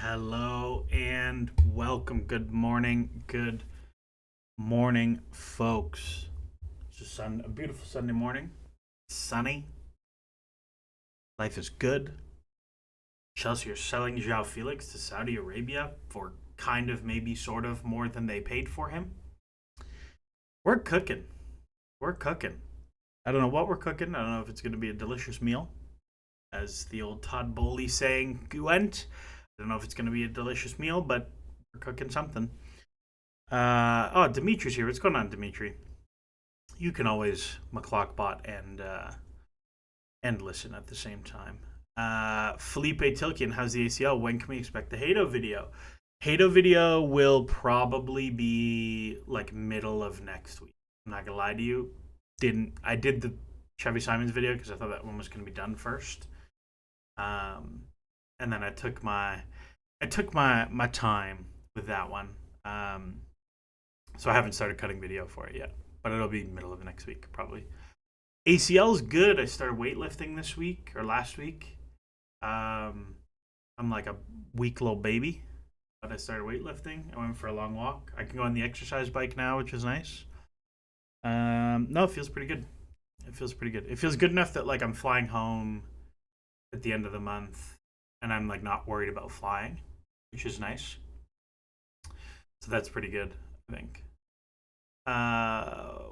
Hello and welcome. Good morning. Good morning, folks. It's a beautiful Sunday morning. Sunny. Life is good. Chelsea are selling João Felix to Saudi Arabia for kind of, maybe, sort of more than they paid for him. We're cooking. We're cooking. I don't know what we're cooking. I don't know if it's going to be a delicious meal, as the old Todd Bowley saying went. I don't know if it's going to be a delicious meal, but we're cooking something. Dimitri's here. What's going on, Dimitri? You can always McClockbot and listen at the same time. Felipe Tilkian has the ACL. When can we expect the Hato video? Hato video will probably be like middle of next week. I'm not gonna lie to you. I did the Chevy Simons video because I thought that one was gonna be done first. And then I took my time with that one. So I haven't started cutting video for it yet, but it'll be middle of next week probably. ACL is good. I started weightlifting this week or last week. I'm like a weak little baby, but I started weightlifting. I went for a long walk. I can go on the exercise bike now, which is nice. No, it feels pretty good. It feels pretty good. It feels good enough that like I'm flying home at the end of the month, and I'm like not worried about flying, which is nice. So that's pretty good, I think.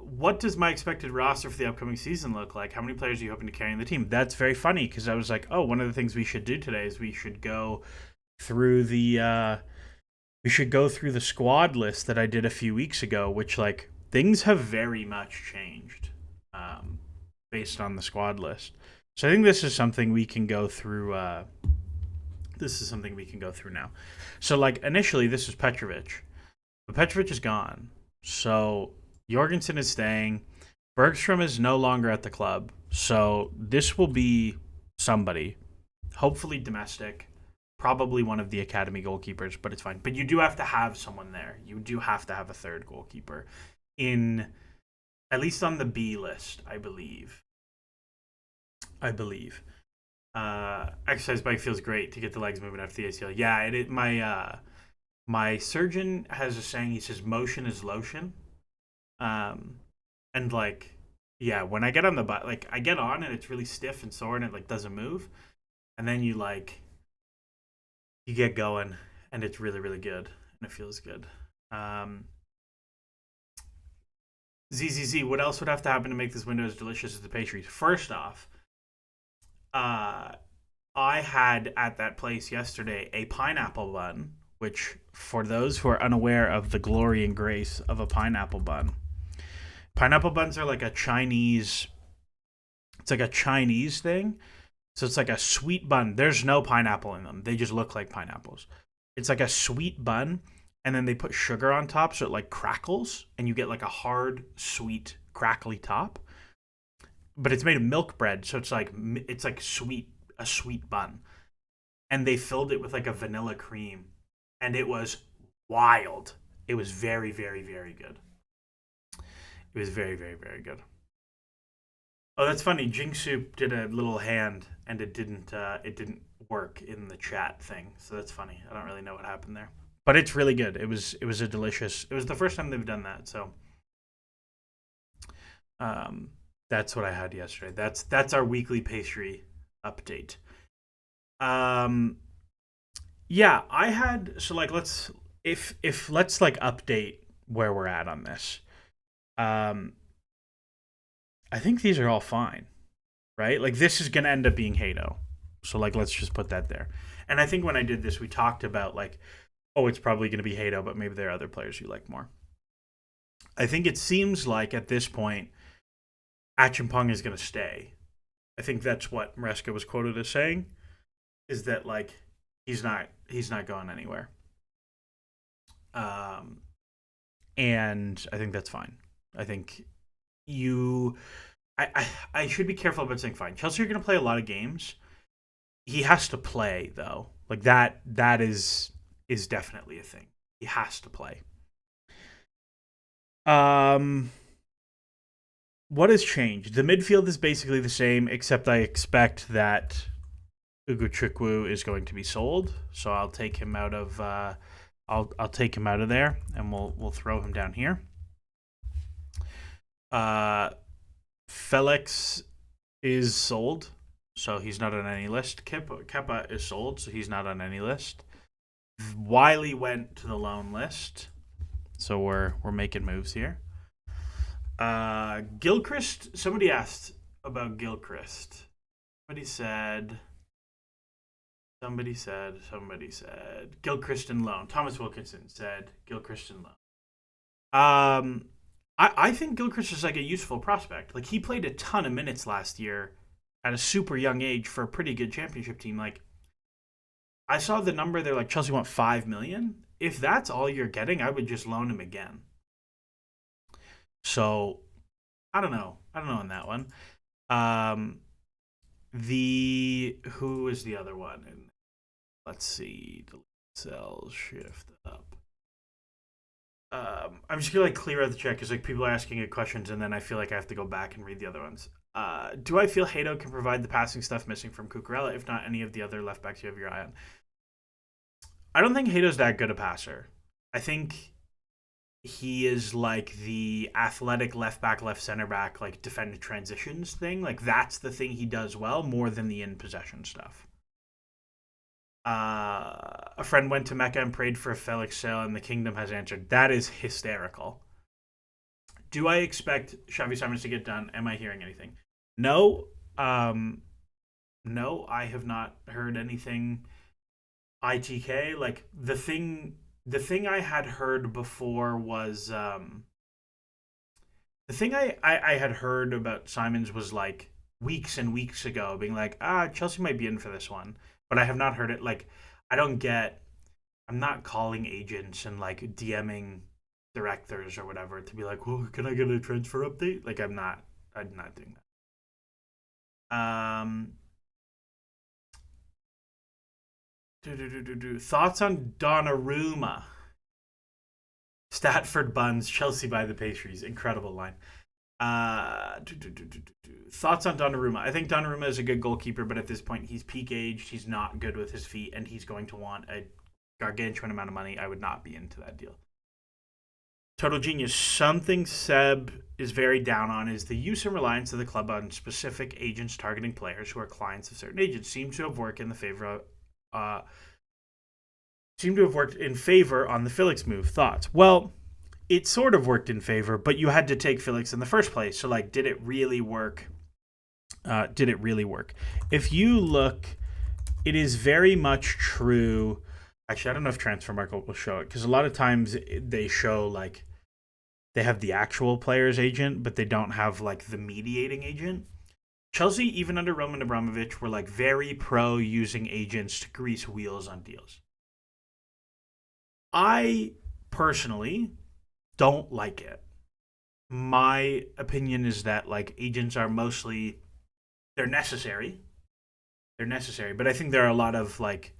What does my expected roster for the upcoming season look like? How many players are you hoping to carry in the team? That's very funny because I was like, oh, one of the things we should do today is we should go through the squad list that I did a few weeks ago, which like things have very much changed based on the squad list. So I think this is something we can go through. Now. So like initially this was Petrovic, but Petrovic is gone. So Jorgensen is staying. Bergstrom is no longer at the club. So this will be somebody, hopefully domestic, probably one of the academy goalkeepers, but it's fine. But you do have to have someone there. You do have to have a third goalkeeper at least on the B list, I believe. Exercise bike feels great to get the legs moving after the ACL. Yeah, my surgeon has a saying. He says motion is lotion. And like, yeah, when I get on the bike, like I get on and it's really stiff and sore and it like doesn't move, and then you get going and it's really really good and it feels good. ZZZ, what else would have to happen to make this window as delicious as the pastries? First off, I had at that place yesterday a pineapple bun, which for those who are unaware of the glory and grace of a pineapple buns are like a Chinese thing. So it's like a sweet bun. There's no pineapple in them. They just look like pineapples. It's like a sweet bun, and then they put sugar on top so it like crackles, and you get like a hard, sweet, crackly top. But it's made of milk bread, so it's like a sweet bun. And they filled it with like a vanilla cream, and it was wild. It was very, very, very good. It was very, very, very good. Oh, that's funny. Jingsu did a little hand, and it didn't work in the chat thing. So that's funny. I don't really know what happened there, but it's really good. It was a delicious. It was the first time they've done that. So, that's what I had yesterday. That's our weekly pastry update. Yeah, I had let's update where we're at on this. I think these are all fine, right? Like this is gonna end up being Hato, so like let's just put that there. And I think when I did this, we talked about like, oh, it's probably gonna be Hato, but maybe there are other players you like more. I think it seems like at this point, Achimpong is gonna stay. I think that's what Maresca was quoted as saying, is that like he's not going anywhere. And I think that's fine. I think I should be careful about saying fine. Chelsea are going to play a lot of games. He has to play though. Like that is definitely a thing. He has to play. What has changed? The midfield is basically the same, except I expect that Ugochukwu is going to be sold, so I'll take him out of I'll take him out of there, and we'll throw him down here. Felix is sold, so he's not on any list. Kepa is sold, so he's not on any list. Wiley went to the loan list, so we're making moves here. Gilchrist. Somebody asked about Gilchrist. Somebody said Gilchrist and loan. Thomas Wilkinson said Gilchrist and loan. I think Gilchrist is like a useful prospect. Like, he played a ton of minutes last year at a super young age for a pretty good championship team. Like, I saw the number. They're like, Chelsea want 5 million. If that's all you're getting, I would just loan him again. So I don't know on that one. Who is the other one? Let's see. Delete cells, shift up. I'm just gonna like clear out the chat because like people are asking it questions, and then I feel like I have to go back and read the other ones. Do I feel Hato can provide the passing stuff missing from Cucurella? If not, any of the other left backs you have your eye on? I don't think Hato's that good a passer. I think he is like the athletic left back, left center back, like defend transitions thing. Like, that's the thing he does well more than the in possession stuff. A friend went to Mecca and prayed for a Felix sale, and the kingdom has answered. That is hysterical. Do I expect Xavi Simons to get done? Am I hearing anything? No. No, I have not heard anything. ITK, like the thing I had heard before was the thing I had heard about Simons was like weeks and weeks ago, being like, Chelsea might be in for this one, but I have not heard it. Like, I'm not calling agents and like DMing directors or whatever to be like, well, can I get a transfer update? Like, I'm not doing that. Thoughts on Donnarumma? Statford buns, Chelsea by the pastries. Incredible line. Thoughts on Donnarumma? I think Donnarumma is a good goalkeeper, but at this point, he's peak aged. He's not good with his feet, and he's going to want a gargantuan amount of money. I would not be into that deal. Total genius. Something Seb is very down on is the use and reliance of the club on specific agents targeting players who are clients of certain agents. Seems to have worked in the favor of on the Felix move. Thoughts? Well, it sort of worked in favor, but you had to take Felix in the first place. So, like, did it really work? If you look, it is very much true. Actually, I don't know if Transfermarkt will show it, because a lot of times they show, like, they have the actual player's agent, but they don't have, like, the mediating agent. Chelsea, even under Roman Abramovich, were like very pro using agents to grease wheels on deals. I personally don't like it. My opinion is that like agents are mostly they're necessary. But I think there are a lot of like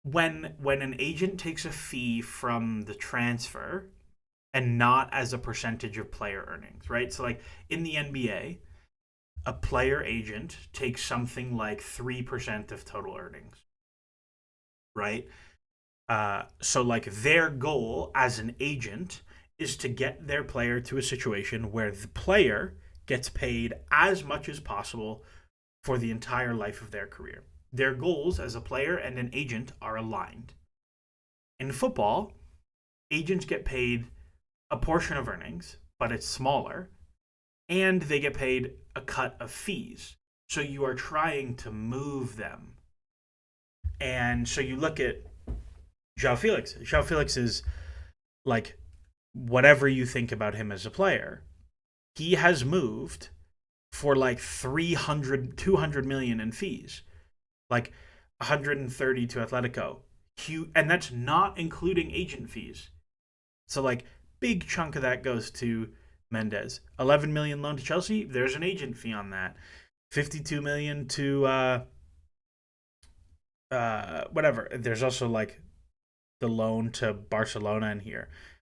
when an agent takes a fee from the transfer and not as a percentage of player earnings, right? So like in the NBA, a player agent takes something like 3% of total earnings, right? So like their goal as an agent is to get their player to a situation where the player gets paid as much as possible for the entire life of their career. Their goals as a player and an agent are aligned. In football, agents get paid a portion of earnings, but it's smaller, and they get paid a cut of fees. So you are trying to move them. And so you look at João Felix. João Felix is like, whatever you think about him as a player, he has moved for like 200 million in fees, like 130 to Atletico. And that's not including agent fees. So like big chunk of that goes to Mendes. 11 million loan to Chelsea, there's an agent fee on that. 52 million to whatever. There's also like the loan to Barcelona in here.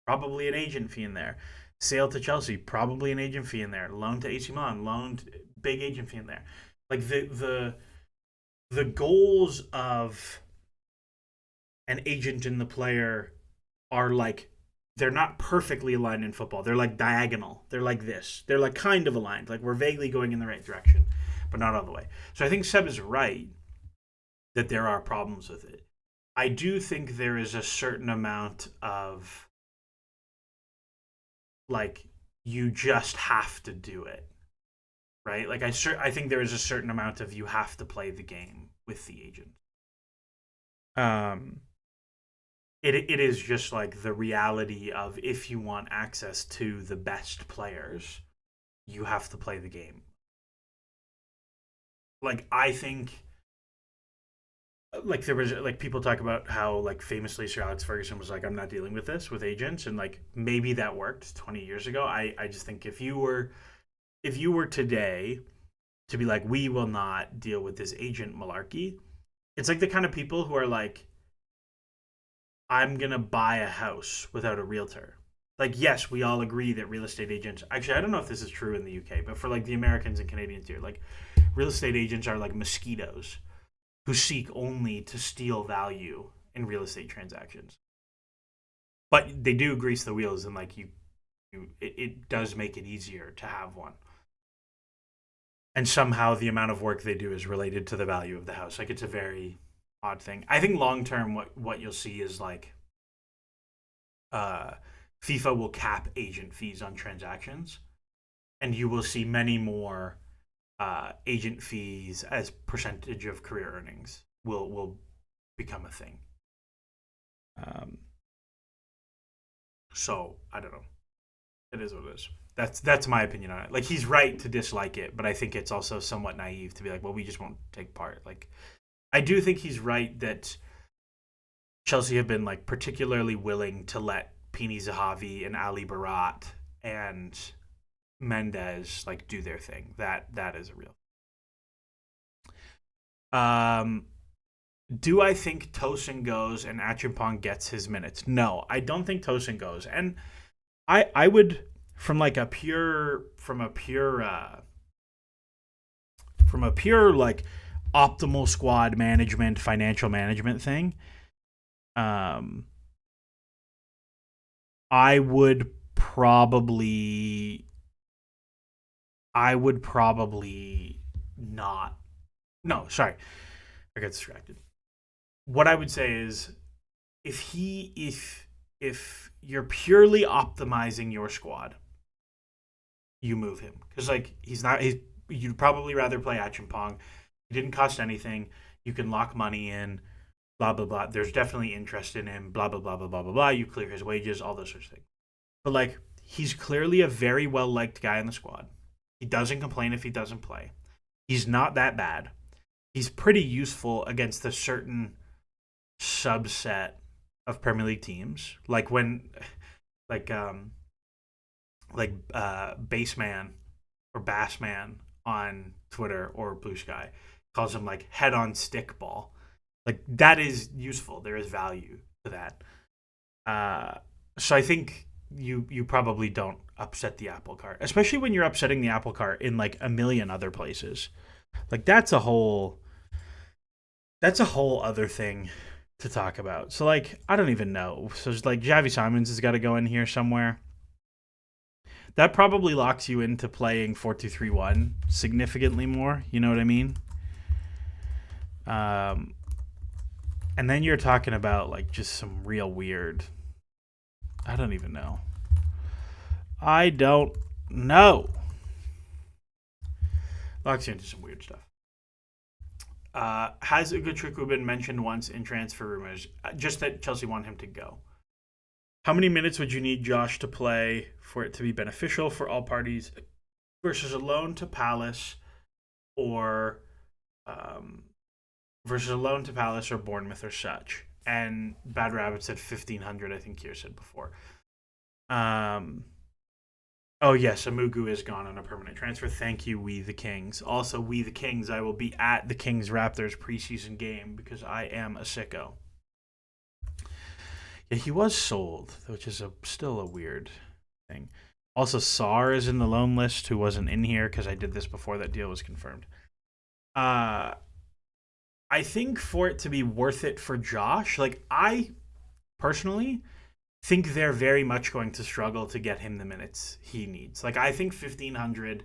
Probably an agent fee in there. Sale to Chelsea, probably an agent fee in there. Loan to AC Milan, big agent fee in there. Like the the goals of an agent and the player are like, they're not perfectly aligned in football. They're like diagonal. They're like this. They're like kind of aligned. Like we're vaguely going in the right direction, but not all the way. So I think Seb is right that there are problems with it. I do think there is a certain amount of like you just have to do it, right? Like I think there is a certain amount of you have to play the game with the agent. Um, it is just like the reality of if you want access to the best players, you have to play the game. Like I think like there was like people talk about how like famously Sir Alex Ferguson was like, I'm not dealing with this with agents, and like maybe that worked 20 years ago. I just think if you were today to be like, we will not deal with this agent malarkey, it's like the kind of people who are like, I'm gonna buy a house without a realtor. Like, yes, we all agree that real estate agents. Actually, I don't know if this is true in the UK, but for like the Americans and Canadians here, like real estate agents are like mosquitoes who seek only to steal value in real estate transactions. But they do grease the wheels, and like it does make it easier to have one. And somehow the amount of work they do is related to the value of the house. Like it's a very odd thing. I think long term, what you'll see is like uh, FIFA will cap agent fees on transactions, and you will see many more agent fees as percentage of career earnings will become a thing. Um, so I don't know. It is what it is. That's my opinion on it. Like he's right to dislike it, but I think it's also somewhat naive to be like, well, we just won't take part. Like I do think he's right that Chelsea have been like particularly willing to let Pini Zahavi and Ali Barat and Mendez like do their thing. That is a real. Um, do I think Tosin goes and Achimpong gets his minutes? No, I don't think Tosin goes. And I would from like a pure from a pure like optimal squad management, financial management thing. Um, I would probably I would probably not. No, sorry. I got distracted. What I would say is if you're purely optimizing your squad, you move him because like you'd probably rather play Achimpong. He didn't cost anything. You can lock money in. Blah blah blah. There's definitely interest in him. Blah blah blah blah blah blah blah. You clear his wages. All those sorts of things. But like he's clearly a very well liked guy in the squad. He doesn't complain if he doesn't play. He's not that bad. He's pretty useful against a certain subset of Premier League teams. Like when like Baseman or Bassman on Twitter or Blue Sky calls him like head on stick ball. Like that is useful. There is value to that. So I think you probably don't upset the apple cart, especially when you're upsetting the apple cart in like a million other places. Like that's a whole other thing to talk about. So like I don't even know. So it's like Javi Simons has got to go in here somewhere. That probably locks you into playing 4-2-3-1 significantly more. You know what I mean? Um, and then you're talking about like just some real weird. I don't even know. I don't know. Locks you into some weird stuff. Has Ugochukwu been mentioned once in transfer rumors? Just that Chelsea want him to go. How many minutes would you need Josh to play for it to be beneficial for all parties versus a loan to Palace or Bournemouth or such? And Bad Rabbit said 1,500. I think Kier said before. Oh yes, Amugu is gone on a permanent transfer. Thank you, We the Kings. Also, We the Kings, I will be at the Kings Raptors preseason game because I am a sicko. Yeah, he was sold, which is still a weird thing. Also, Sar is in the loan list, who wasn't in here because I did this before that deal was confirmed. I I think for it to be worth it for Josh, like I personally think they're very much going to struggle to get him the minutes he needs. Like I think 1500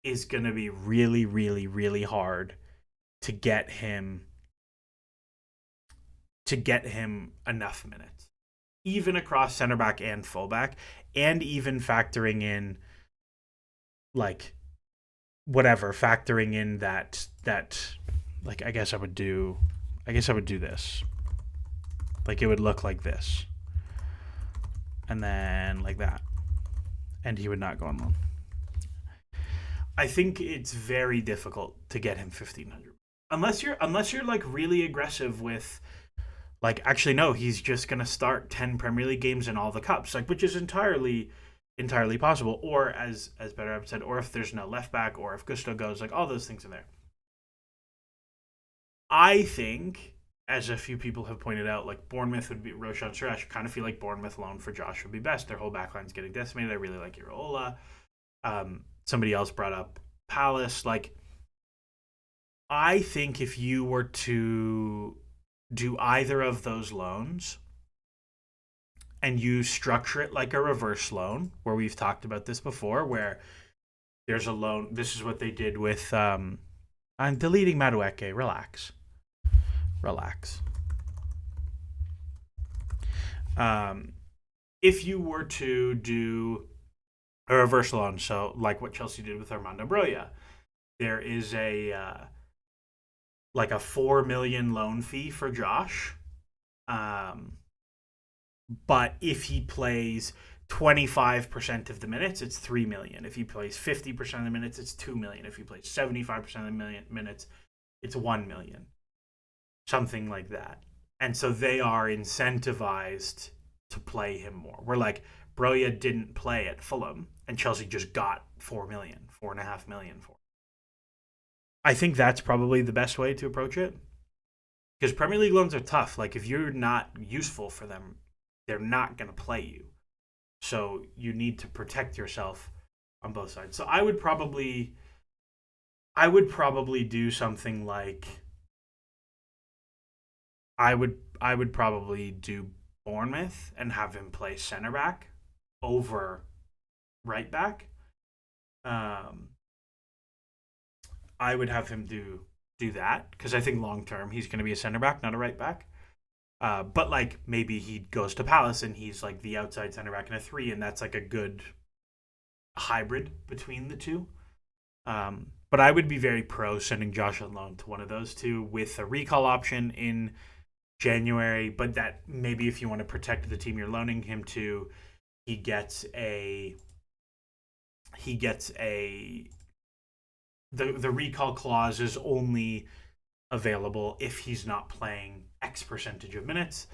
is going to be really, really, really hard to get him enough minutes, even across center back and fullback, and even factoring in like factoring in that like I guess I would do this. Like it would look like this. And then like that. And he would not go on loan. I think it's very difficult to get him 1500. Unless you're like really aggressive with like actually no, he's just going to start 10 Premier League games in all the cups, like which is entirely possible, or as better I've said, or if there's no left back, or if Gusto goes, like all those things are there. I think, as a few people have pointed out, like Bournemouth would be Roshan Suresh. I kind of feel like Bournemouth loan for Josh would be best. Their whole backline's getting decimated. I really like Iraola. Somebody else brought up Palace. Like, I think if you were to do either of those loans and you structure it like a reverse loan, where we've talked about this before, where there's a loan. This is what they did with. I'm deleting Madueke. Relax. If you were to do a reverse loan, so like what Chelsea did with Armando Broja, there is a like a 4 million loan fee for Josh. But if he plays 25% of the minutes, it's 3 million. If he plays 50% of the minutes, it's 2 million. If he plays 75% of the minutes, it's 1 million. Something like that. And so they are incentivized to play him more. Where like Broja didn't play at Fulham and Chelsea just got 4 million, 4.5 million for him. I think that's probably the best way to approach it. Because Premier League loans are tough. Like if you're not useful for them, they're not going to play you. So you need to protect yourself on both sides. So I would probably do something like I would probably do Bournemouth and have him play center back over right back. I would have him do that because I think long term he's going to be a center back, not a right back. But like maybe he goes to Palace and he's like the outside center back in a 3, and that's like a good hybrid between the two. But I would be very pro sending Josh on loan to one of those two with a recall option in January. But that maybe if you want to protect the team you're loaning him to, he gets a the recall clause is only available if he's not playing X percentage of minutes,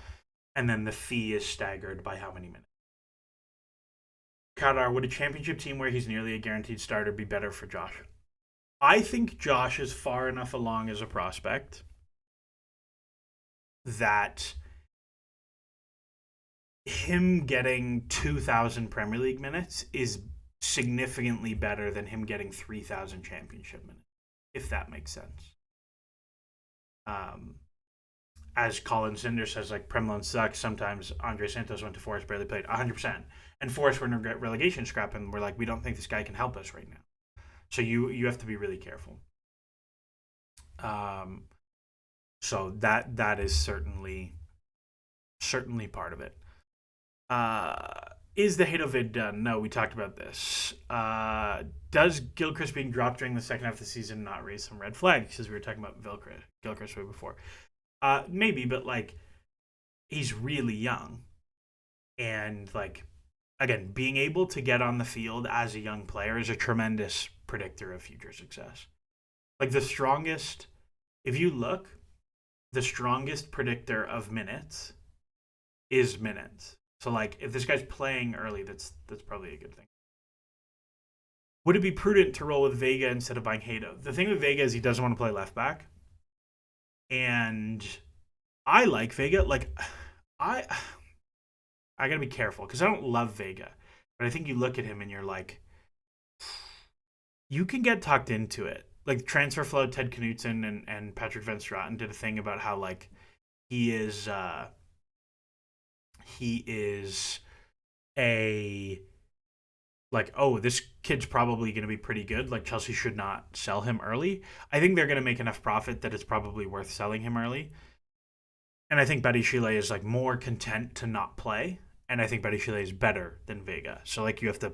and then the fee is staggered by how many minutes. Kadar, would a championship team where he's nearly a guaranteed starter be better for Josh? I think Josh is far enough along as a prospect that him getting 2,000 Premier League minutes is significantly better than him getting 3,000 championship minutes, if that makes sense. As Colin Cinder says, like Prem loan sucks. Sometimes Andre Santos went to Forest, barely played 100%, and Forest were in a relegation scrap, and we're like, we don't think this guy can help us right now. So you have to be really careful. So that is certainly part of it. Is the hate of it done? No, we talked about this. Does Gilchrist being dropped during the second half of the season not raise some red flags? Because we were talking about Gilchrist way before. Maybe, but like he's really young, and like again, being able to get on the field as a young player is a tremendous predictor of future success. Like if you look, the strongest predictor of minutes is minutes. So like if this guy's playing early, that's probably a good thing. Would it be prudent to roll with Vega instead of buying Hato? The thing with Vega is he doesn't want to play left back. And I like Vega. Like I gotta be careful because I don't love Vega. But I think you look at him and you're like, you can get tucked into it. like transfer flow. Ted Knutson and Patrick Van Straten did a thing about how like he is he is a like, oh, this kid's probably going to be pretty good. Like Chelsea should not sell him early. I think they're going to make enough profit that it's probably worth selling him early. And I think Badiashile is like more content to not play. And I think Badiashile is better than Vega. So like you have to,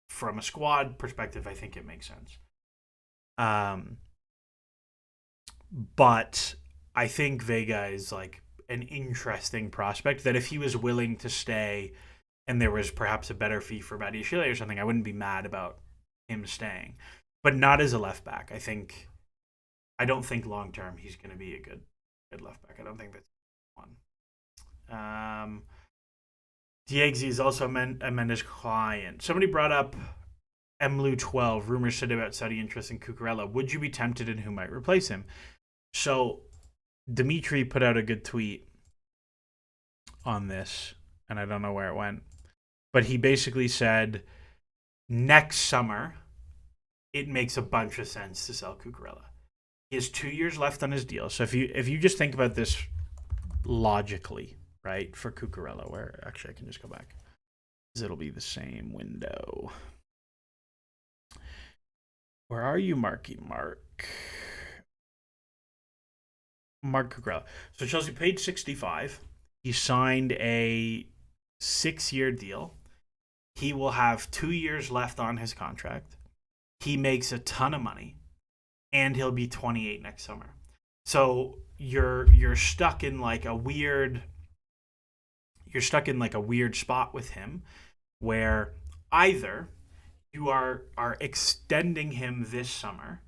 from a squad perspective, I think it makes sense. But I think Vega is like an interesting prospect that if he was willing to stay and there was perhaps a better fee for Badiashile or something, I wouldn't be mad about him staying. But not as a left back. I don't think long term he's going to be a good left back. I don't think that's one. Diegsy is also Amanda's client. Somebody brought up Mlu12. Rumors said about Saudi interest in Cucurella. Would you be tempted, and who might replace him? So Dimitri put out a good tweet on this, and I don't know where it went. But he basically said next summer it makes a bunch of sense to sell Cucurella. He has 2 years left on his deal. So if you just think about this logically, right, for Cucurella, where actually I can just go back, because it'll be the same window. Where are you, Marky Mark? Mark Cucurella. So Chelsea paid 65. He signed a 6-year deal. He will have 2 years left on his contract. He makes a ton of money, and he'll be 28 next summer. So you're stuck in like a weird spot with him, where either you are extending him this summer,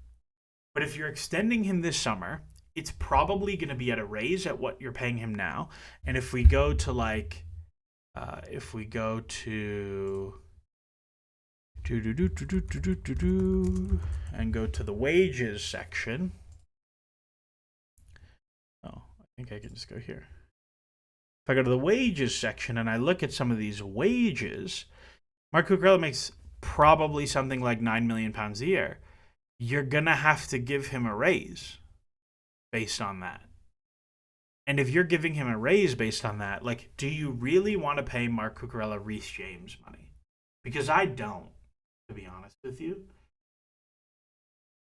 but if you're extending him this summer, it's probably going to be at a raise at what you're paying him now. And if we go to like, and go to the wages section. Oh, I think I can just go here. If I go to the wages section and I look at some of these wages, Marc Cucurella makes probably something like £9 million a year. You're going to have to give him a raise based on that. And if you're giving him a raise based on that, like, do you really want to pay Marc Cucurella Reece James money? Because I don't, to be honest with you.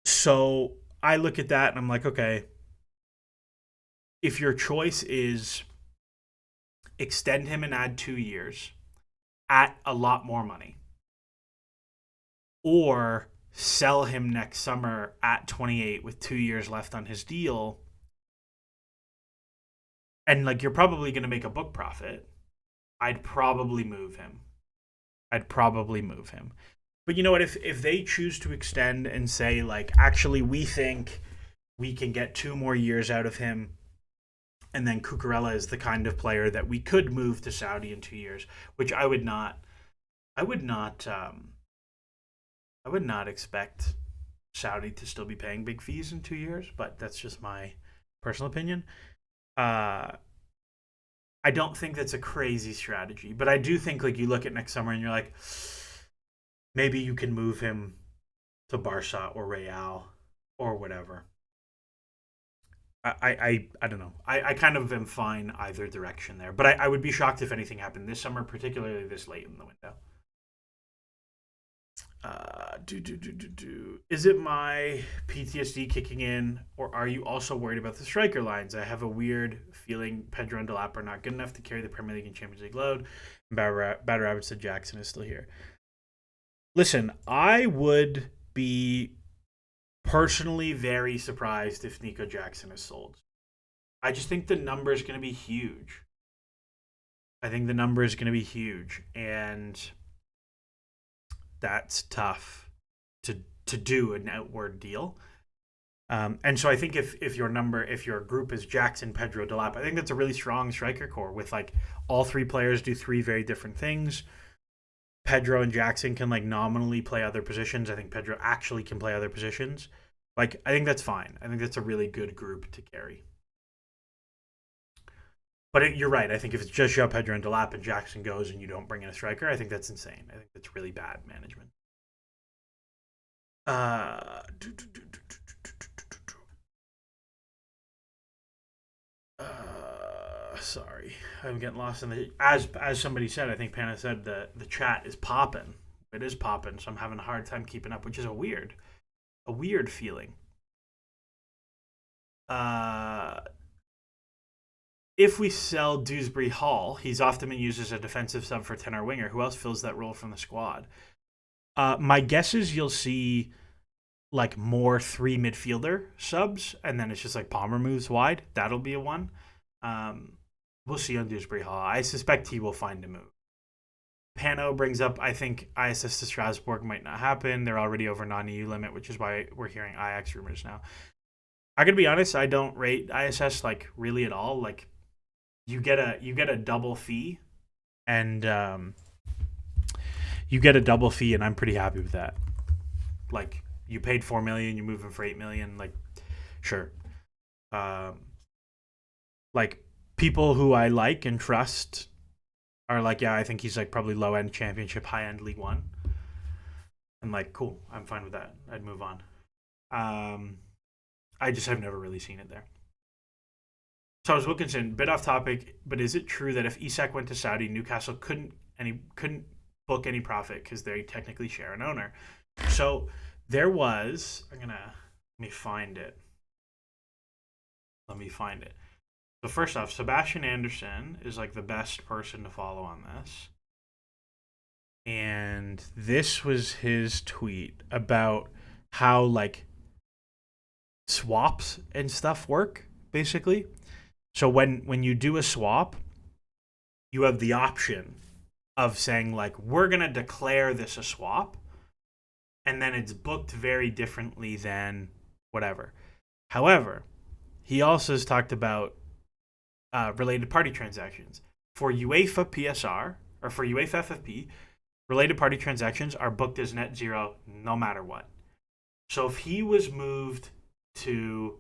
So I look at that and I'm like, okay, if your choice is extend him and add 2 years at a lot more money, or sell him next summer at 28 with 2 years left on his deal, and like you're probably going to make a book profit, I'd probably move him. But you know what? If they choose to extend and say, like, actually, we think we can get 2 more years out of him, and then Cucurella is the kind of player that we could move to Saudi in 2 years, which I would not expect Saudi to still be paying big fees in 2 years, but that's just my personal opinion. I don't think that's a crazy strategy, but I do think like you look at next summer and you're like, maybe you can move him to Barca or Real or whatever. I don't know. I kind of am fine either direction there, but I would be shocked if anything happened this summer, particularly this late in the window. Is it my PTSD kicking in, or are you also worried about the striker lines? I have a weird feeling Pedro and Delap are not good enough to carry the Premier League and Champions League load. And Bad Rabbit said Jackson is still here. Listen, I would be personally very surprised if Nico Jackson is sold. I just think the number is going to be huge. And that's tough to do an outward deal. And so I think if your group is Jackson, Pedro, Delap, I think that's a really strong striker core with like all 3 players do 3 very different things. Pedro and Jackson can like nominally play other positions. I think Pedro actually can play other positions. Like, I think that's fine. I think that's a really good group to carry. But you're right. I think if it's just João Pedro and Delap and Jackson goes and you don't bring in a striker, I think that's insane. I think that's really bad management. Sorry, I'm getting lost in the as somebody said. I think Pana said the chat is popping. It is popping, so I'm having a hard time keeping up, which is a weird feeling. Uh, if we sell Dewsbury Hall, he's often been used as a defensive sub for tenor winger. Who else fills that role from the squad? My guess is you'll see like more three midfielder subs, and then it's just like Palmer moves wide. That'll be a one. Um, we'll see on Dewsbury Hall. I suspect he will find a move. Pano brings up, I think ISS to Strasbourg might not happen. They're already over non-EU limit, which is why we're hearing Ajax rumors now. I gotta be honest, I don't rate ISS like really at all. Like you get a double fee, and and I'm pretty happy with that. Like you paid 4 million, you move him for 8 million. Like sure, um, like people who I like and trust are like, yeah, I think he's like probably low end championship, high end League One. And like, cool, I'm fine with that. I'd move on. I just have never really seen it there. So I was Wilkinson, bit off topic, but is it true that if Isak went to Saudi, Newcastle couldn't book any profit because they technically share an owner? So there was. Let me find it. So first off, Sebastian Anderson is like the best person to follow on this. And this was his tweet about how like swaps and stuff work, basically. So when you do a swap, you have the option of saying like, we're gonna declare this a swap, and then it's booked very differently than whatever. However, he also has talked about related party transactions. For UEFA PSR, or for UEFA FFP, related party transactions are booked as net zero no matter what. So if he was moved to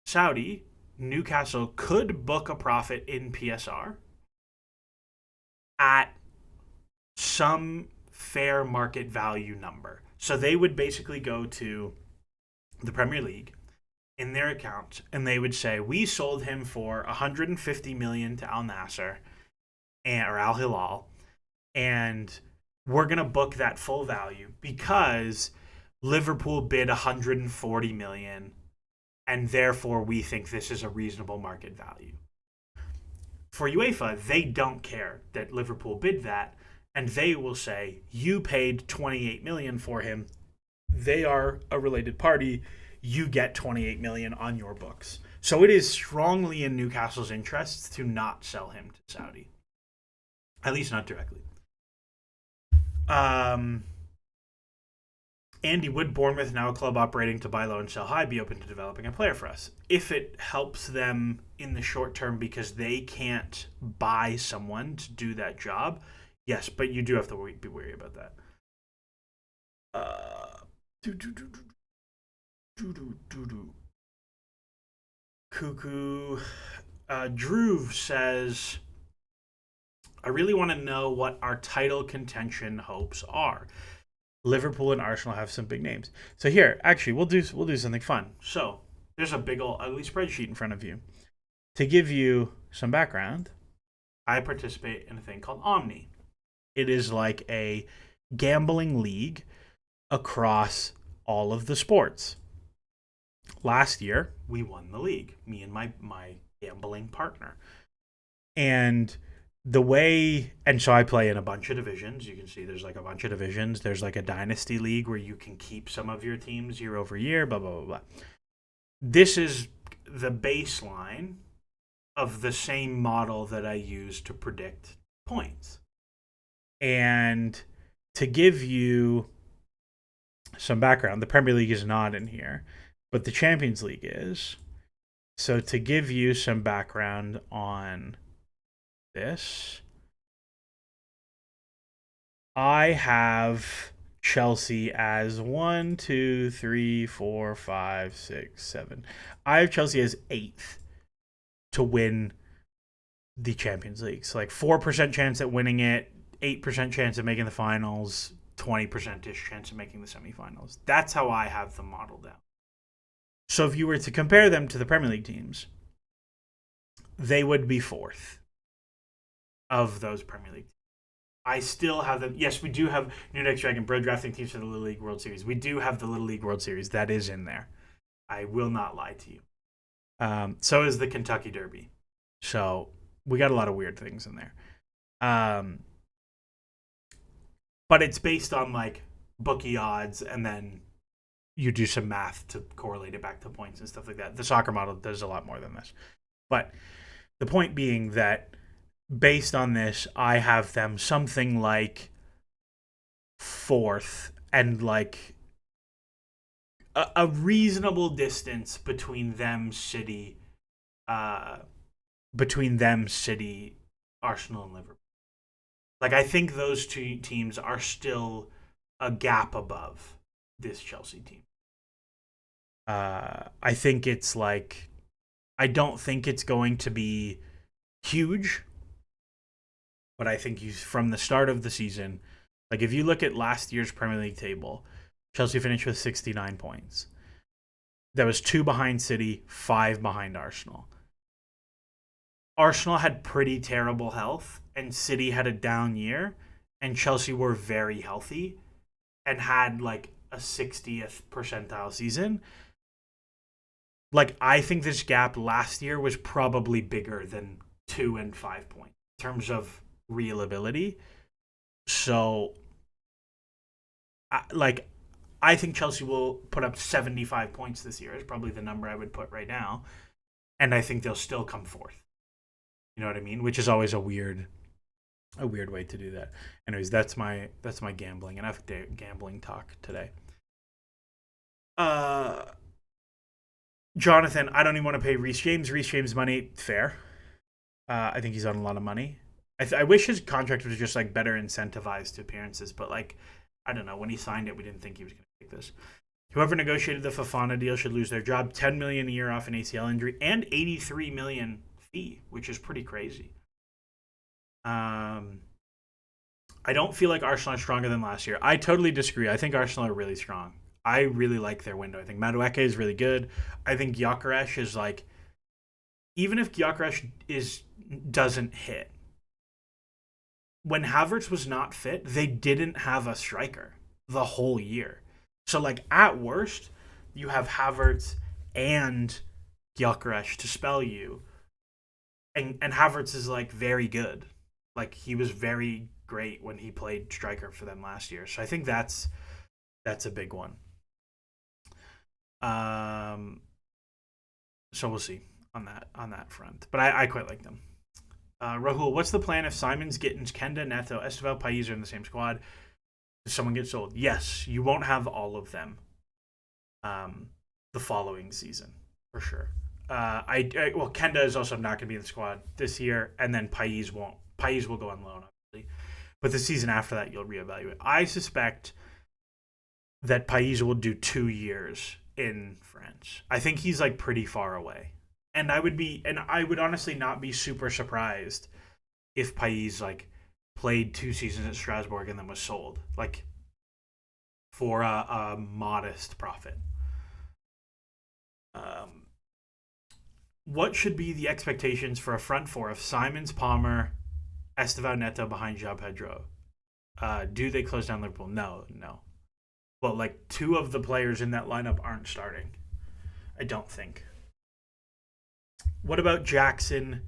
Saudi, Newcastle could book a profit in PSR at some fair market value number. So they would basically go to the Premier League in their account, and they would say, we sold him for 150 million to Al Nasser or Al Hilal, and we're going to book that full value because Liverpool bid 140 million, and therefore we think this is a reasonable market value. For UEFA, they don't care that Liverpool bid that, and they will say, you paid 28 million for him. They are a related party. You get 28 million on your books. So it is strongly in Newcastle's interests to not sell him to Saudi. At least not directly. Andy, would Bournemouth, now a club operating to buy low and sell high, be open to developing a player for us? If it helps them in the short term because they can't buy someone to do that job, yes, but you do have to be wary about that. Cuckoo. Drew says, I really want to know what our title contention hopes are. Liverpool and Arsenal have some big names. So here, actually, we'll do something fun. So there's a big old ugly spreadsheet in front of you. To give you some background, I participate in a thing called Omni. It is like a gambling league across all of the sports. Last year, we won the league, me and my gambling partner. And so I play in a bunch of divisions. You can see there's like a bunch of divisions. There's like a dynasty league where you can keep some of your teams year over year, blah, blah, blah, blah. This is the baseline of the same model that I use to predict points. And to give you some background, the Premier League is not in here, but the Champions League is. So to give you some background on this, I have Chelsea as 1, 2, 3, 4, 5, 6, 7. I have Chelsea as 8th to win the Champions League. So like 4% chance at winning it, 8% chance of making the finals, 20% chance of making the semifinals. That's how I have them modeled out. So if you were to compare them to the Premier League teams, they would be fourth of those Premier League. I still have them. Yes, we do have New Next Dragon Bro drafting teams for the Little League World Series. We do have the Little League World Series. That is in there. I will not lie to you. So is the Kentucky Derby. So we got a lot of weird things in there. But it's based on like bookie odds, and then you do some math to correlate it back to points and stuff like that. The soccer model does a lot more than this. But the point being that based on this, I have them something like fourth, and like a reasonable distance between them, City, Arsenal, and Liverpool. Like, I think those two teams are still a gap above this Chelsea team. I think it's like, I don't think it's going to be huge, but I think from the start of the season, like if you look at last year's Premier League table, Chelsea finished with 69 points. That was 2 behind City, 5 behind Arsenal. Arsenal had pretty terrible health, and City had a down year, and Chelsea were very healthy and had like a 60th percentile season. Like, I think this gap last year was probably bigger than 2 and 5 points in terms of real ability. So, I think Chelsea will put up 75 points this year is probably the number I would put right now. And I think they'll still come fourth. You know what I mean? Which is always a weird way to do that. Anyways, that's my gambling. Enough gambling talk today. Jonathan, I don't even want to pay Reece James. Reece James money, fair. I think he's on a lot of money. I wish his contract was just like better incentivized to appearances, but like, I don't know. When he signed it, we didn't think he was going to take this. Whoever negotiated the Fofana deal should lose their job. $10 million a year off an ACL injury and $83 million fee, which is pretty crazy. I don't feel like Arsenal are stronger than last year. I totally disagree. I think Arsenal are really strong. I really like their window. I think Madueke is really good. I think Gyökeres is like, even if Gyökeres doesn't hit, when Havertz was not fit, they didn't have a striker the whole year. So like at worst, you have Havertz and Gyökeres to spell you. And Havertz is like very good. Like he was very great when he played striker for them last year. So I think that's a big one. So we'll see on that front. But I quite like them. Rahul, what's the plan if Simons, Gittins, Kenda, Neto, Esteval, Pais are in the same squad? Does someone get sold? Yes, you won't have all of them the following season, for sure. Well, Kenda is also not going to be in the squad this year, and then Pais won't. Pais will go on loan, obviously. But the season after that, you'll reevaluate. I suspect that Pais will do 2 years in France. I think he's like pretty far away. And I would honestly not be super surprised if Pais like played 2 seasons at Strasbourg and then was sold, like for a modest profit. What should be the expectations for a front four of Simons, Palmer, Estevao, Neto behind João Pedro? Do they close down Liverpool? No. But like 2 of the players in that lineup aren't starting. I don't think. What about Jackson?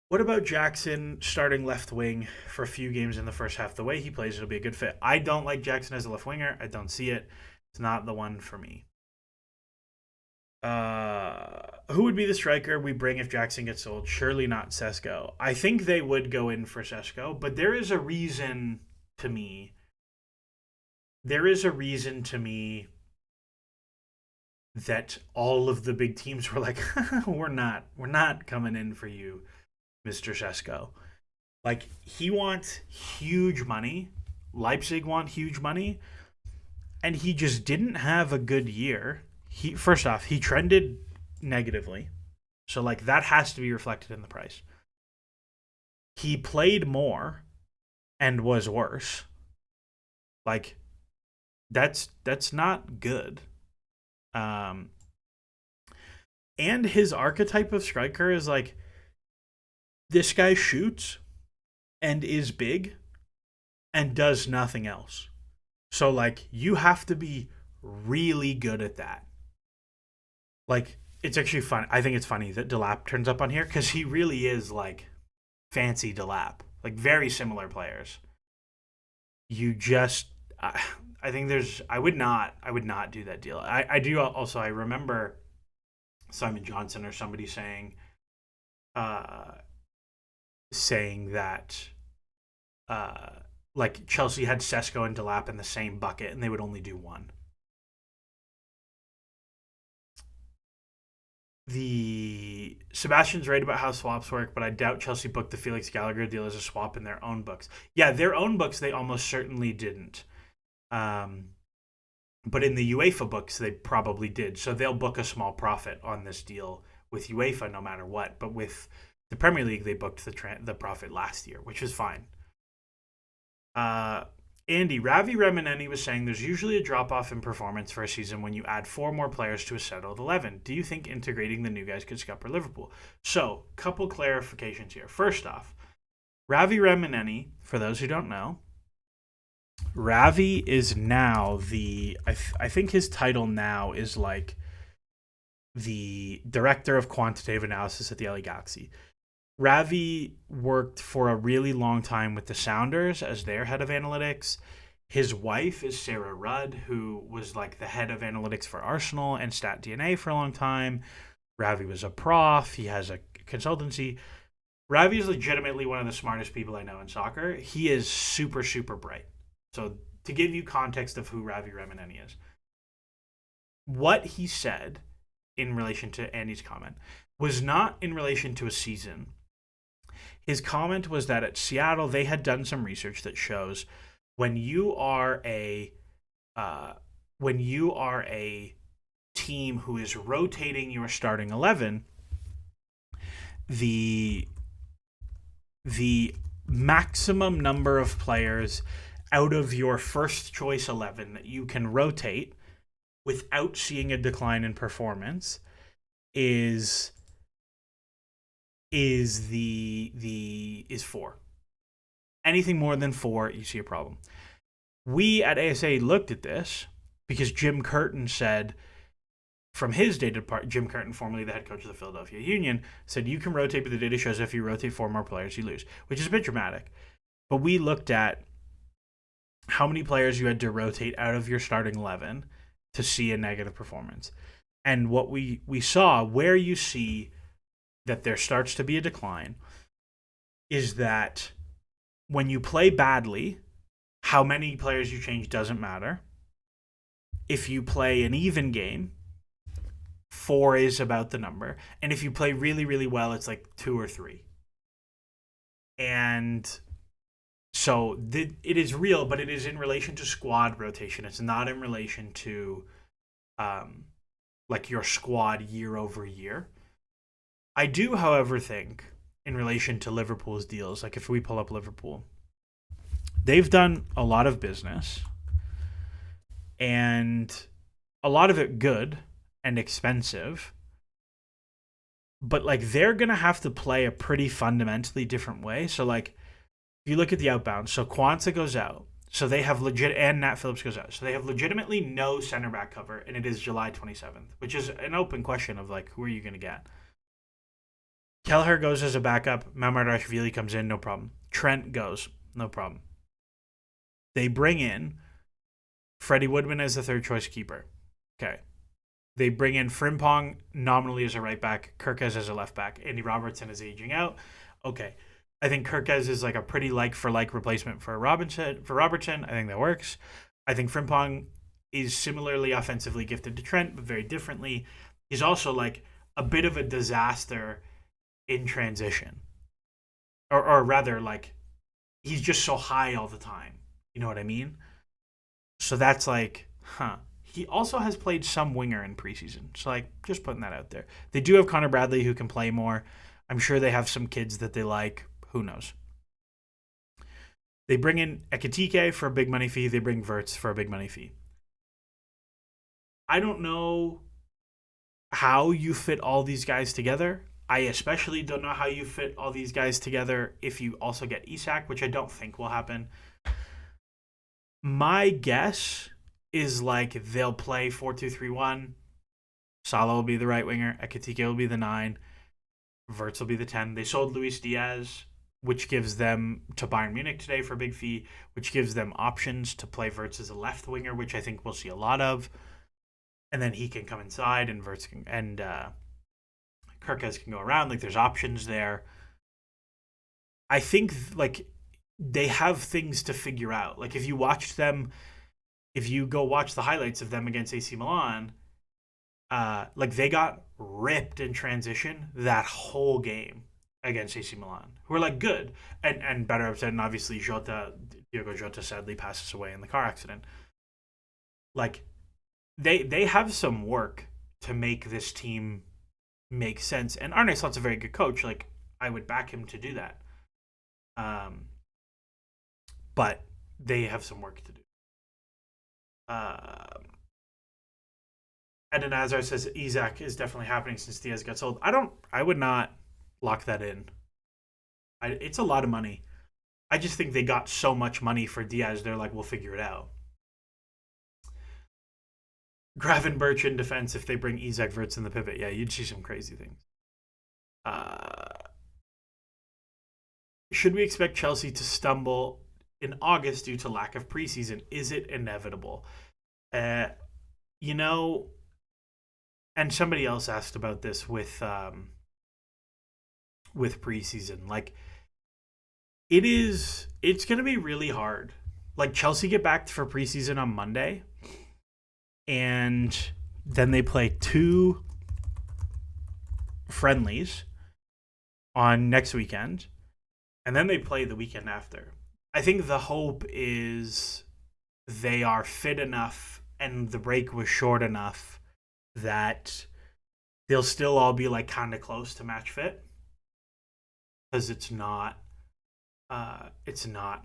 What about Jackson starting left wing for a few games in the first half? The way he plays, it'll be a good fit. I don't like Jackson as a left winger. I don't see it. It's not the one for me. Who would be the striker we bring if Jackson gets sold? Surely not Sesko. I think they would go in for Sesko, but there is a reason to me. That all of the big teams were like, we're not coming in for you, Mr. Sesko. Like, he wants huge money. Leipzig want huge money. And he just didn't have a good year. First off, he trended negatively. So, like, that has to be reflected in the price. He played more and was worse. Like, that's not good. And his archetype of striker is like, this guy shoots and is big and does nothing else. So like you have to be really good at that. Like it's actually fun. I think it's funny that Delap turns up on here because he really is like fancy Delap, like very similar players. You just, I think there's, I would not do that deal. I do also. I remember Simon Johnson or somebody uh, saying that, uh, like Chelsea had Sesko and Delap in the same bucket, and they would only do one. The Sebastian's right about how swaps work, but I doubt Chelsea booked the Felix Gallagher deal as a swap in their own books. Yeah, their own books they almost certainly didn't. Um, but in the UEFA books they probably did. So they'll book a small profit on this deal with UEFA no matter what. But with the Premier League they booked the profit last year, which is fine. Uh, Andy, Ravi Remaneni was saying there's usually a drop off in performance for a season when you add four more players to a settled 11. Do you think integrating the new guys could scupper Liverpool? So, couple clarifications here. First off, Ravi Remaneni, for those who don't know, Ravi is now I think his title now is like the director of quantitative analysis at the LA Galaxy. Ravi worked for a really long time with the Sounders as their head of analytics. His wife is Sarah Rudd, who was like the head of analytics for Arsenal and StatDNA for a long time. Ravi was a prof. He has a consultancy. Ravi is legitimately one of the smartest people I know in soccer. He is super, super bright. So to give you context of who Ravi Remaneni is, what he said in relation to Andy's comment was not in relation to a season. His comment was that at Seattle they had done some research that shows when you are a team who is rotating your starting 11, the maximum number of players out of your first choice 11 that you can rotate without seeing a decline in performance is four. Anything more than four, you see a problem. We at ASA looked at this because Jim Curtin said, from his data part, Jim Curtin, formerly the head coach of the Philadelphia Union, said you can rotate, but the data shows if you rotate four more players, you lose, which is a bit dramatic. But we looked at how many players you had to rotate out of your starting 11 to see a negative performance. And what we saw, where you see that there starts to be a decline, is that when you play badly, how many players you change doesn't matter. If you play an even game, 4 is about the number. And if you play really, really well, it's like 2 or 3. And so it is real, but it is in relation to squad rotation. It's not in relation to like your squad year over year. I do, however, think in relation to Liverpool's deals, like if we pull up Liverpool, they've done a lot of business and a lot of it good and expensive. But like they're going to have to play a pretty fundamentally different way. So like if you look at the outbound, so Kwanzaa goes out. So they have and Nat Phillips goes out. So they have legitimately no center back cover, and it is July 27th, which is an open question of like, who are you going to get? Kelleher goes as a backup. Mamadashvili comes in, no problem. Trent goes, no problem. They bring in Freddie Woodman as the third choice keeper. Okay. They bring in Frimpong nominally as a right back, Kirkez as a left back. Andy Robertson is aging out. Okay. I think Kirkez is like a pretty like for like replacement for Robertson. I think that works. I think Frimpong is similarly offensively gifted to Trent, but very differently. He's also like a bit of a disaster in transition. Or rather, like, he's just so high all the time. You know what I mean? So that's like, huh. He also has played some winger in preseason. So, like, just putting that out there. They do have Connor Bradley who can play more. I'm sure they have some kids that they like. Who knows? They bring in Ekitike for a big money fee. They bring Wirtz for a big money fee. I don't know how you fit all these guys together. I especially don't know how you fit all these guys together if you also get Isak, which I don't think will happen. My guess is like they'll play 4-2-3-1. Salah will be the right winger. Ekitike will be the 9. Wirtz will be the 10. They sold Luis Diaz, which gives them to Bayern Munich today for a big fee, which gives them options to play Wirtz as a left winger, which I think we'll see a lot of. And then he can come inside, and Wirtz can, and Kirkes can go around. Like there's options there. I think like they have things to figure out. Like if you watch them, if you go watch the highlights of them against AC Milan, like they got ripped in transition that whole game against AC Milan, who are like good and better upset. And obviously, Diogo Jota sadly passes away in the car accident. Like they have some work to make this team make sense. And Arne Slot's a very good coach. Like I would back him to do that. But they have some work to do. Eden Hazard says Isak is definitely happening since Diaz got sold. I would not lock that in. It's a lot of money. I just think they got so much money for Diaz. They're like, we'll figure it out. Gravenberch in defense if they bring Isak Wirtz in the pivot. Yeah, you'd see some crazy things. Should we expect Chelsea to stumble in August due to lack of preseason? Is it inevitable? You know, and somebody else asked about this with preseason. Like it's going to be really hard. Like Chelsea get back for preseason on Monday, and then they play 2 friendlies on next weekend, and then they play the weekend after. I think the hope is they are fit enough and the break was short enough that they'll still all be like kind of close to match fit, because it's not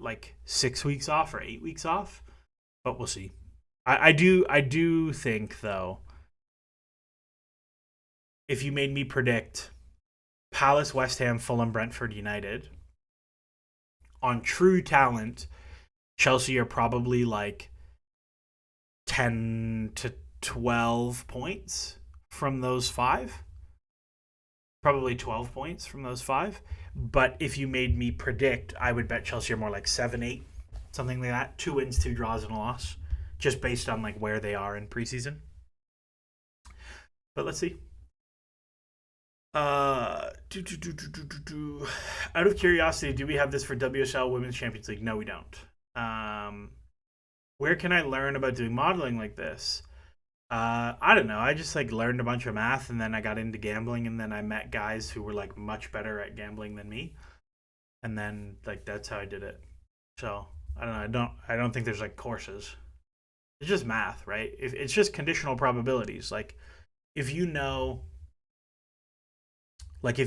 like 6 weeks off or 8 weeks off, but we'll see. I do think though, if you made me predict Palace, West Ham, Fulham, Brentford, United on true talent, Chelsea are probably like 10 to 12 points from those 5. Probably 12 points from those 5. But if you made me predict, I would bet Chelsea are more like 7, 8, something like that. 2 wins, 2 draws, and a loss, just based on like where they are in preseason. But let's see. Out of curiosity, do we have this for WSL Women's Champions League? No, we don't. Where can I learn about doing modeling like this? I don't know. I just like learned a bunch of math, and then I got into gambling, and then I met guys who were like much better at gambling than me, and then like that's how I did it. So I don't know. I don't think there's like courses. It's just math, right? It's just conditional probabilities. Like if you know, okay,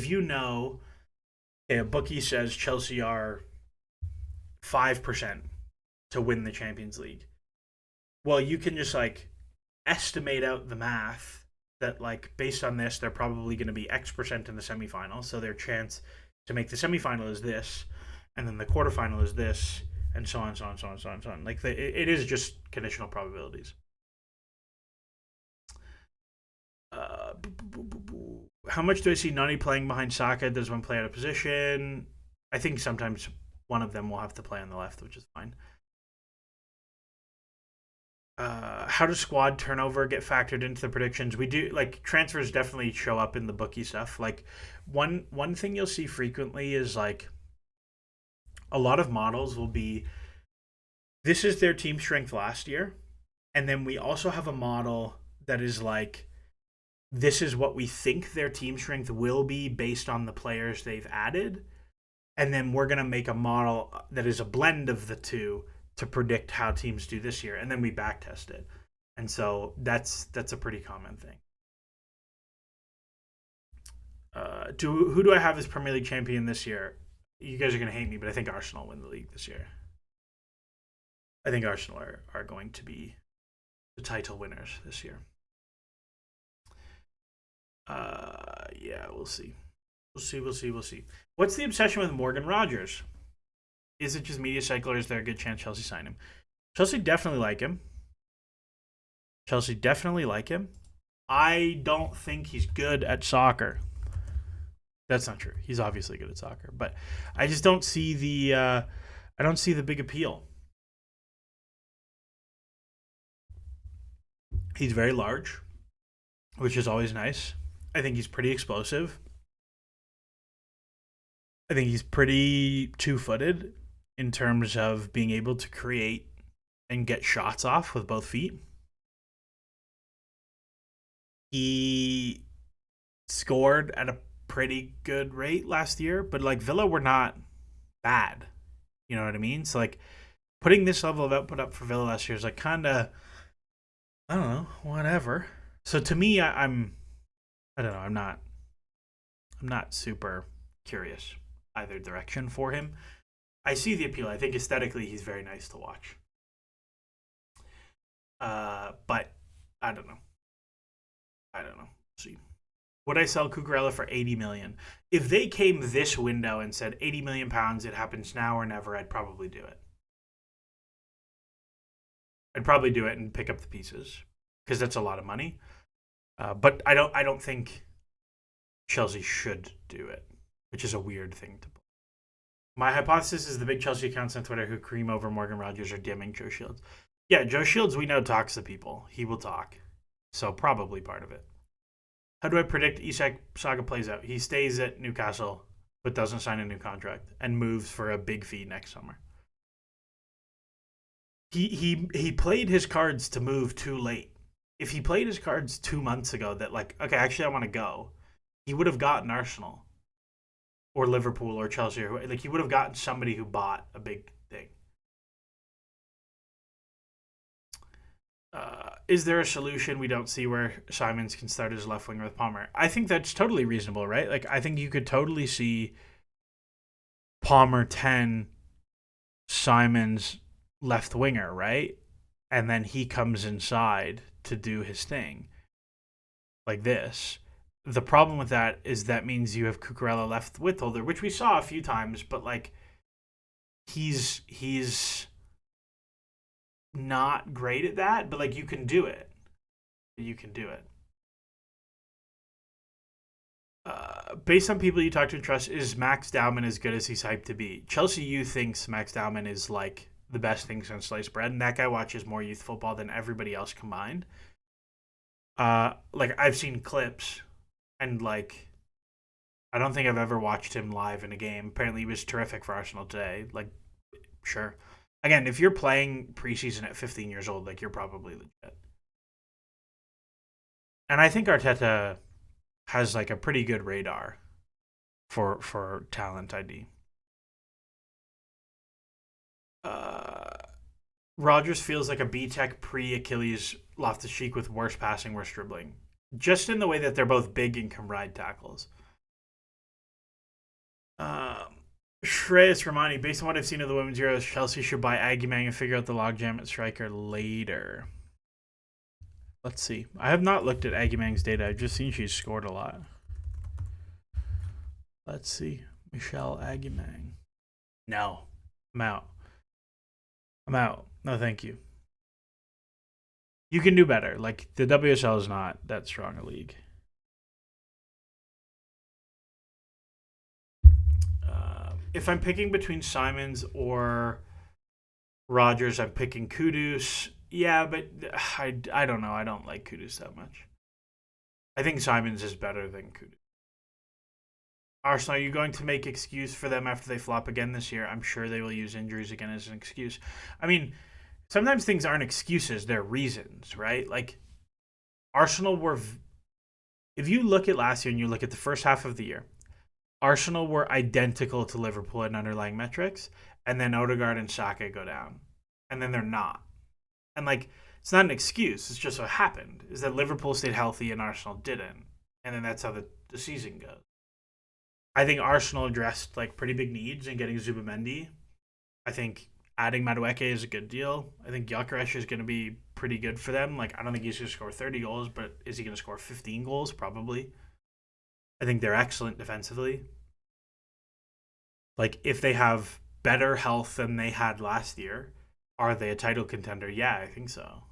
a bookie says Chelsea are 5% to win the Champions League. Well, you can just like estimate out the math that like based on this, they're probably going to be X% in the semifinal. So their chance to make the semifinal is this, and then the quarterfinal is this, and so on, so on, so on, so on, so on. Like it is just conditional probabilities. How much do I see Nani playing behind Saka? Does one play out of position? I think sometimes one of them will have to play on the left, which is fine. How does squad turnover get factored into the predictions? We do like transfers definitely show up in the bookie stuff. Like one thing you'll see frequently is like a lot of models will be this is their team strength last year, and then we also have a model that is like this is what we think their team strength will be based on the players they've added, and then we're gonna make a model that is a blend of the two to predict how teams do this year, and then we backtest it. And so that's a pretty common thing. Who do I have as Premier League champion this year? You guys are going to hate me, but I think Arsenal win the league this year. I think Arsenal are going to be the title winners this year. Yeah, we'll see. We'll see. What's the obsession with Morgan Rogers? Is it just media cycle, or is there a good chance Chelsea sign him? Chelsea definitely like him. Chelsea definitely like him. I don't think he's good at soccer. That's not true. He's obviously good at soccer, but I just don't see the I don't see the big appeal. He's very large, which is always nice. I think he's pretty explosive. I think he's pretty two-footed in terms of being able to create and get shots off with both feet. He scored at a pretty good rate last year, but like Villa were not bad. You know what I mean? So like putting this level of output up for Villa last year is like kind of, I don't know, whatever. So to me, I don't know, I'm not super curious either direction for him. I see the appeal. I think aesthetically he's very nice to watch. But I don't know. I don't know. See. Would I sell Cucurella for 80 million? If they came this window and said 80 million pounds, it happens now or never, I'd probably do it. I'd probably do it and pick up the pieces because that's a lot of money. But I don't think Chelsea should do it, which is a weird thing to. My hypothesis is the big Chelsea accounts on Twitter who cream over Morgan Rogers are DMing Joe Shields. Yeah, Joe Shields we know talks to people. He will talk, so probably part of it. How do I predict Isak saga plays out? He stays at Newcastle but doesn't sign a new contract and moves for a big fee next summer. He played his cards to move too late. If he played his cards 2 months ago that like, okay, actually I want to go, he would have gotten Arsenal or Liverpool or Chelsea or like he would have gotten somebody who bought a big thing. Is there a solution we don't see where Simons can start as left winger with Palmer? I think that's totally reasonable, right? Like I think you could totally see Palmer 10, Simons left winger, right? And then he comes inside to do his thing like this. The problem with that is that means you have Cucurella left width holder, which we saw a few times, but like he's not great at that, but like you can do it. You can do it. Based on people you talk to and trust, is Max Dowman as good as he's hyped to be? Chelsea U thinks Max Dowman is like the best thing since sliced bread, and that guy watches more youth football than everybody else combined. Like I've seen clips, and like I don't think I've ever watched him live in a game. Apparently, he was terrific for Arsenal today. Like, sure. Again, if you're playing preseason at 15 years old, like you're probably legit. And I think Arteta has like a pretty good radar for talent ID. Rogers feels like a B-Tech pre-Achilles Loftus-Cheek with worse passing, worse dribbling. Just in the way that they're both big and can ride tackles. Shreyas Romani, based on what I've seen of the Women's Euros, Chelsea should buy Aguimang and figure out the logjam at striker later. Let's see. I have not looked at Aguimang's data. I've just seen she's scored a lot. Let's see. Michelle Aguimang. No. I'm out. No, thank you. You can do better. Like, the WSL is not that strong a league. If I'm picking between Simons or Rogers, I'm picking Kudus. Yeah, but I don't know. I don't like Kudus that much. I think Simons is better than Kudus. Arsenal, are you going to make excuse for them after they flop again this year? I'm sure they will use injuries again as an excuse. I mean, sometimes things aren't excuses. They're reasons, right? Like, Arsenal were... If you look at last year and you look at the first half of the year, Arsenal were identical to Liverpool in underlying metrics, and then Odegaard and Saka go down. And then they're not. And, like, it's not an excuse. It's just what happened, is that Liverpool stayed healthy and Arsenal didn't. And then that's how the season goes. I think Arsenal addressed, like, pretty big needs in getting Zubimendi. I think adding Madueke is a good deal. I think Gyökeres is going to be pretty good for them. Like, I don't think he's going to score 30 goals, but is he going to score 15 goals? Probably. I think they're excellent defensively. Like, if they have better health than they had last year, are they a title contender? Yeah, I think so.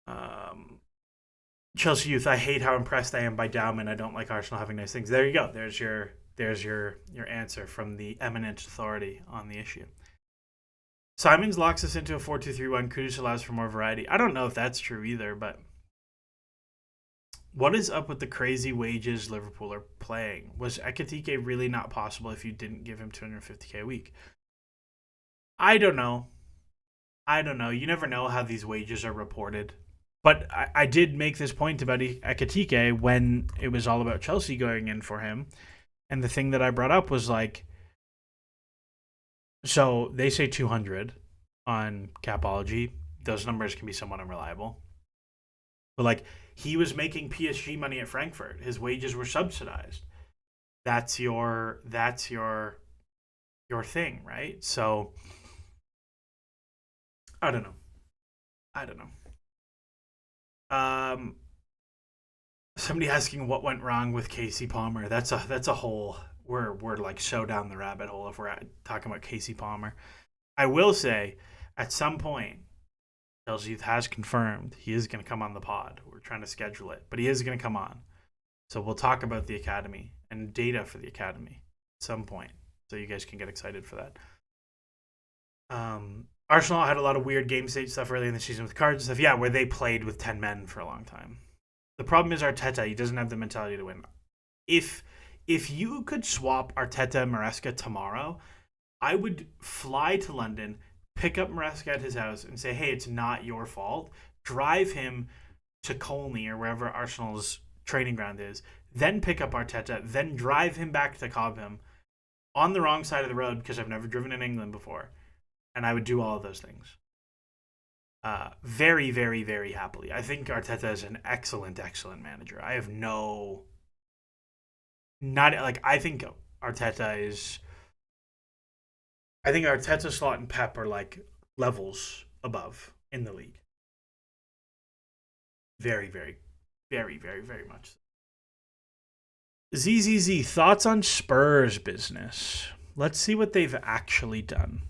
Um, Chelsea youth. I hate how impressed I am by Dowman. I don't like Arsenal having nice things. There you go. There's your answer from the eminent authority on the issue. Simons locks us into a 4-2-3-1. Kudus allows for more variety. I don't know if that's true either, but what is up with the crazy wages Liverpool are playing? Was Ekitike really not possible if you didn't give him 250K a week? I don't know. I don't know. You never know how these wages are reported. But I did make this point about Ekitike when it was all about Chelsea going in for him. And the thing that I brought up was like, so they say 200 on Capology. Those numbers can be somewhat unreliable. But like, he was making PSG money at Frankfurt. His wages were subsidized. That's your thing, right? So I don't know. I don't know. Somebody asking what went wrong with Casey Palmer. That's a whole. We're like so down the rabbit hole if we're talking about Casey Palmer. I will say, at some point, Chelsea has confirmed he is going to come on the pod. We're trying to schedule it, but he is going to come on. So we'll talk about the academy and data for the academy at some point, so you guys can get excited for that. Arsenal had a lot of weird game state stuff early in the season with cards and stuff. Yeah, where they played with 10 men for a long time. The problem is Arteta. He doesn't have the mentality to win. If you could swap Arteta and Maresca tomorrow, I would fly to London, pick up Maresca at his house, and say, hey, it's not your fault. Drive him to Colney or wherever Arsenal's training ground is, then pick up Arteta, then drive him back to Cobham on the wrong side of the road because I've never driven in England before. And I would do all of those things. Very, very, very happily. I think Arteta is an excellent, excellent manager. I have no... Not like I think Arteta, Slot, and Pep are like levels above in the league. Very, very, very, very, very much. ZZZ, thoughts on Spurs business? Let's see what they've actually done.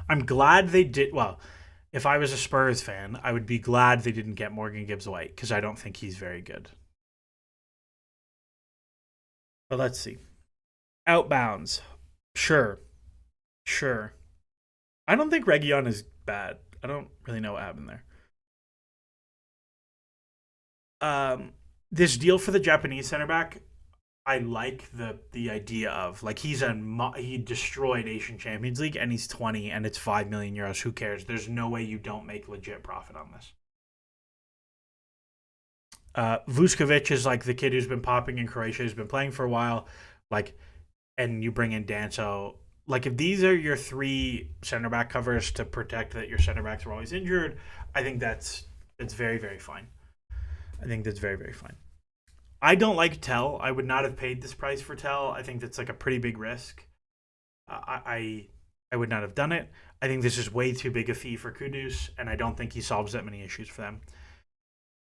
I'm glad they did. Well, if I was a Spurs fan, I would be glad they didn't get Morgan Gibbs-White because I don't think he's very good. But let's see. Outbounds. Sure. I don't think Region is bad. I don't really know what happened there. This deal for the Japanese center back, I like the idea of like he destroyed Asian Champions League and he's 20 and it's 5 million euros. Who cares? There's no way you don't make legit profit on this. Vuskovic is like the kid who's been popping in Croatia, who's been playing for a while, like, and you bring in Danso. Like, if these are your three center back covers to protect that your center backs are always injured, I think that's very, very fine. I think that's very, very fine. I don't like Tell. I would not have paid this price for Tell. I think that's like a pretty big risk. I would not have done it. I think this is way too big a fee for Kudus, and I don't think he solves that many issues for them.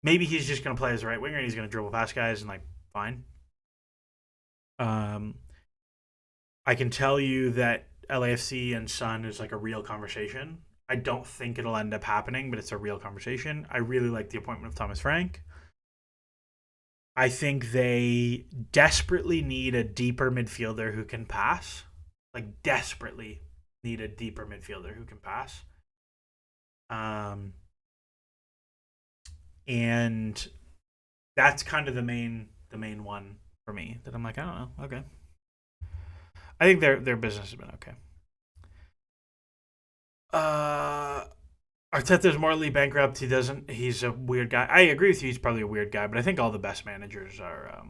Maybe he's just going to play as a right winger and he's going to dribble past guys and like fine. I can tell you that LAFC and Sun is like a real conversation. I don't think it'll end up happening, but it's a real conversation. I really like the appointment of Thomas Frank. I think they desperately need a deeper midfielder who can pass. Like, desperately need a deeper midfielder who can pass. And that's kind of the main one for me that I'm like, I don't know. Okay. I think their business has been okay. Arteta's morally bankrupt. He's a weird guy. I agree with you. He's probably a weird guy, but I think all the best managers are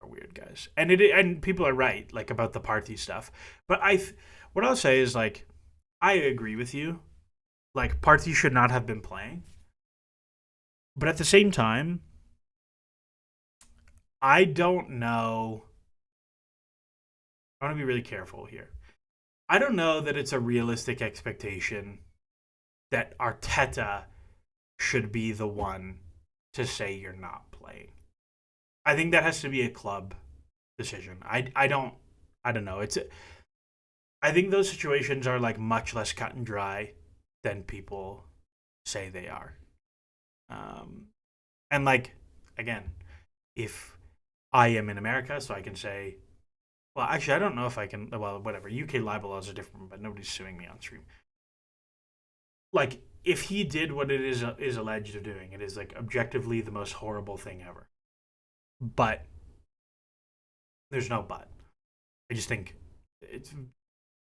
weird guys. And people are right, like, about the Partey stuff. But what I'll say is, like, I agree with you. Like, Partey should not have been playing. But at the same time, I don't know. I want to be really careful here. I don't know that it's a realistic expectation that Arteta should be the one to say you're not playing. I think that has to be a club decision. I don't know. I think those situations are like much less cut and dry than people say they are. And like again, if I am in America, so I can say, well, actually, I don't know if I can. Well, whatever. UK libel laws are different, but nobody's suing me on stream. Like, if he did what it is alleged of doing, it is like objectively the most horrible thing ever. But there's no but. I just think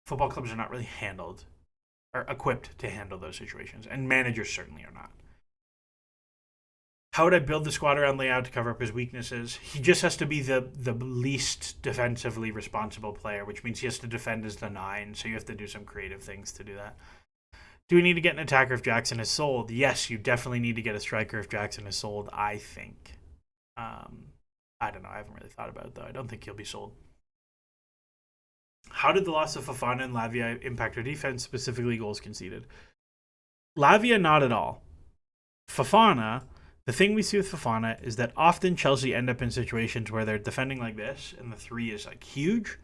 football clubs are not really handled or equipped to handle those situations, and managers certainly are not. How would I build the squad around Leao to cover up his weaknesses? He just has to be the least defensively responsible player, which means he has to defend as the 9, so you have to do some creative things to do that. Do we need to get an attacker if Jackson is sold? Yes, you definitely need to get a striker if Jackson is sold, I think. I don't know. I haven't really thought about it, though. I don't think he'll be sold. How did the loss of Fofana and Lavia impact our defense, specifically goals conceded? Lavia, not at all. Fofana, the thing we see with Fofana is that often Chelsea end up in situations where they're defending like this, and the 3 is like huge.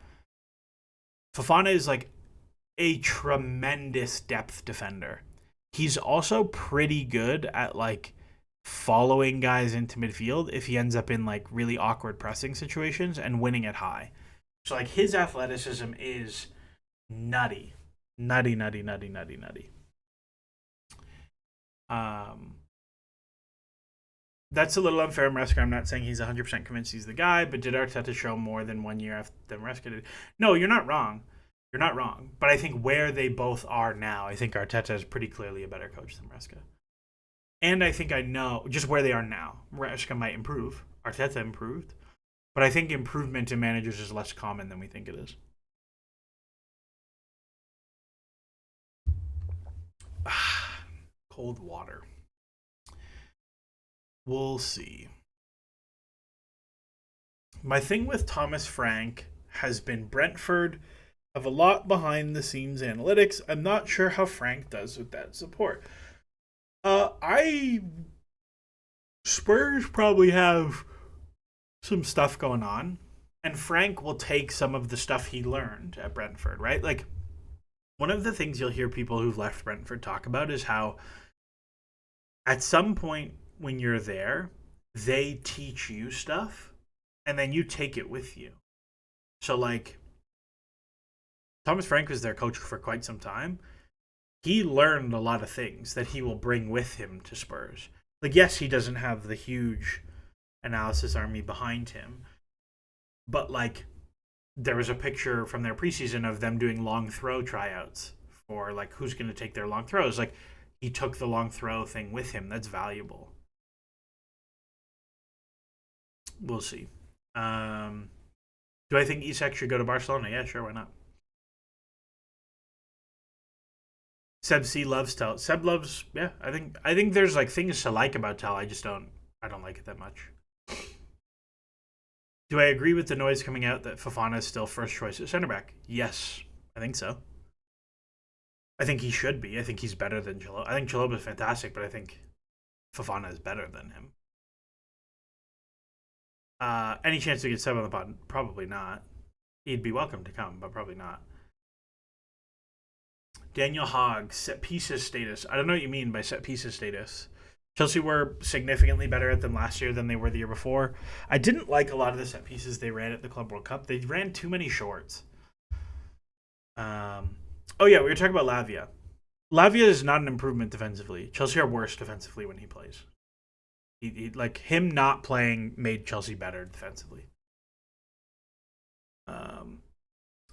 Fofana is like a tremendous depth defender. He's also pretty good at like following guys into midfield if he ends up in like really awkward pressing situations and winning it high. So like his athleticism is nutty. Nutty. That's a little unfair, Maresca. I'm not saying he's 100% convinced he's the guy, but did Arteta show more than 1 year after than Maresca did? No, you're not wrong. You're not wrong. But I think where they both are now, I think Arteta is pretty clearly a better coach than Maresca. And I think I know just where they are now. Maresca might improve. Arteta improved. But I think improvement in managers is less common than we think it is. Cold water. We'll see. My thing with Thomas Frank has been Brentford have a lot behind the scenes analytics. I'm not sure how Frank does with that support. Spurs probably have some stuff going on, and Frank will take some of the stuff he learned at Brentford, right? Like, one of the things you'll hear people who've left Brentford talk about is how at some point when you're there, they teach you stuff, and then you take it with you. So, like, Thomas Frank was their coach for quite some time. He learned a lot of things that he will bring with him to Spurs. Like, yes, he doesn't have the huge analysis army behind him, but like there was a picture from their preseason of them doing long throw tryouts for like who's going to take their long throws. Like, he took the long throw thing with him. That's valuable. We'll see. Do I think Isak should go to Barcelona? Yeah, sure, why not? Seb C loves Tell. Seb loves, yeah. I think there's like things to like about Tell. I don't like it that much. Do I agree with the noise coming out that Fofana is still first choice at center back? Yes, I think so. I think he should be. I think he's better than Chalobah. I think Chalobah is fantastic, but I think Fofana is better than him. Any chance to get Seb on the pod? Probably not. He'd be welcome to come, but probably not. Daniel Hogg, set pieces status. I don't know what you mean by set pieces status. Chelsea were significantly better at them last year than they were the year before. I didn't like a lot of the set pieces they ran at the Club World Cup. They ran too many shorts. Oh, yeah, we were talking about Lavia. Lavia is not an improvement defensively. Chelsea are worse defensively when he plays. Like, him not playing made Chelsea better defensively.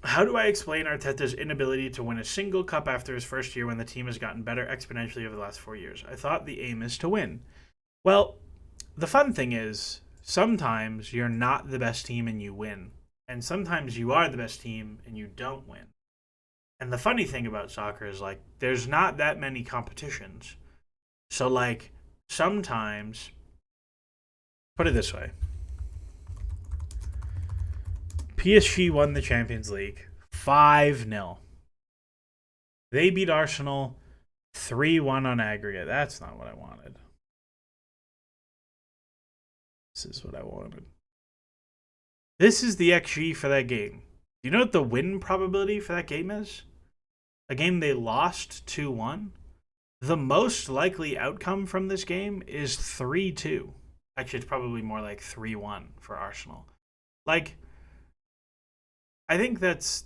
How do I explain Arteta's inability to win a single cup after his first year when the team has gotten better exponentially over the last 4 years? I thought the aim is to win. Well, the fun thing is, sometimes you're not the best team and you win. And sometimes you are the best team and you don't win. And the funny thing about soccer is, like, there's not that many competitions. So, like, sometimes, put it this way. PSG won the Champions League 5-0. They beat Arsenal 3-1 on aggregate. That's not what I wanted. This is what I wanted. This is the XG for that game. Do you know what the win probability for that game is? A game they lost 2-1. The most likely outcome from this game is 3-2. Actually, it's probably more like 3-1 for Arsenal. Like, I think that's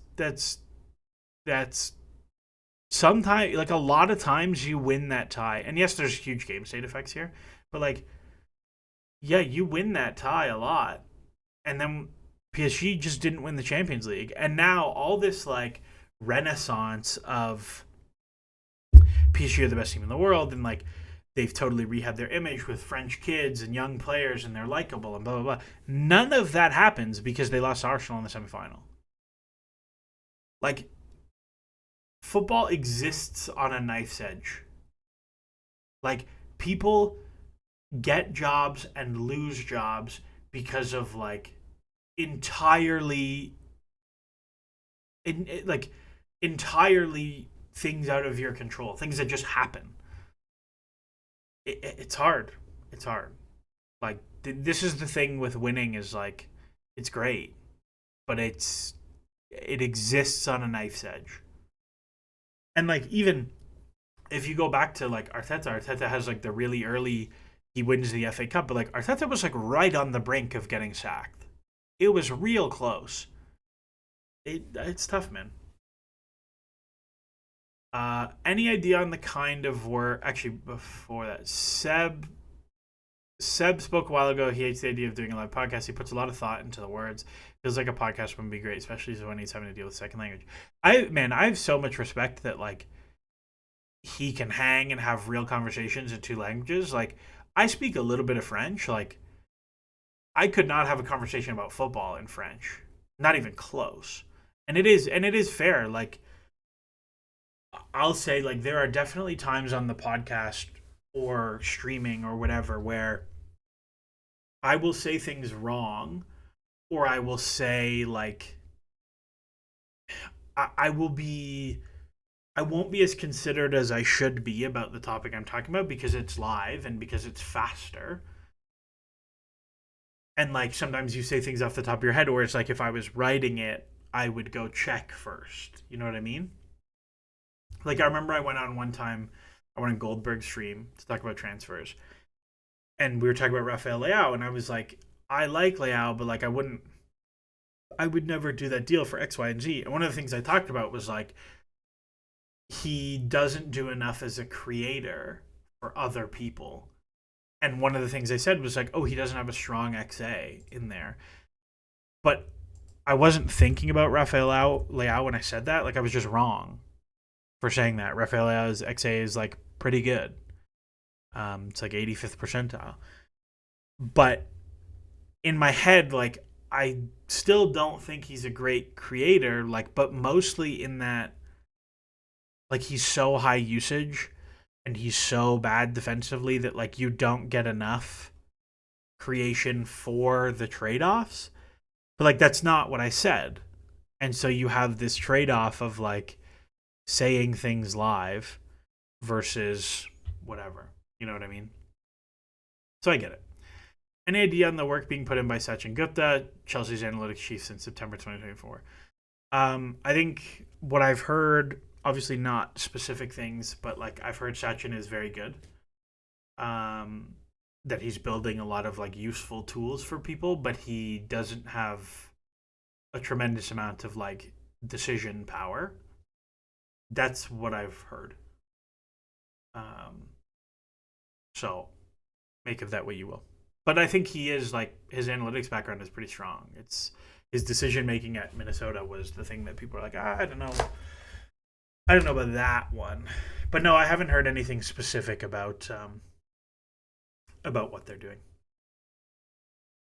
sometimes, like, a lot of times you win that tie. And yes, there's huge game state effects here, but like, yeah, you win that tie a lot, and then PSG just didn't win the Champions League, and now all this like renaissance of PSG are the best team in the world, and like they've totally rehabbed their image with French kids and young players, and they're likable and blah blah blah. None of that happens because they lost to Arsenal in the semifinal. Like, football exists on a knife's edge. Like, people get jobs and lose jobs because of like entirely like entirely things out of your control, things that just happen. It's hard. It's hard. Like, this is the thing with winning, is like, it's great, but it exists on a knife's edge. And like, even if you go back to like Arteta has like the really early, he wins the FA Cup, but like Arteta was like right on the brink of getting sacked. It was real close. It's tough, man. Any idea on the kind of work? Actually, before that, Seb spoke a while ago. He hates the idea of doing a live podcast. He puts a lot of thought into the words. Feels like a podcast would be great, especially when he's having to deal with second language. I have so much respect that like he can hang and have real conversations in two languages. Like, I speak a little bit of French. Like, I could not have a conversation about football in French. Not even close. And it is fair. Like, I'll say, like, there are definitely times on the podcast or streaming or whatever where I will say things wrong, or I will say like I will be I won't be as considered as I should be about the topic I'm talking about because it's live and because it's faster. And like, sometimes you say things off the top of your head, or it's like if I was writing it, I would go check first. You know what I mean? Like, I remember I went on one time, I went on Goldberg's stream to talk about transfers, and we were talking about Rafael Leao, and I was like, I like Leao, but like, I would never do that deal for X, Y, and Z. And one of the things I talked about was like, he doesn't do enough as a creator for other people. And one of the things I said was like, oh, he doesn't have a strong XA in there. But I wasn't thinking about Rafael Leao when I said that. Like, I was just wrong for saying that. Rafael Leao's XA is like pretty good. It's like 85th percentile. But in my head, like, I still don't think he's a great creator. Like, but mostly in that, like, he's so high usage and he's so bad defensively that like you don't get enough creation for the trade-offs. But like, that's not what I said. And so you have this trade-off of like saying things live versus whatever. You know what I mean? So I get it. Any idea on the work being put in by Sachin Gupta, Chelsea's analytics chief since September 2024? I think what I've heard, obviously not specific things, but like I've heard Sachin is very good. That he's building a lot of like useful tools for people, but he doesn't have a tremendous amount of like decision power. That's what I've heard. So make of that what you will. But I think he is like, his analytics background is pretty strong. It's his decision making at Minnesota was the thing that people are like, I don't know. I don't know about that one. But no, I haven't heard anything specific about what they're doing.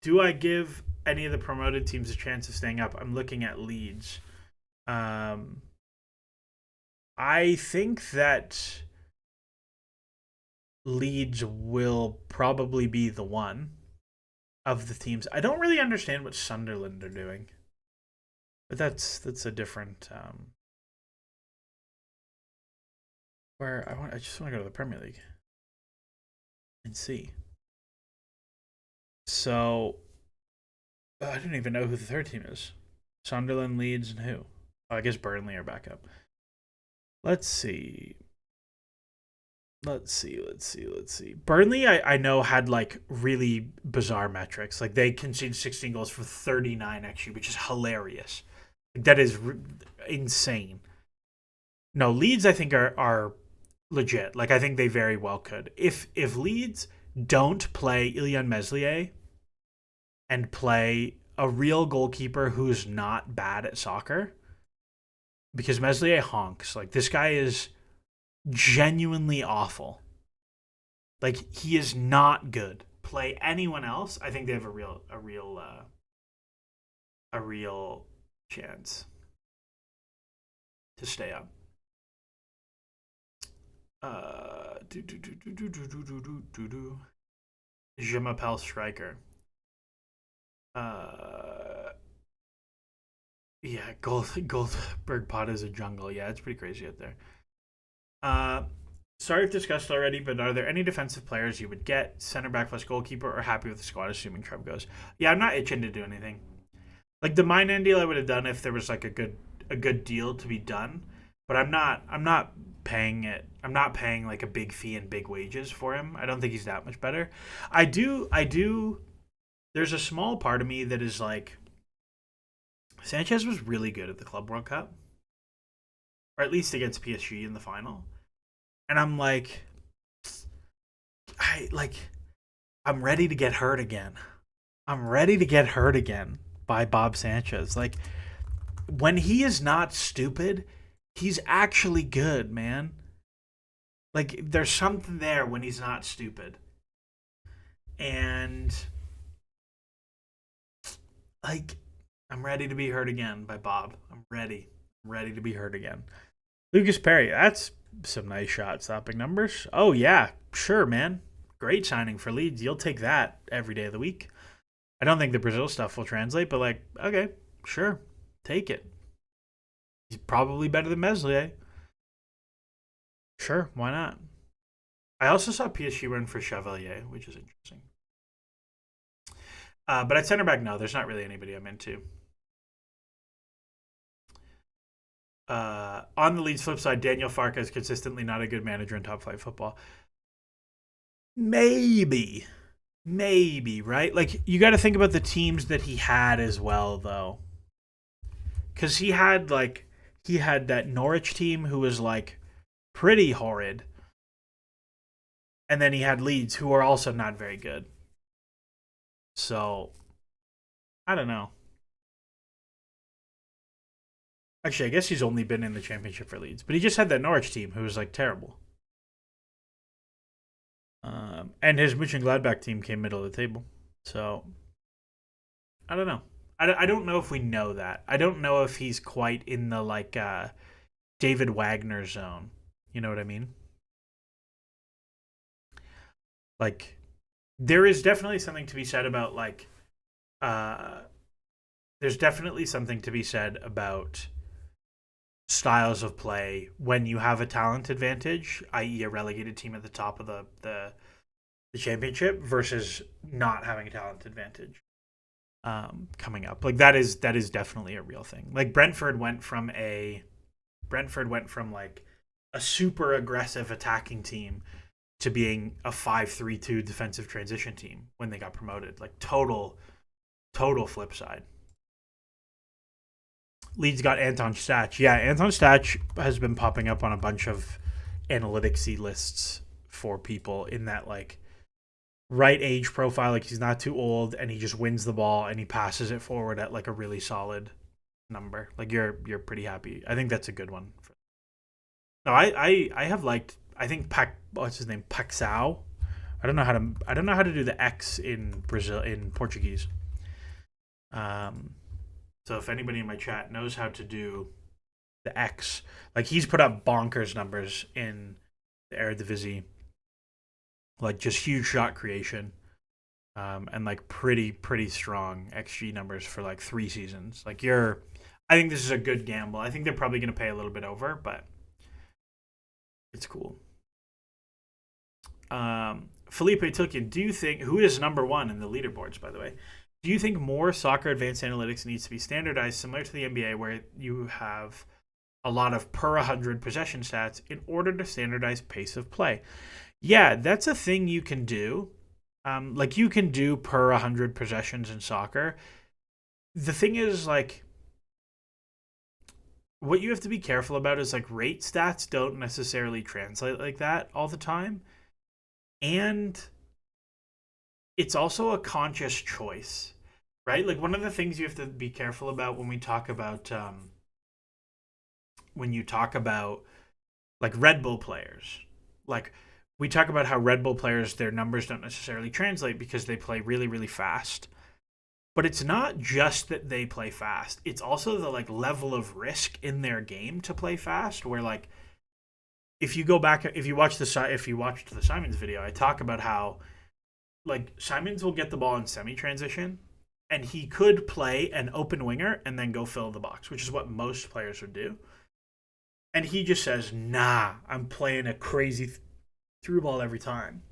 Do I give any of the promoted teams a chance of staying up? I'm looking at Leeds. I think that Leeds will probably be the one of the teams. I don't really understand what Sunderland are doing, but that's a different. I just want to go to the Premier League and see. So I don't even know who the third team is. Sunderland, Leeds, and who? Oh, I guess Burnley are back up. Let's see. Let's see. Burnley, I know, had like really bizarre metrics. Like they conceded 16 goals for 39 XG, which is hilarious. That is insane. No, Leeds I think are legit. Like I think they very well could. If Leeds don't play Ilian Meslier and play a real goalkeeper who's not bad at soccer, because Meslier honks. Like this guy is genuinely awful. Like he is not good. Play anyone else, I think they have a real chance to stay up. Je m'appelle Striker. Yeah, Goldberg Pot is a jungle. Yeah, it's pretty crazy out there. Sorry if discussed already, but are there any defensive players you would get, center back plus goalkeeper, or happy with the squad assuming Trev goes? Yeah, I'm not itching to do anything. Like the Minan deal, I would have done if there was like a good deal to be done, but I'm not paying it. I'm not paying like a big fee and big wages for him. I don't think he's that much better. I do. There's a small part of me that is like, Sanchez was really good at the Club World Cup, or at least against PSG in the final. And I'm like, I like, I'm ready to get hurt again. I'm ready to get hurt again by Bob Sanchez. Like, when he is not stupid, he's actually good, man. Like, there's something there when he's not stupid. And, like, I'm ready to be hurt again by Bob. I'm ready. I'm ready to be hurt again. Lucas Perry, that's some nice shot stopping numbers. Oh, yeah, sure, man. Great signing for Leeds. You'll take that every day of the week. I don't think the Brazil stuff will translate, but like, okay, sure, take it. He's probably better than Meslier. Sure, why not? I also saw PSG run for Chevalier, which is interesting. But at center back, no, there's not really anybody I'm into. On the Leeds flip side, Daniel Farke is consistently not a good manager in top flight football. Maybe. Maybe, right? Like, you got to think about the teams that he had as well, though. Because he had that Norwich team who was, like, pretty horrid. And then he had Leeds, who are also not very good. So, I don't know. Actually, I guess he's only been in the championship for Leeds. But he just had that Norwich team who was, like, terrible. And his Mönchengladbach team came middle of the table. So, I don't know. I don't know if we know that. I don't know if he's quite in the, like, David Wagner zone. You know what I mean? Like, there is definitely something to be said about, like, uh, there's definitely something to be said about styles of play when you have a talent advantage, i.e., a relegated team at the top of the championship versus not having a talent advantage coming up. Like that is definitely a real thing. Like Brentford went from like a super aggressive attacking team to being a 5-3-2 defensive transition team when they got promoted. Like total flip side. Leeds got Anton Stach. Yeah, Anton Stach has been popping up on a bunch of analytics lists for people in that like right age profile. Like he's not too old and he just wins the ball and he passes it forward at like a really solid number. Like you're pretty happy. I think that's a good one. No, I have liked. I think what's his name, Paxao. I don't know how to do the X in Portuguese. Um, so if anybody in my chat knows how to do the X, like he's put up bonkers numbers in the Eredivisie, like just huge shot creation, and like pretty strong XG numbers for like 3 seasons. Like I think this is a good gamble. I think they're probably going to pay a little bit over, but it's cool. Felipe Tilkin, do you think, who is number one in the leaderboards, by the way, do you think more soccer advanced analytics needs to be standardized similar to the NBA where you have a lot of per 100 possession stats in order to standardize pace of play? Yeah, that's a thing you can do. Like you can do per 100 possessions in soccer. The thing is, like, what you have to be careful about is like rate stats don't necessarily translate like that all the time. And it's also a conscious choice, right? Like one of the things you have to be careful about when we talk about when you talk about like Red Bull players, like we talk about how Red Bull players, their numbers don't necessarily translate because they play really, really fast. But it's not just that they play fast. It's also the like level of risk in their game to play fast. Where like if you go back, if you watched the Simons video, I talk about how like Simons will get the ball in semi transition, and he could play an open winger and then go fill the box, which is what most players would do. And he just says, "Nah, I'm playing a crazy through ball every time."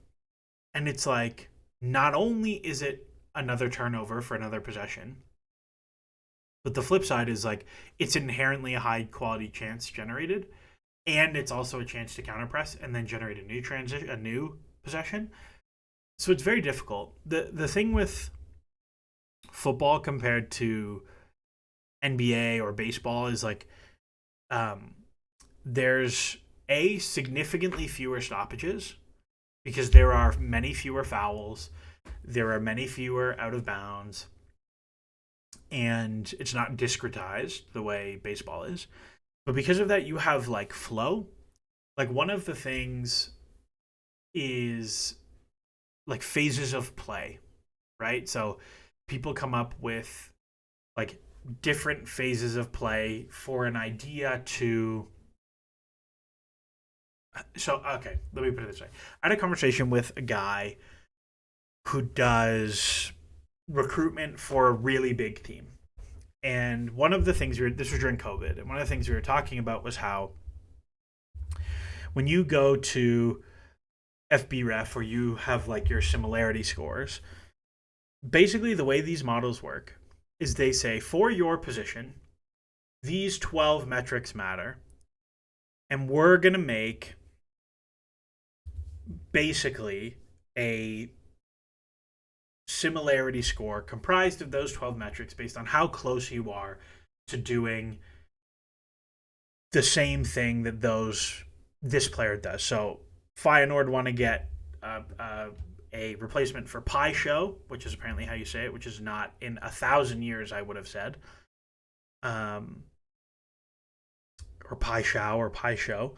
And it's like, not only is it another turnover for another possession, but the flip side is like it's inherently a high quality chance generated, and it's also a chance to counterpress and then generate a new possession. So it's very difficult. The thing with football compared to NBA or baseball is like there's significantly fewer stoppages because there are many fewer fouls, there are many fewer out of bounds, and it's not discretized the way baseball is. But because of that, you have like flow. Like one of the things is like phases of play, right? So people come up with like different phases of play for an idea to. So, okay, let me put it this way. I had a conversation with a guy who does recruitment for a really big team. And one of the things this was during COVID, and one of the things we were talking about was how when you go to FBref, where you have like your similarity scores, basically the way these models work is they say for your position, these 12 metrics matter, and we're going to make basically a similarity score comprised of those 12 metrics based on how close you are to doing the same thing that this player does. So Feyenoord want to get a replacement for Pi Show, which is apparently how you say it, which is not in 1,000 years I would have said, or Pi Show or Pi Show.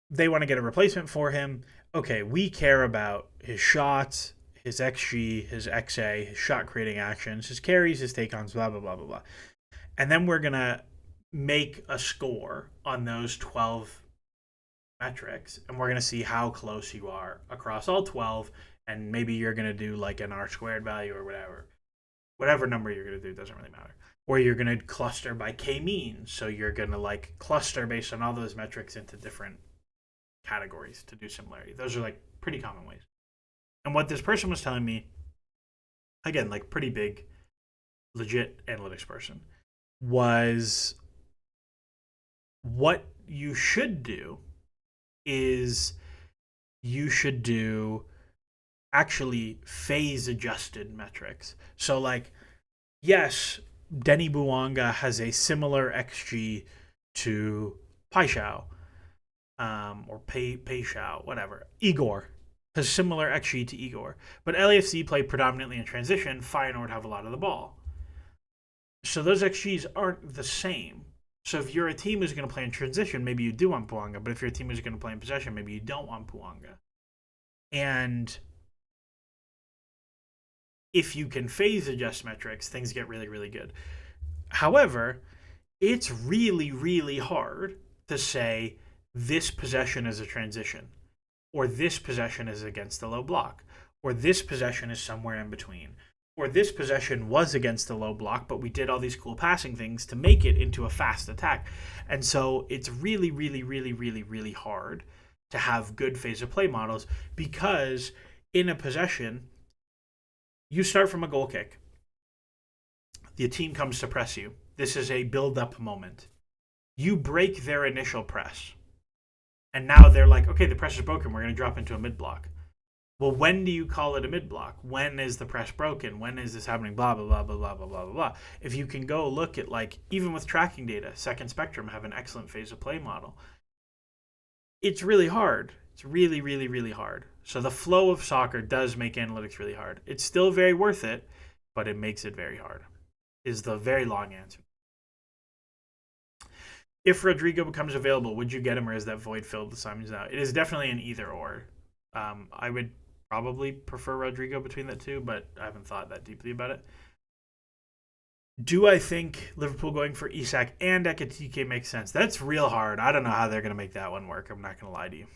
They want to get a replacement for him. Okay, we care about his shots, his XG, his XA, his shot creating actions, his carries, his take-ons, blah, blah, blah, blah, blah. And then we're going to make a score on those 12 metrics, and we're going to see how close you are across all 12, and maybe you're going to do like an R squared value or whatever. Whatever number you're going to do doesn't really matter. Or you're going to cluster by K-means, so you're going to like cluster based on all those metrics into different categories to do similarity. Those are like pretty common ways. And what this person was telling me, again, like pretty big, legit analytics person, was what you should do is you should do actually phase adjusted metrics. So like, yes, Denny Buwanga has a similar XG to Paixão, or Paixão, whatever. Igor has similar XG to Igor. But LAFC play predominantly in transition. Feyenoord have a lot of the ball. So those XGs aren't the same. So if you're a team who's going to play in transition, maybe you do want Buwanga. But if you're a team who's going to play in possession, maybe you don't want Buwanga. And if you can phase adjust metrics, things get really, really good. However, it's really, really hard to say this possession is a transition, or this possession is against the low block, or this possession is somewhere in between, or this possession was against the low block, but we did all these cool passing things to make it into a fast attack. And so it's really, really, really, really, really hard to have good phase of play models because in a possession, you start from a goal kick. The team comes to press you. This is a build-up moment. You break their initial press. And now they're like, okay, the press is broken. We're going to drop into a mid-block. Well, when do you call it a mid-block? When is the press broken? When is this happening? Blah, blah, blah, blah, blah, blah, blah, blah. If you can go look at, like, even with tracking data, Second Spectrum have an excellent phase of play model. It's really hard. It's really, really, really hard. So the flow of soccer does make analytics really hard. It's still very worth it, but it makes it very hard, is the very long answer. If Rodrigo becomes available, would you get him, or is that void filled with Simon's out? It is definitely an either or. I would probably prefer Rodrigo between the two, but I haven't thought that deeply about it. Do I think Liverpool going for Isak and Ekitike makes sense? That's real hard. I don't know how they're going to make that one work. I'm not going to lie to you.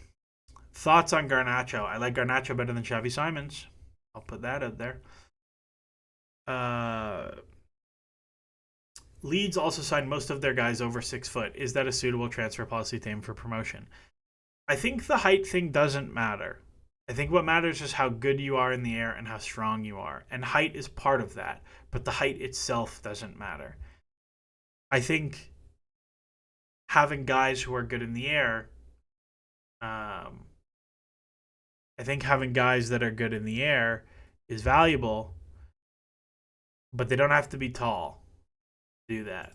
Thoughts on Garnacho? I like Garnacho better than Xavi Simons. I'll put that out there. Leeds also signed most of their guys over 6 foot. Is that a suitable transfer policy to aim for promotion? I think the height thing doesn't matter. I think what matters is how good you are in the air and how strong you are. And height is part of that, but the height itself doesn't matter. I think having guys who are good in the air, I think having guys that are good in the air is valuable, but they don't have to be tall to do that.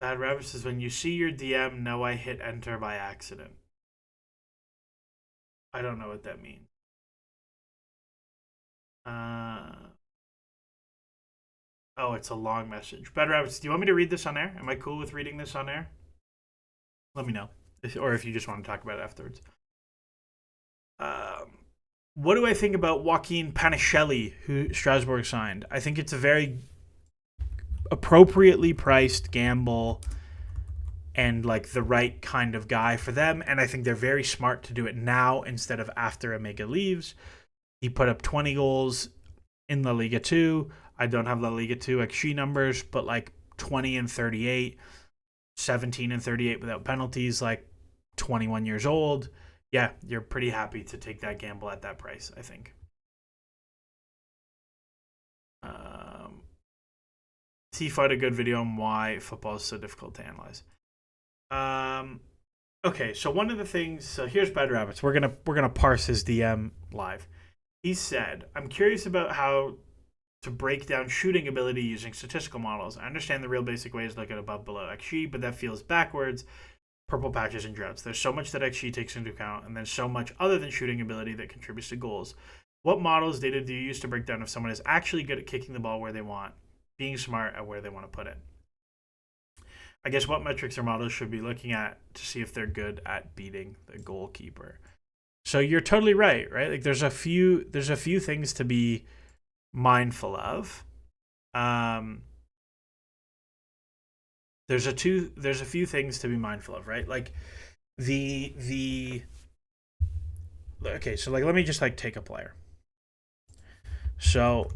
Bad Rabbit says, when you see your DM, know I hit enter by accident. I don't know what that means. Oh, it's a long message. Bad Rabbits, do you want me to read this on air? Am I cool with reading this on air? Let me know. Or if you just want to talk about it afterwards. What do I think about Joaquin Panichelli, who Strasbourg signed? I think it's a very appropriately priced gamble and like the right kind of guy for them. And I think they're very smart to do it now instead of after Omega leaves. He put up 20 goals in La Liga 2. I don't have La Liga 2 XG numbers, but like 20 and 38, 17 and 38 without penalties, like 21 years old. Yeah, you're pretty happy to take that gamble at that price, I think. T a good video on why football is so difficult to analyze. Okay, so one of the things. So here's Bad Rabbits. We're gonna parse his DM live. He said, "I'm curious about how to break down shooting ability using statistical models. I understand the real basic way is look at above below XG, but that feels backwards. Purple patches and droughts. There's so much that XG takes into account, and then so much other than shooting ability that contributes to goals. What models, data do you use to break down if someone is actually good at kicking the ball where they want, being smart at where they want to put it? I guess what metrics or models should be looking at to see if they're good at beating the goalkeeper?" So you're totally right? Like there's a few things to be mindful of. There's a few things to be mindful of, right? Like okay, so like let me just like take a player. So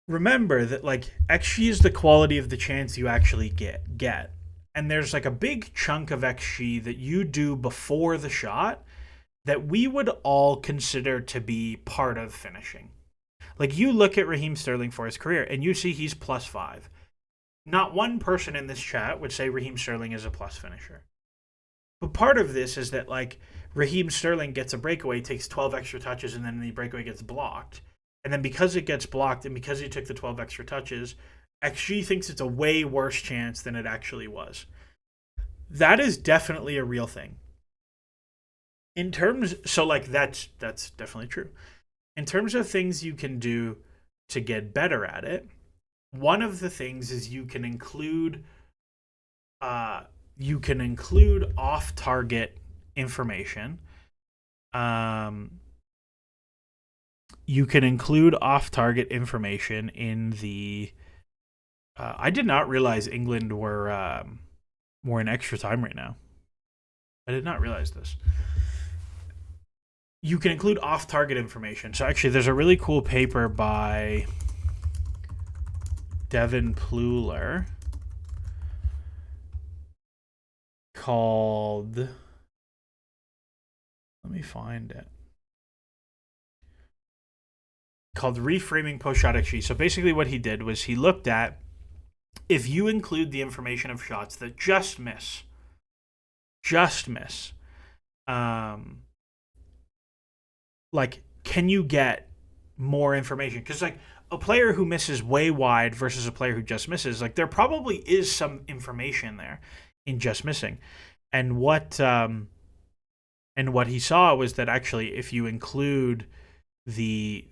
remember that like XG is the quality of the chance you actually get. And there's like a big chunk of XG that you do before the shot that we would all consider to be part of finishing. Like you look at Raheem Sterling for his career and you see he's +5. Not one person in this chat would say Raheem Sterling is a plus finisher. But part of this is that like Raheem Sterling gets a breakaway, takes 12 extra touches, and then the breakaway gets blocked. And then because it gets blocked and because he took the 12 extra touches, XG thinks it's a way worse chance than it actually was. That is definitely a real thing. So like that's definitely true. In terms of things you can do to get better at it, one of the things is you can include off-target information. You can include off-target information in the. I did not realize England were in extra time right now. I did not realize this. You can include off-target information. So actually, there's a really cool paper by Devin Pluler called Let me find it. Called reframing post shot XG. So basically, what he did was he looked at if you include the information of shots that just miss, um, like, can you get more information? Because like a player who misses way wide versus a player who just misses, like there probably is some information there in just missing, and what he saw was that actually if you include the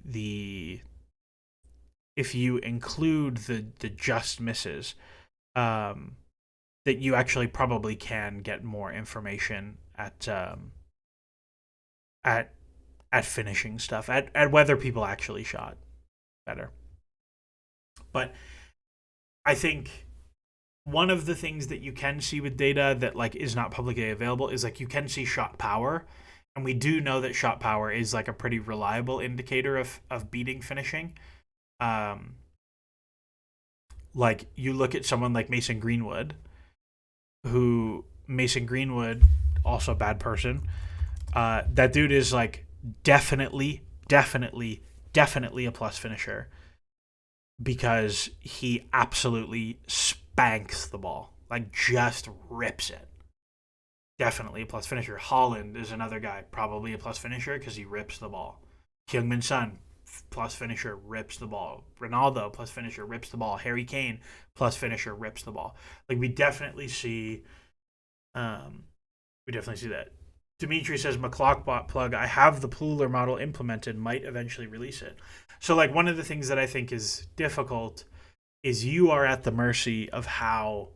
if you include the just misses, that you actually probably can get more information at finishing stuff, at whether people actually shot better. But I think one of the things that you can see with data that like is not publicly available is like you can see shot power, and we do know that shot power is like a pretty reliable indicator of beating finishing. Like you look at someone like Mason Greenwood, also a bad person. That dude is like definitely a plus finisher because he absolutely spanks the ball, like just rips it. Definitely a plus finisher. Holland is another guy, probably a plus finisher because he rips the ball. Heung-min Son, plus finisher, rips the ball. Ronaldo, plus finisher, rips the ball. Harry Kane, plus finisher, rips the ball. Like we definitely see that. Dimitri says, McClockbot plug, I have the Pooler model implemented, might eventually release it. So like one of the things that I think is difficult is you are at the mercy of how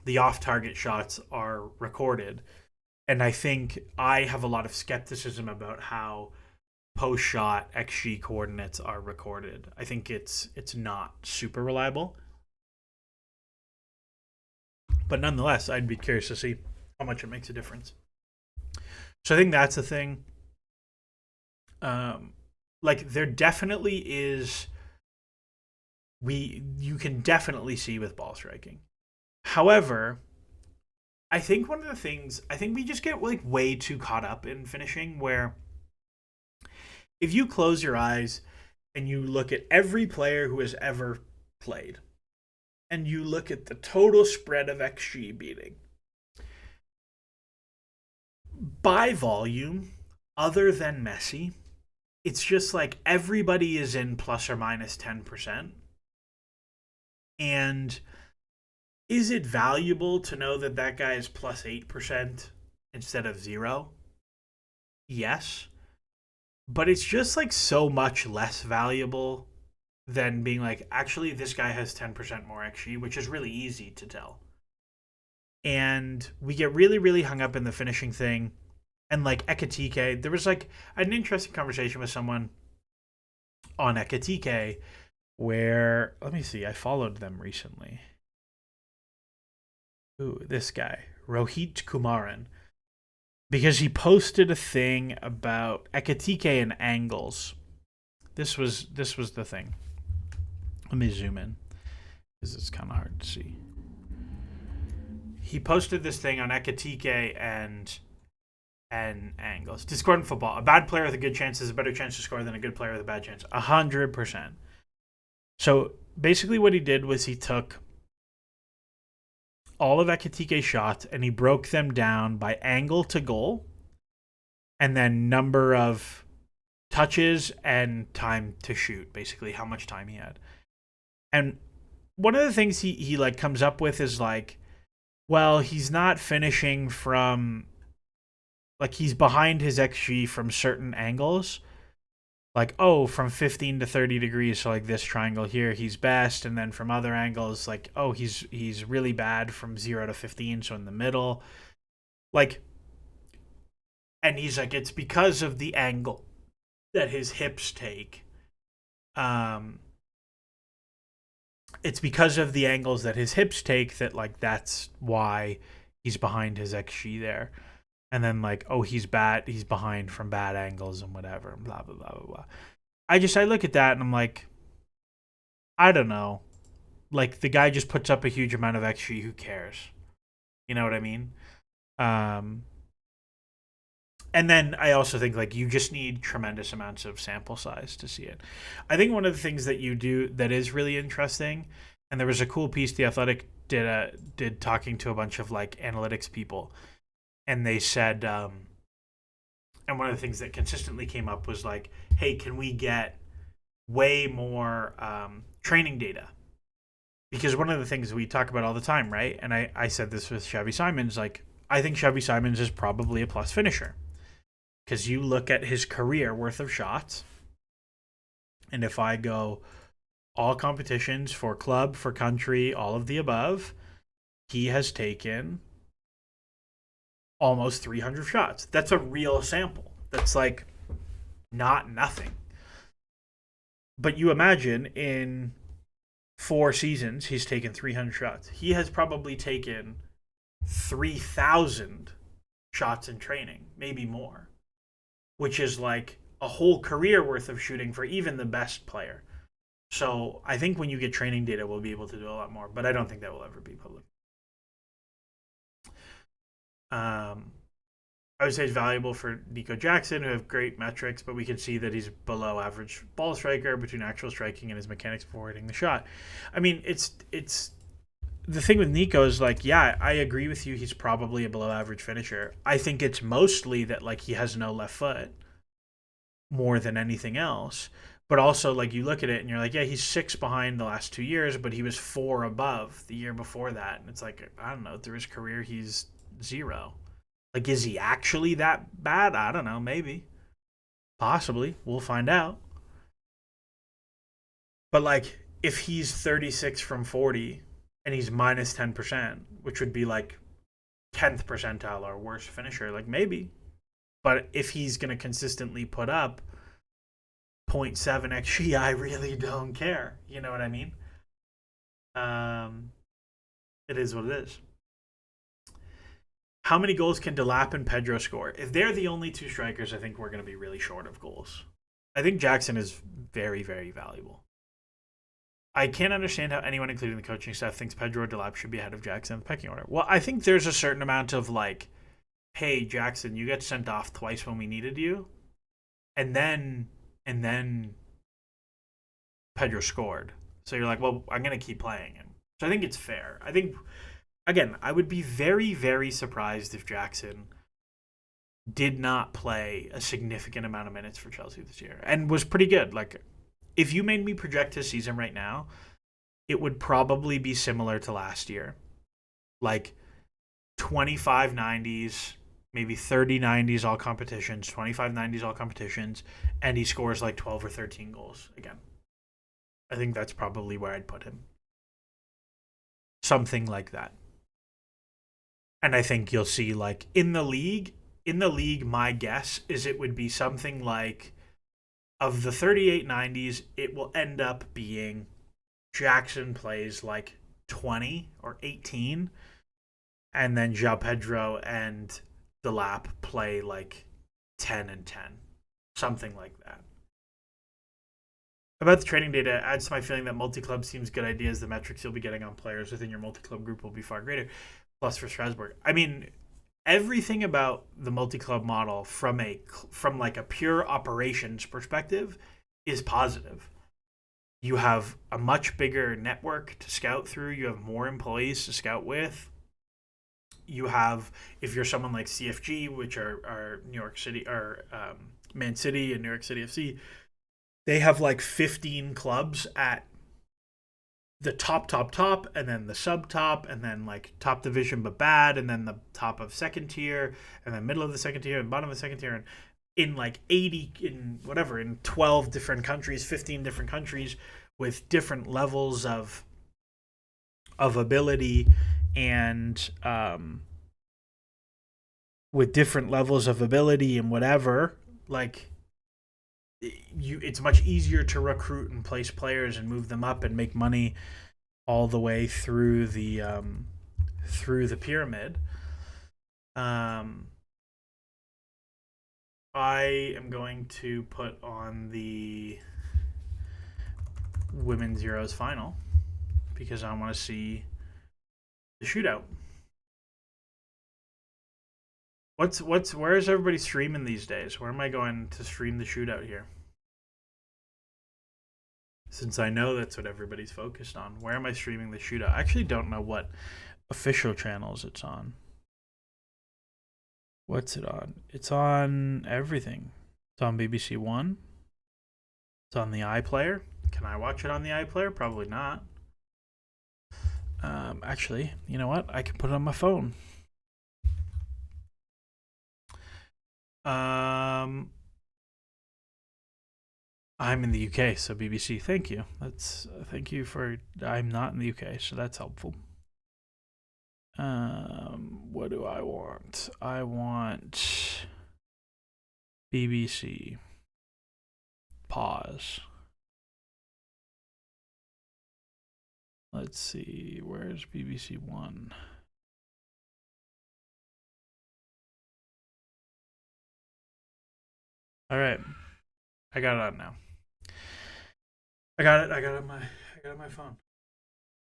the off-target shots are recorded. And I think I have a lot of skepticism about how post-shot XG coordinates are recorded. I think it's not super reliable. But nonetheless, I'd be curious to see how much it makes a difference. So I think that's the thing. Like there definitely is you can definitely see with ball striking. However, I think one of the things, I think we just get like way too caught up in finishing where if you close your eyes and you look at every player who has ever played and you look at the total spread of XG beating, by volume, other than Messi, it's just like everybody is in plus or minus 10%. And is it valuable to know that that guy is plus 8% instead of 0? Yes. But it's just like so much less valuable than being like, actually, this guy has 10% more XG, which is really easy to tell. And we get really, really hung up in the finishing thing. And like Ekatike, there was like an interesting conversation with someone on Ekatike where, let me see, I followed them recently. Ooh, this guy, Rohit Kumaran, because he posted a thing about Ekatike and angles. This was the thing. Let me zoom in because it's kind of hard to see. He posted this thing on Ekatike and angles. Discordant football. A bad player with a good chance has a better chance to score than a good player with a bad chance. 100%. So basically what he did was he took all of Ekatike's shots and he broke them down by angle to goal and then number of touches and time to shoot, basically how much time he had. And one of the things he like comes up with is like, well, he's not finishing from, like he's behind his XG from certain angles. Like, oh, from 15 to 30 degrees, so like this triangle here, he's best. And then from other angles, like, oh, he's really bad from 0 to 15, so in the middle. Like, and he's like, it's because of the angle that his hips take. It's because of the angles that his hips take that, like, that's why he's behind his XG there. And then, like, oh, he's behind from bad angles and whatever, and blah, blah, blah, blah, blah. I look at that and I'm like, I don't know. Like, the guy just puts up a huge amount of XG. Who cares? You know what I mean? And then I also think like you just need tremendous amounts of sample size to see it. I think one of the things that you do that is really interesting, and there was a cool piece the Athletic did talking to a bunch of like analytics people, and they said, and one of the things that consistently came up was like, hey, can we get way more training data? Because one of the things we talk about all the time, right? And I said this with Xavi Simons, like I think Xavi Simons is probably a plus finisher because you look at his career worth of shots, and if I go all competitions for club, for country, all of the above, he has taken almost 300 shots. That's a real sample. That's like not nothing. But you imagine in 4 seasons, he's taken 300 shots. He has probably taken 3,000 shots in training, maybe more, which is like a whole career worth of shooting for even the best player. So I think when you get training data, we'll be able to do a lot more, but I don't think that will ever be public. I would say it's valuable for Nico Jackson, who have great metrics, but we can see that he's below average ball striker between actual striking and his mechanics for hitting the shot. I mean, it's the thing with Nico is like, yeah, I agree with you. He's probably a below average finisher. I think it's mostly that like he has no left foot more than anything else. But also, like, you look at it and you're like, yeah, he's 6 behind the last 2 years, but he was 4 above the year before that. And it's like, I don't know, through his career, he's 0. Like, is he actually that bad? I don't know, maybe. Possibly. We'll find out. But, like, if he's 36 from 40 and he's minus 10%, which would be like 10th percentile or worse finisher, like, maybe. But if he's going to consistently put up 0.7 XG, I really don't care. You know what I mean? It is what it is. How many goals can Delap and Pedro score? If they're the only 2 strikers, I think we're going to be really short of goals. I think Jackson is very, very valuable. I can't understand how anyone, including the coaching staff, thinks Pedro or Delap should be ahead of Jackson in the pecking order. Well, I think there's a certain amount of like, hey, Jackson, you get sent off twice when we needed you. And then Pedro scored. So you're like, well, I'm going to keep playing him. So I think it's fair. I think, again, I would be very, very surprised if Jackson did not play a significant amount of minutes for Chelsea this year and was pretty good. Like, if you made me project his season right now, it would probably be similar to last year. Like 25 90s, maybe 30 90s all competitions, 25 90s all competitions, and he scores like 12 or 13 goals again. I think that's probably where I'd put him. Something like that. And I think you'll see like in the league, my guess is it would be something like of the 38 90s, it will end up being Jackson plays like 20 or 18, and then João Pedro and Delap play like 10 and 10. Something like that. About the training data, adds to my feeling that multi-club seems good ideas. The metrics you'll be getting on players within your multi-club group will be far greater. Plus for Strasbourg. I mean, everything about the multi-club model from like a pure operations perspective is positive. You have a much bigger network to scout through. You have more employees to scout with. You have, if you're someone like CFG, which are New York City or Man City and New York City FC, they have like 15 clubs at the top, and then the sub-top, and then like top division but bad, and then the top of second tier, and then middle of the second tier, and bottom of the second tier, and in like 80, in 12 different countries, 15 different countries, with different levels of ability and with different levels of ability and whatever, like it's much easier to recruit and place players and move them up and make money all the way through the pyramid. I am going to put on the Women's Euros final because I want to see the shootout. Where is everybody streaming these days? Where am I going to stream the shootout here? Since I know that's what everybody's focused on, where am I streaming the shootout? I actually don't know what official channels it's on. What's it on? It's on everything. It's on BBC One. It's on the iPlayer. Can I watch it on the iPlayer? Probably not. Actually, you know what? I can put it on my phone. I'm in the UK, so BBC. Thank you. Thank you for. I'm not in the UK, so that's helpful. What do I want? I want BBC. Pause. Let's see. Where's BBC One? All right, I got it on now. I got it. I got it on my phone.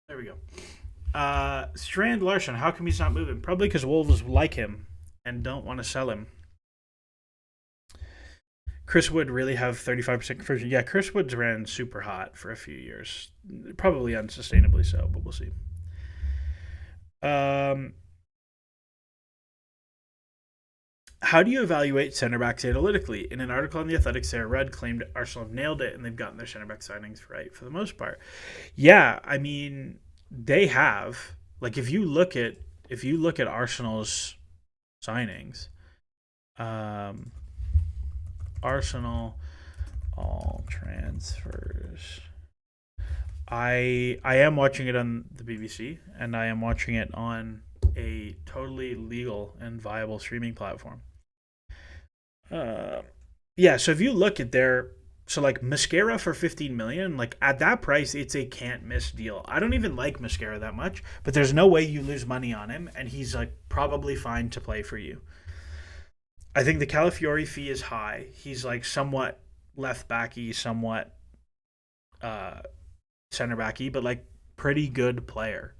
There we go. Strand Larson. How come he's not moving? Probably because Wolves like him and don't want to sell him. Chris Wood really have 35% conversion. Yeah, Chris Wood's ran super hot for a few years. Probably unsustainably so, but we'll see. How do you evaluate center backs analytically? In an article on The Athletic, Sarah Rudd claimed Arsenal have nailed it and they've gotten their center back signings right for the most part. Yeah, I mean, they have. Like if you look at Arsenal's signings, Arsenal all transfers. I am watching it on the BBC and I am watching it on a totally legal and viable streaming platform. Yeah, so if you look at like Mascara for 15 million, like at that price, it's a can't miss deal. I don't even like Mascara that much, but there's no way you lose money on him, and he's like probably fine to play for you. I think the Calafiori fee is high. He's like somewhat left backy, somewhat center backy, but like pretty good player.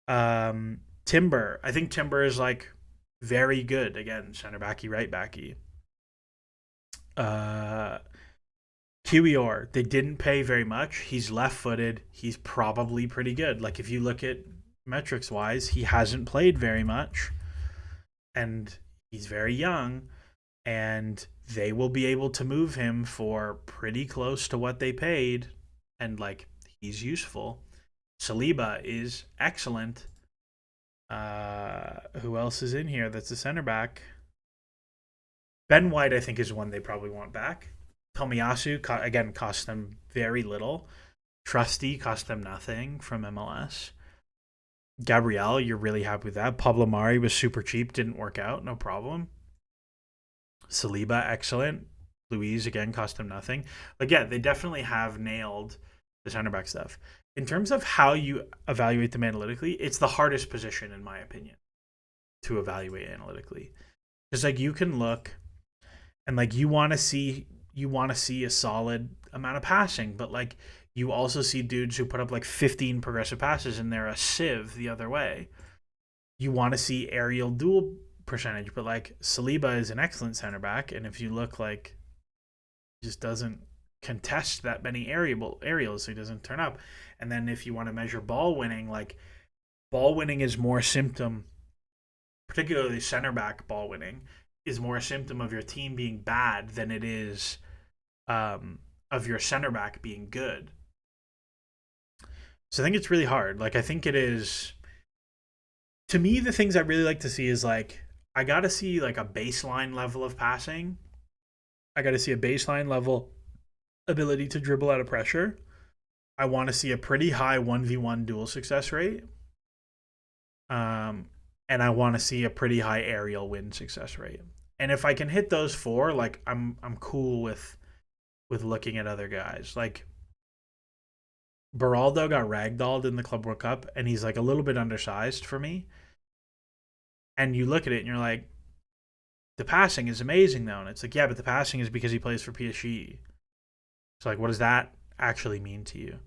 Timber, I think Timber is like very good. Again, center backy, right backy. Kiwior, they didn't pay very much. He's left footed. He's probably pretty good. Like if you look at metrics wise, he hasn't played very much. And he's very young. And they will be able to move him for pretty close to what they paid. And like he's useful. Saliba is excellent. Who else is in here that's a center back? Ben White, I think, is one they probably want back. Tomiyasu, again, cost them very little. Trusty cost them nothing from MLS. Gabriel, you're really happy with that. Pablo Mari was super cheap, didn't work out, no problem. Saliba, excellent. Luis, again, cost them nothing. Like, yeah, they definitely have nailed the center back stuff. In terms of how you evaluate them analytically, it's the hardest position, in my opinion, to evaluate analytically. Because, like, you can look and, like, you want to see a solid amount of passing, but, like, you also see dudes who put up, like, 15 progressive passes and they're a sieve the other way. You want to see aerial duel percentage, but, like, Saliba is an excellent center back, and if you look, like, just doesn't contest that many aerials, so he doesn't turn up. And then if you want to measure ball winning, like, ball winning is more symptom, particularly center back ball winning, is more a symptom of your team being bad than it is of your center back being good. So I think it's really hard. Like, I think it is, to me, the things I really like to see is, like, I got to see, like, a baseline level of passing. I got to see a baseline level ability to dribble out of pressure. I want to see a pretty high 1v1 duel success rate. And I want to see a pretty high aerial win success rate. And if I can hit those four, like, I'm cool with looking at other guys. Like, Beraldo got ragdolled in the Club World Cup, and he's, like, a little bit undersized for me. And you look at it, and you're like, the passing is amazing, though. And it's like, yeah, but the passing is because he plays for PSG. So, like, what does that actually mean to you?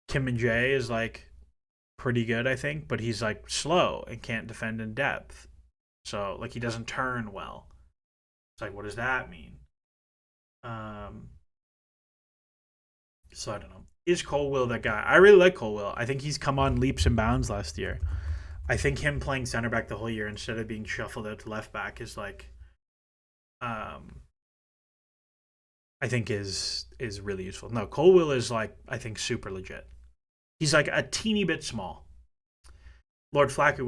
Kim and Jay is, like, pretty good, I think, but he's like slow and can't defend in depth. So like he doesn't turn well. It's like, what does that mean? Um, so I don't know. Is Colwill that guy? I really like Colwill. I think he's come on leaps and bounds last year. I think him playing center back the whole year instead of being shuffled out to left back is like, um, I think is really useful. No, Colwill is like I think super legit. He's like a teeny bit small. Lord Flacker,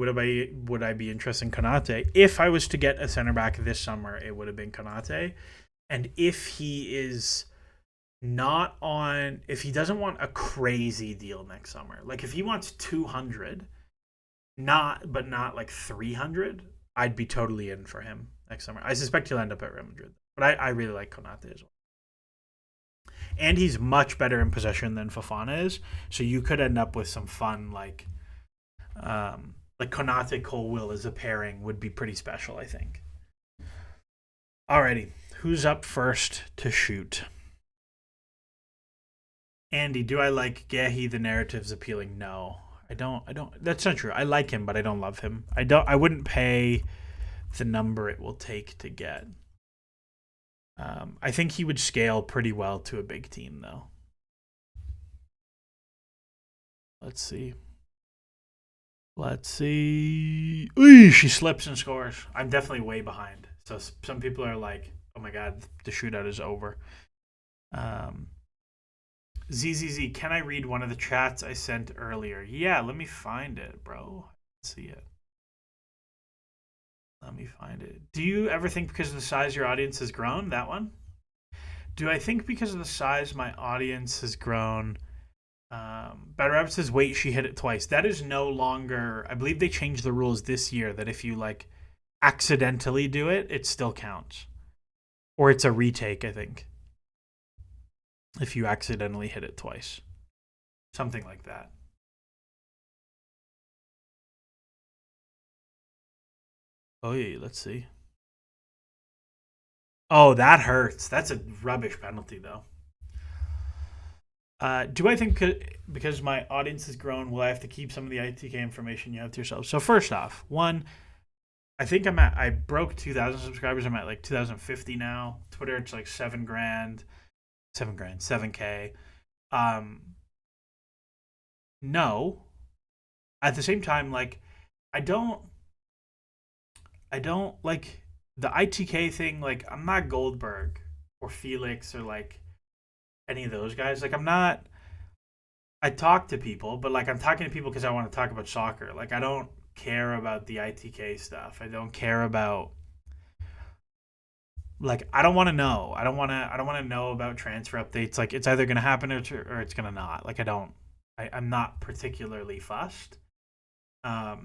would I be interested in Konate? If I was to get a center back this summer, it would have been Konate. And if he is not on, if he doesn't want a crazy deal next summer, like if he wants 200, not like 300, I'd be totally in for him next summer. I suspect he'll end up at Real Madrid, but I really like Konate as well. And he's much better in possession than Fofana is, so you could end up with some fun like Konate Colwill as a pairing would be pretty special, I think. Alrighty, who's up first to shoot? Andy, do I like Gehi? The narrative's appealing. No, I don't. That's not true. I like him, but I don't love him. I wouldn't pay the number it will take to get. I think he would scale pretty well to a big team, though. Let's see. Ooh, she slips and scores. I'm definitely way behind. So some people are like, oh my God, the shootout is over. ZZZ, can I read one of the chats I sent earlier? Yeah, let me find it, bro. Let's see it. Let me find it. Do you ever think because of the size your audience has grown? That one? Do I think because of the size my audience has grown? Better Rabbit says, wait, she hit it twice. That is no longer, I believe they changed the rules this year that if you like accidentally do it, it still counts. Or it's a retake, I think. If you accidentally hit it twice. Something like that. Oh, yeah, let's see. Oh, that hurts. That's a rubbish penalty, though. Do I think because my audience has grown, will I have to keep some of the ITK information you have to yourself? So first off, one, I think I broke 2,000 subscribers. I'm at like 2,050 now. Twitter, it's like $7,000, $7K. No. At the same time, like, I don't like the ITK thing. Like, I'm not Goldberg or Felix or like any of those guys. Like, I'm not. I talk to people, but like I'm talking to people because I want to talk about soccer. Like, I don't care about the ITK stuff. I don't care about like I don't want to know. I don't want to know about transfer updates. Like it's either going to happen or it's going to not. Like I'm not particularly fussed. Like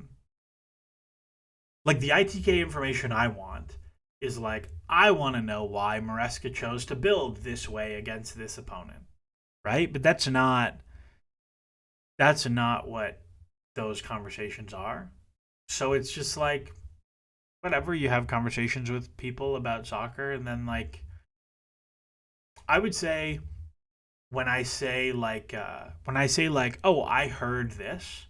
the ITK information I want is like I want to know why Maresca chose to build this way against this opponent. Right? But that's not what those conversations are. So it's just like whatever, you have conversations with people about soccer, and then like I would say when I say like oh, I heard this,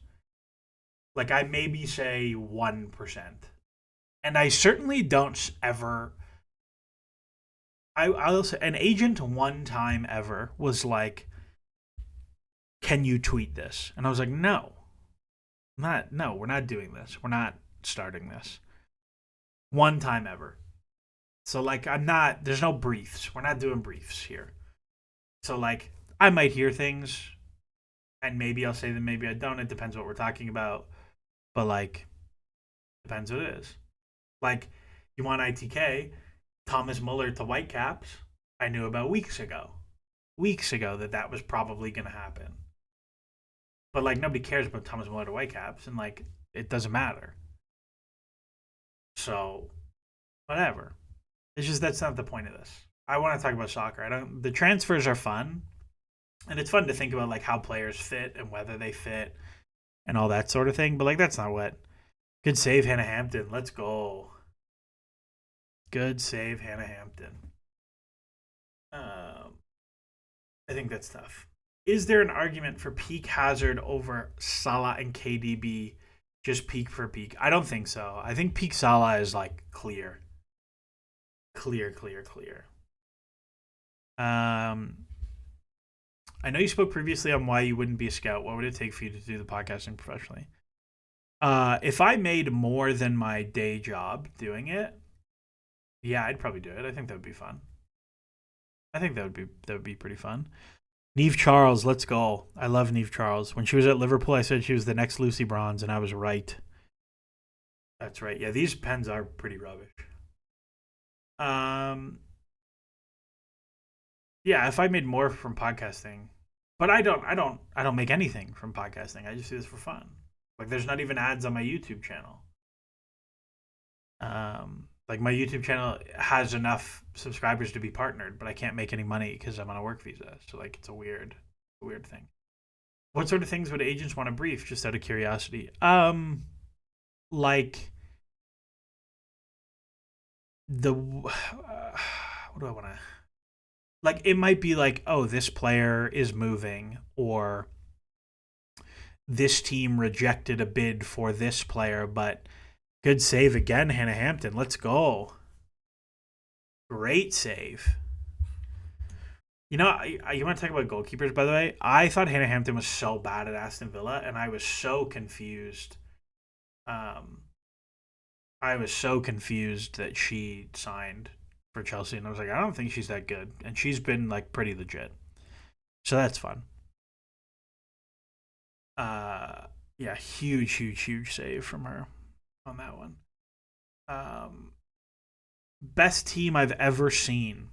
like I maybe say 1%. And I certainly don't ever I'll say an agent one time ever was like, can you tweet this? And I was like, no, we're not doing this. We're not starting this. One time ever. So like there's no briefs. We're not doing briefs here. So like I might hear things and maybe I'll say them, maybe I don't. It depends what we're talking about. But like depends what it is. Like you want ITK, Thomas Muller to Whitecaps, I knew about weeks ago that was probably going to happen. But like nobody cares about Thomas Muller to Whitecaps, and like it doesn't matter. So whatever. It's just that's not the point of this. I want to talk about soccer. The transfers are fun, and it's fun to think about like how players fit and whether they fit and all that sort of thing. But like that's not what. Good save, Hannah Hampton. Let's go. Good save, Hannah Hampton. I think that's tough. Is there an argument for peak Hazard over Salah and KDB? Just peak for peak? I don't think so. I think peak Salah is like clear, clear, clear, clear. I know you spoke previously on why you wouldn't be a scout. What would it take for you to do the podcasting professionally? If I made more than my day job doing it, yeah, I'd probably do it. I think that would be fun. I think that would be pretty fun. Neve Charles, let's go. I love Neve Charles. When she was at Liverpool, I said she was the next Lucy Bronze, and I was right. That's right. Yeah, these pens are pretty rubbish. Um, yeah, if I made more from podcasting, but I don't make anything from podcasting. I just do this for fun. Like, there's not even ads on my YouTube channel. Like my YouTube channel has enough subscribers to be partnered, but I can't make any money because I'm on a work visa. So like, it's a weird thing. What sort of things would agents want to brief? Just out of curiosity. Like what do I want to? Like, it might be like, oh, this player is moving, or this team rejected a bid for this player, but good save again, Hannah Hampton. Let's go. Great save. You want to talk about goalkeepers, by the way? I thought Hannah Hampton was so bad at Aston Villa, and I was so confused. Um, I was so confused that she signed for Chelsea, and I was like, I don't think she's that good, and she's been like pretty legit, so that's fun. Yeah, huge, huge, huge save from her on that one. Um, Best team I've ever seen.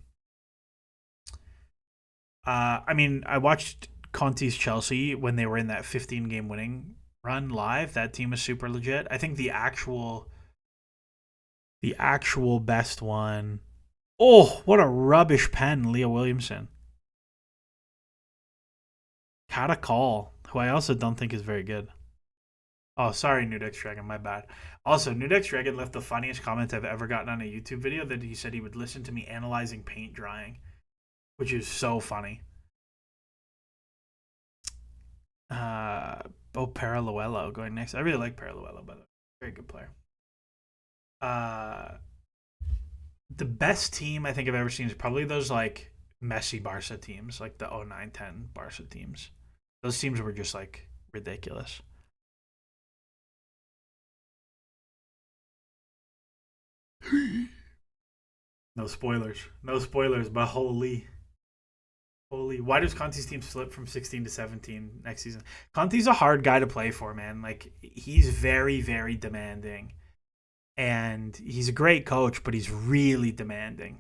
I mean, I watched Conte's Chelsea when they were in that 15 game winning run live. That team was super legit. I think the actual best one. Oh, what a rubbish pen, Leah Williamson. Catacall, who I also don't think is very good. Oh, sorry, Nudex Dragon, my bad. Also, Nudex Dragon left the funniest comment I've ever gotten on a YouTube video, that he said he would listen to me analyzing paint drying, which is so funny. Bo Paraluelo going next. I really like Paraluelo, by the way. Very good player. Uh, the best team I think I've ever seen is probably those like messy Barca teams, like the 09-10 Barca teams. Those teams were just like ridiculous. No spoilers. No spoilers, but holy, why does Conte's team slip from 16 to 17 next season? Conte's a hard guy to play for, man. Like, he's very, very demanding. And he's a great coach, but he's really demanding.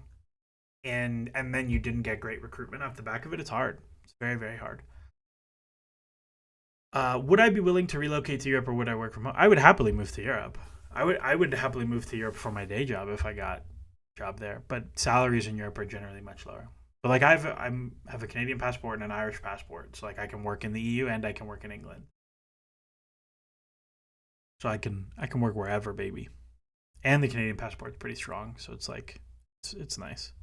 And then you didn't get great recruitment off the back of it. It's hard. It's very, very hard. Would I be willing to relocate to Europe, or would I work from home? I would happily move to Europe. I would happily move to Europe for my day job if I got a job there. But salaries in Europe are generally much lower. But like, I have a Canadian passport and an Irish passport, so like I can work in the EU and I can work in England. So I can work wherever, baby. And the Canadian passport's pretty strong, so it's like it's nice.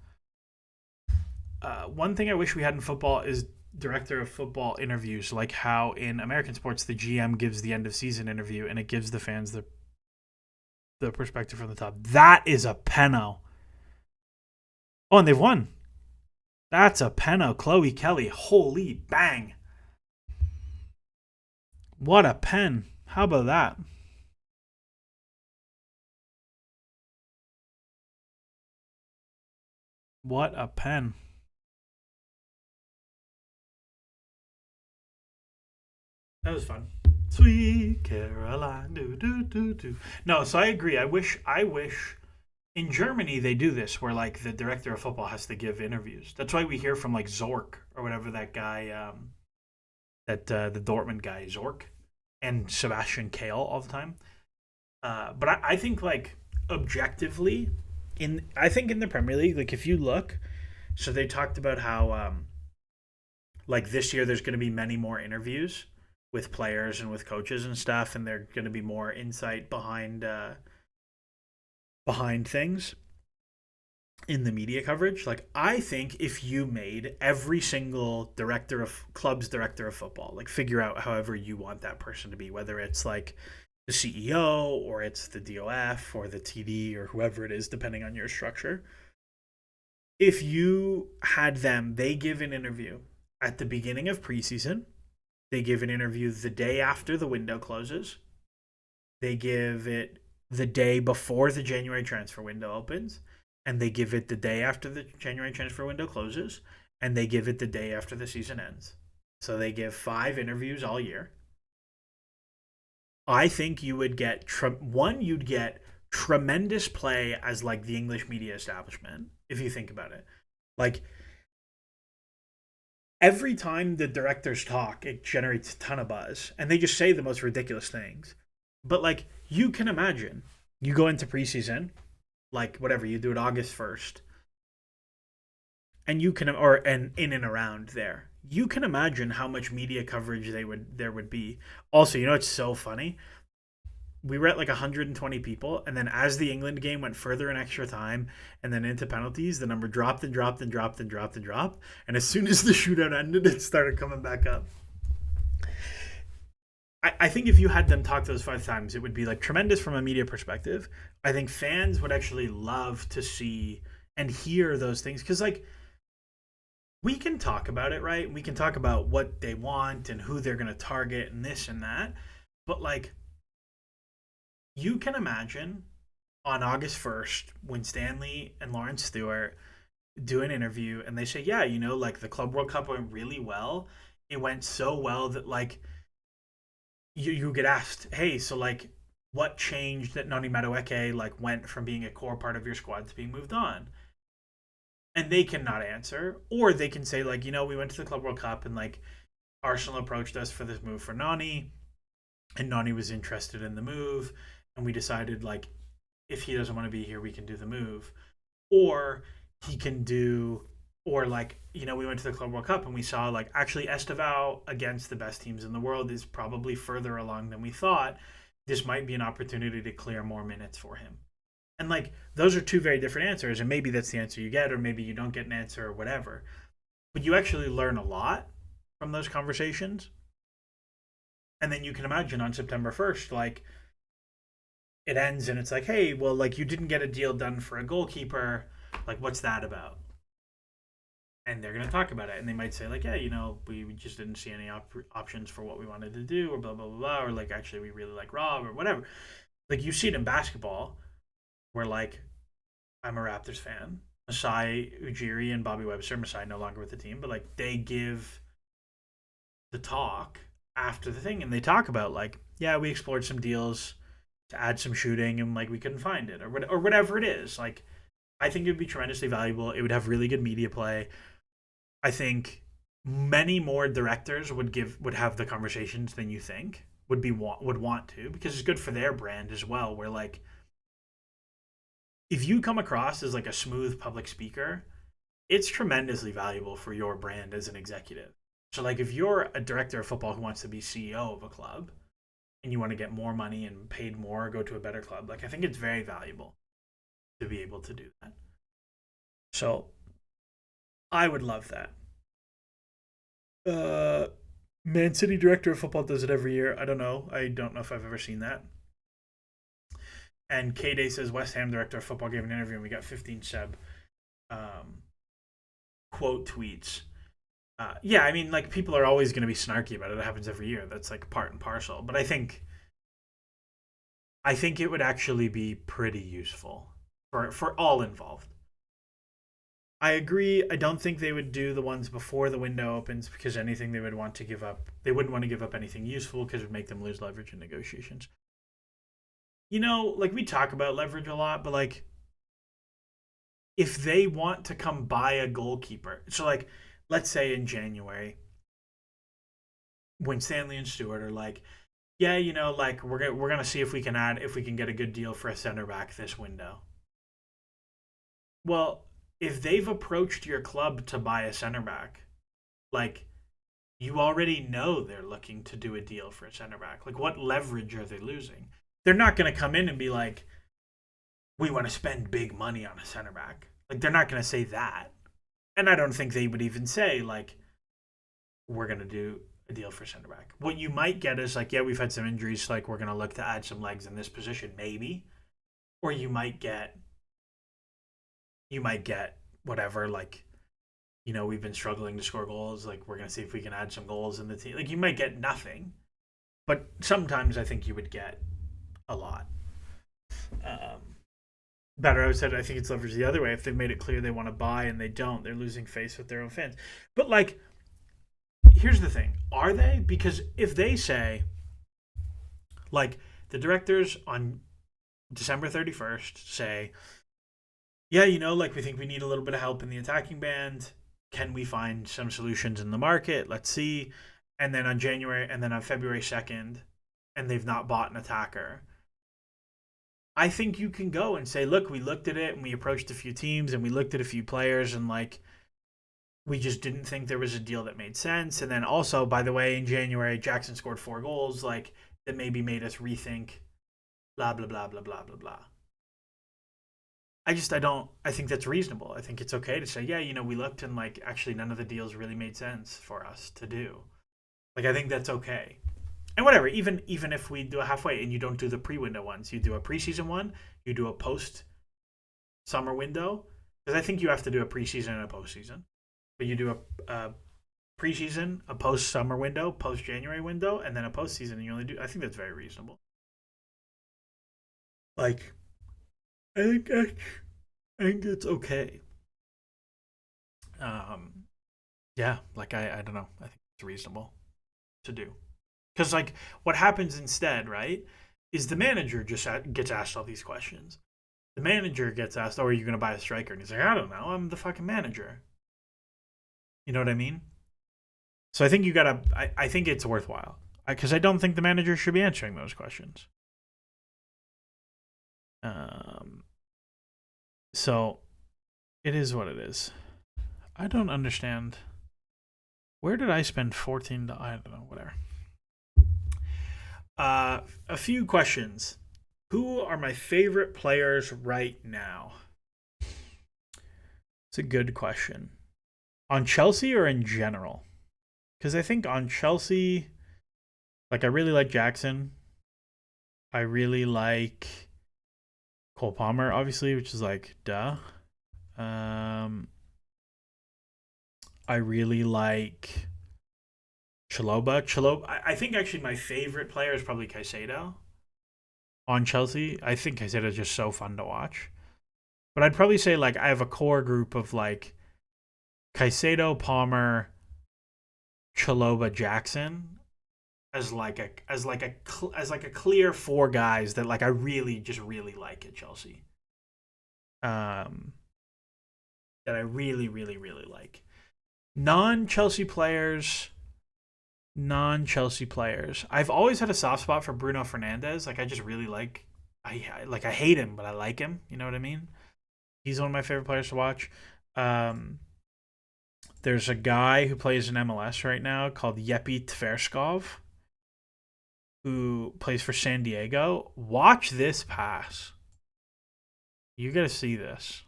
One thing I wish we had in football is director of football interviews, like how in American sports the GM gives the end of season interview and it gives the fans the perspective from the top. That is a penno. Oh, and they've won. That's a penno. Chloe Kelly. Holy bang. What a pen. How about that? What a pen. That was fun. Sweet Caroline. Do, do, do, do. No, so I agree. I wish in Germany they do this where like the director of football has to give interviews. That's why we hear from like Zork or whatever that guy, that the Dortmund guy Zork, and Sebastian Kale all the time. But I think like objectively, I think in the Premier League, like if you look, so they talked about how like this year there's going to be many more interviews with players and with coaches and stuff, and they're going to be more insight behind things. in the media coverage. Like, I think if you made every single director of football, like figure out however you want that person to be, whether it's like the CEO or it's the DOF or the TD or whoever it is, depending on your structure. If you had them, they give an interview at the beginning of preseason, they give an interview the day after the window closes, they give it the day before the January transfer window opens, and they give it the day after the January transfer window closes, and they give it the day after the season ends. So they give 5 interviews all year. I think you would get you'd get tremendous play as like the English media establishment if you think about it. Like, every time the directors talk, it generates a ton of buzz, and they just say the most ridiculous things. But like, you can imagine, you go into preseason, like whatever you do it August 1st, and you can and in and around there, you can imagine how much media coverage there would be. Also, it's so funny. We were at like 120 people, and then as the England game went further in extra time and then into penalties, the number dropped and dropped and dropped and dropped and dropped. And as soon as the shootout ended, it started coming back up. I think if you had them talk those 5 times, it would be like tremendous from a media perspective. I think fans would actually love to see and hear those things, because like, we can talk about it, right? We can talk about what they want and who they're going to target and this and that. But like, you can imagine on August 1st when Stanley and Lawrence Stewart do an interview and they say, yeah, like the Club World Cup went really well. It went so well that like, you get asked, hey, so like, what changed that Noni Madueke like went from being a core part of your squad to being moved on? And they cannot answer, or they can say like, we went to the Club World Cup and like Arsenal approached us for this move for Noni, and Noni was interested in the move, and we decided like, if he doesn't want to be here, we can do the move. Or he can do, or like, we went to the Club World Cup and we saw like, actually Esteval against the best teams in the world is probably further along than we thought. This might be an opportunity to clear more minutes for him. And like, those are 2 very different answers, and maybe that's the answer you get, or maybe you don't get an answer or whatever. But you actually learn a lot from those conversations. And then you can imagine on September 1st, like, it ends and it's like, hey, well, like, you didn't get a deal done for a goalkeeper. Like, what's that about? And they're going to talk about it. And they might say, like, yeah, we just didn't see any options for what we wanted to do, or blah, blah, blah, blah. Or like, actually, we really like Rob, or whatever. Like, you see it in basketball where, like, I'm a Raptors fan. Masai Ujiri and Bobby Webster, Masai no longer with the team, but like, they give the talk after the thing, and they talk about like, yeah, we explored some deals to add some shooting, and like, we couldn't find it, or whatever it is. Like, I think it would be tremendously valuable. It would have really good media play. I think many more directors would have the conversations than you think would want to, because it's good for their brand as well. Where like, if you come across as like a smooth public speaker, it's tremendously valuable for your brand as an executive. So like, if you're a director of football who wants to be CEO of a club and you want to get more money and paid more, go to a better club, like, I think it's very valuable to be able to do that. So I would love that. Man City director of football does it every year. I don't know. I don't know if I've ever seen that. And K-Day says West Ham director of football gave an interview and we got 15 Seb quote tweets. Yeah, I mean, like, people are always going to be snarky about it. It happens every year. That's like part and parcel. But I think it would actually be pretty useful for all involved. I agree. I don't think they would do the ones before the window opens, because anything they would want to give up, they wouldn't want to give up anything useful, because it would make them lose leverage in negotiations. Like, we talk about leverage a lot, but like, if they want to come buy a goalkeeper, so like, let's say in January, when Stanley and Stewart are like, yeah, like, we're gonna see if we can get a good deal for a center back this window. Well, if they've approached your club to buy a center back, like, you already know they're looking to do a deal for a center back. Like, what leverage are they losing? They're not going to come in and be like, we want to spend big money on a center back. Like they're not going to say that. And I don't think they would even say like we're going to do a deal for center back. What you might get is like, yeah, we've had some injuries, like we're going to look to add some legs in this position maybe. Or you might get whatever, like, we've been struggling to score goals, like we're going to see if we can add some goals in the team. Like you might get nothing, but sometimes I think you would get a lot. Um, Better, I said, I think it's leveraged the other way. If they've made it clear they want to buy and they don't, they're losing face with their own fans. But like, here's the thing: are they? Because if they say, like, the directors on December 31st say, yeah, like we think we need a little bit of help in the attacking band. Can we find some solutions in the market? Let's see. And then on February 2nd, and they've not bought an attacker. I think you can go and say, look, we looked at it and we approached a few teams and we looked at a few players and like we just didn't think there was a deal that made sense. And then also, by the way, in January, Jackson scored 4 goals, like that maybe made us rethink blah blah blah blah blah blah blah. I think that's reasonable. I think it's okay to say, yeah, we looked and like actually none of the deals really made sense for us to do. Like I think that's okay. And whatever, even if we do a halfway and you don't do the pre-window ones, you do a preseason one, you do a post-summer window, because I think you have to do a preseason and a postseason. But you do a preseason, a post-summer window, post-January window, and then a postseason, and you only do. I think that's very reasonable. Like, I think it's okay. Yeah, like I don't know. I think it's reasonable to do. Because like what happens instead, right, is the manager just gets asked all these questions. The manager gets asked, "Oh, are you going to buy a striker?" And he's like, "I don't know. I'm the fucking manager." You know what I mean? So I think you gotta. I think it's worthwhile because I don't think the manager should be answering those questions. So it is what it is. I don't understand. Where did I spend 14? I don't know. Whatever. A few questions. Who are my favorite players right now? It's a good question. On Chelsea or in general? Because I think on Chelsea, like I really like Jackson. I really like Cole Palmer, obviously, which is like duh. I really like Chalobah. I think actually my favorite player is probably Caicedo on Chelsea. I think Caicedo is just so fun to watch. But I'd probably say like I have a core group of like Caicedo, Palmer, Chalobah, Jackson as like a clear 4 guys that like I really like at Chelsea. Um, that I really like. Non-Chelsea players. I've always had a soft spot for Bruno Fernandes. Like I just really like. I hate him, but I like him. You know what I mean? He's one of my favorite players to watch. There's a guy who plays in MLS right now called Yepi Tverskov, who plays for San Diego. Watch this pass. You gotta see this.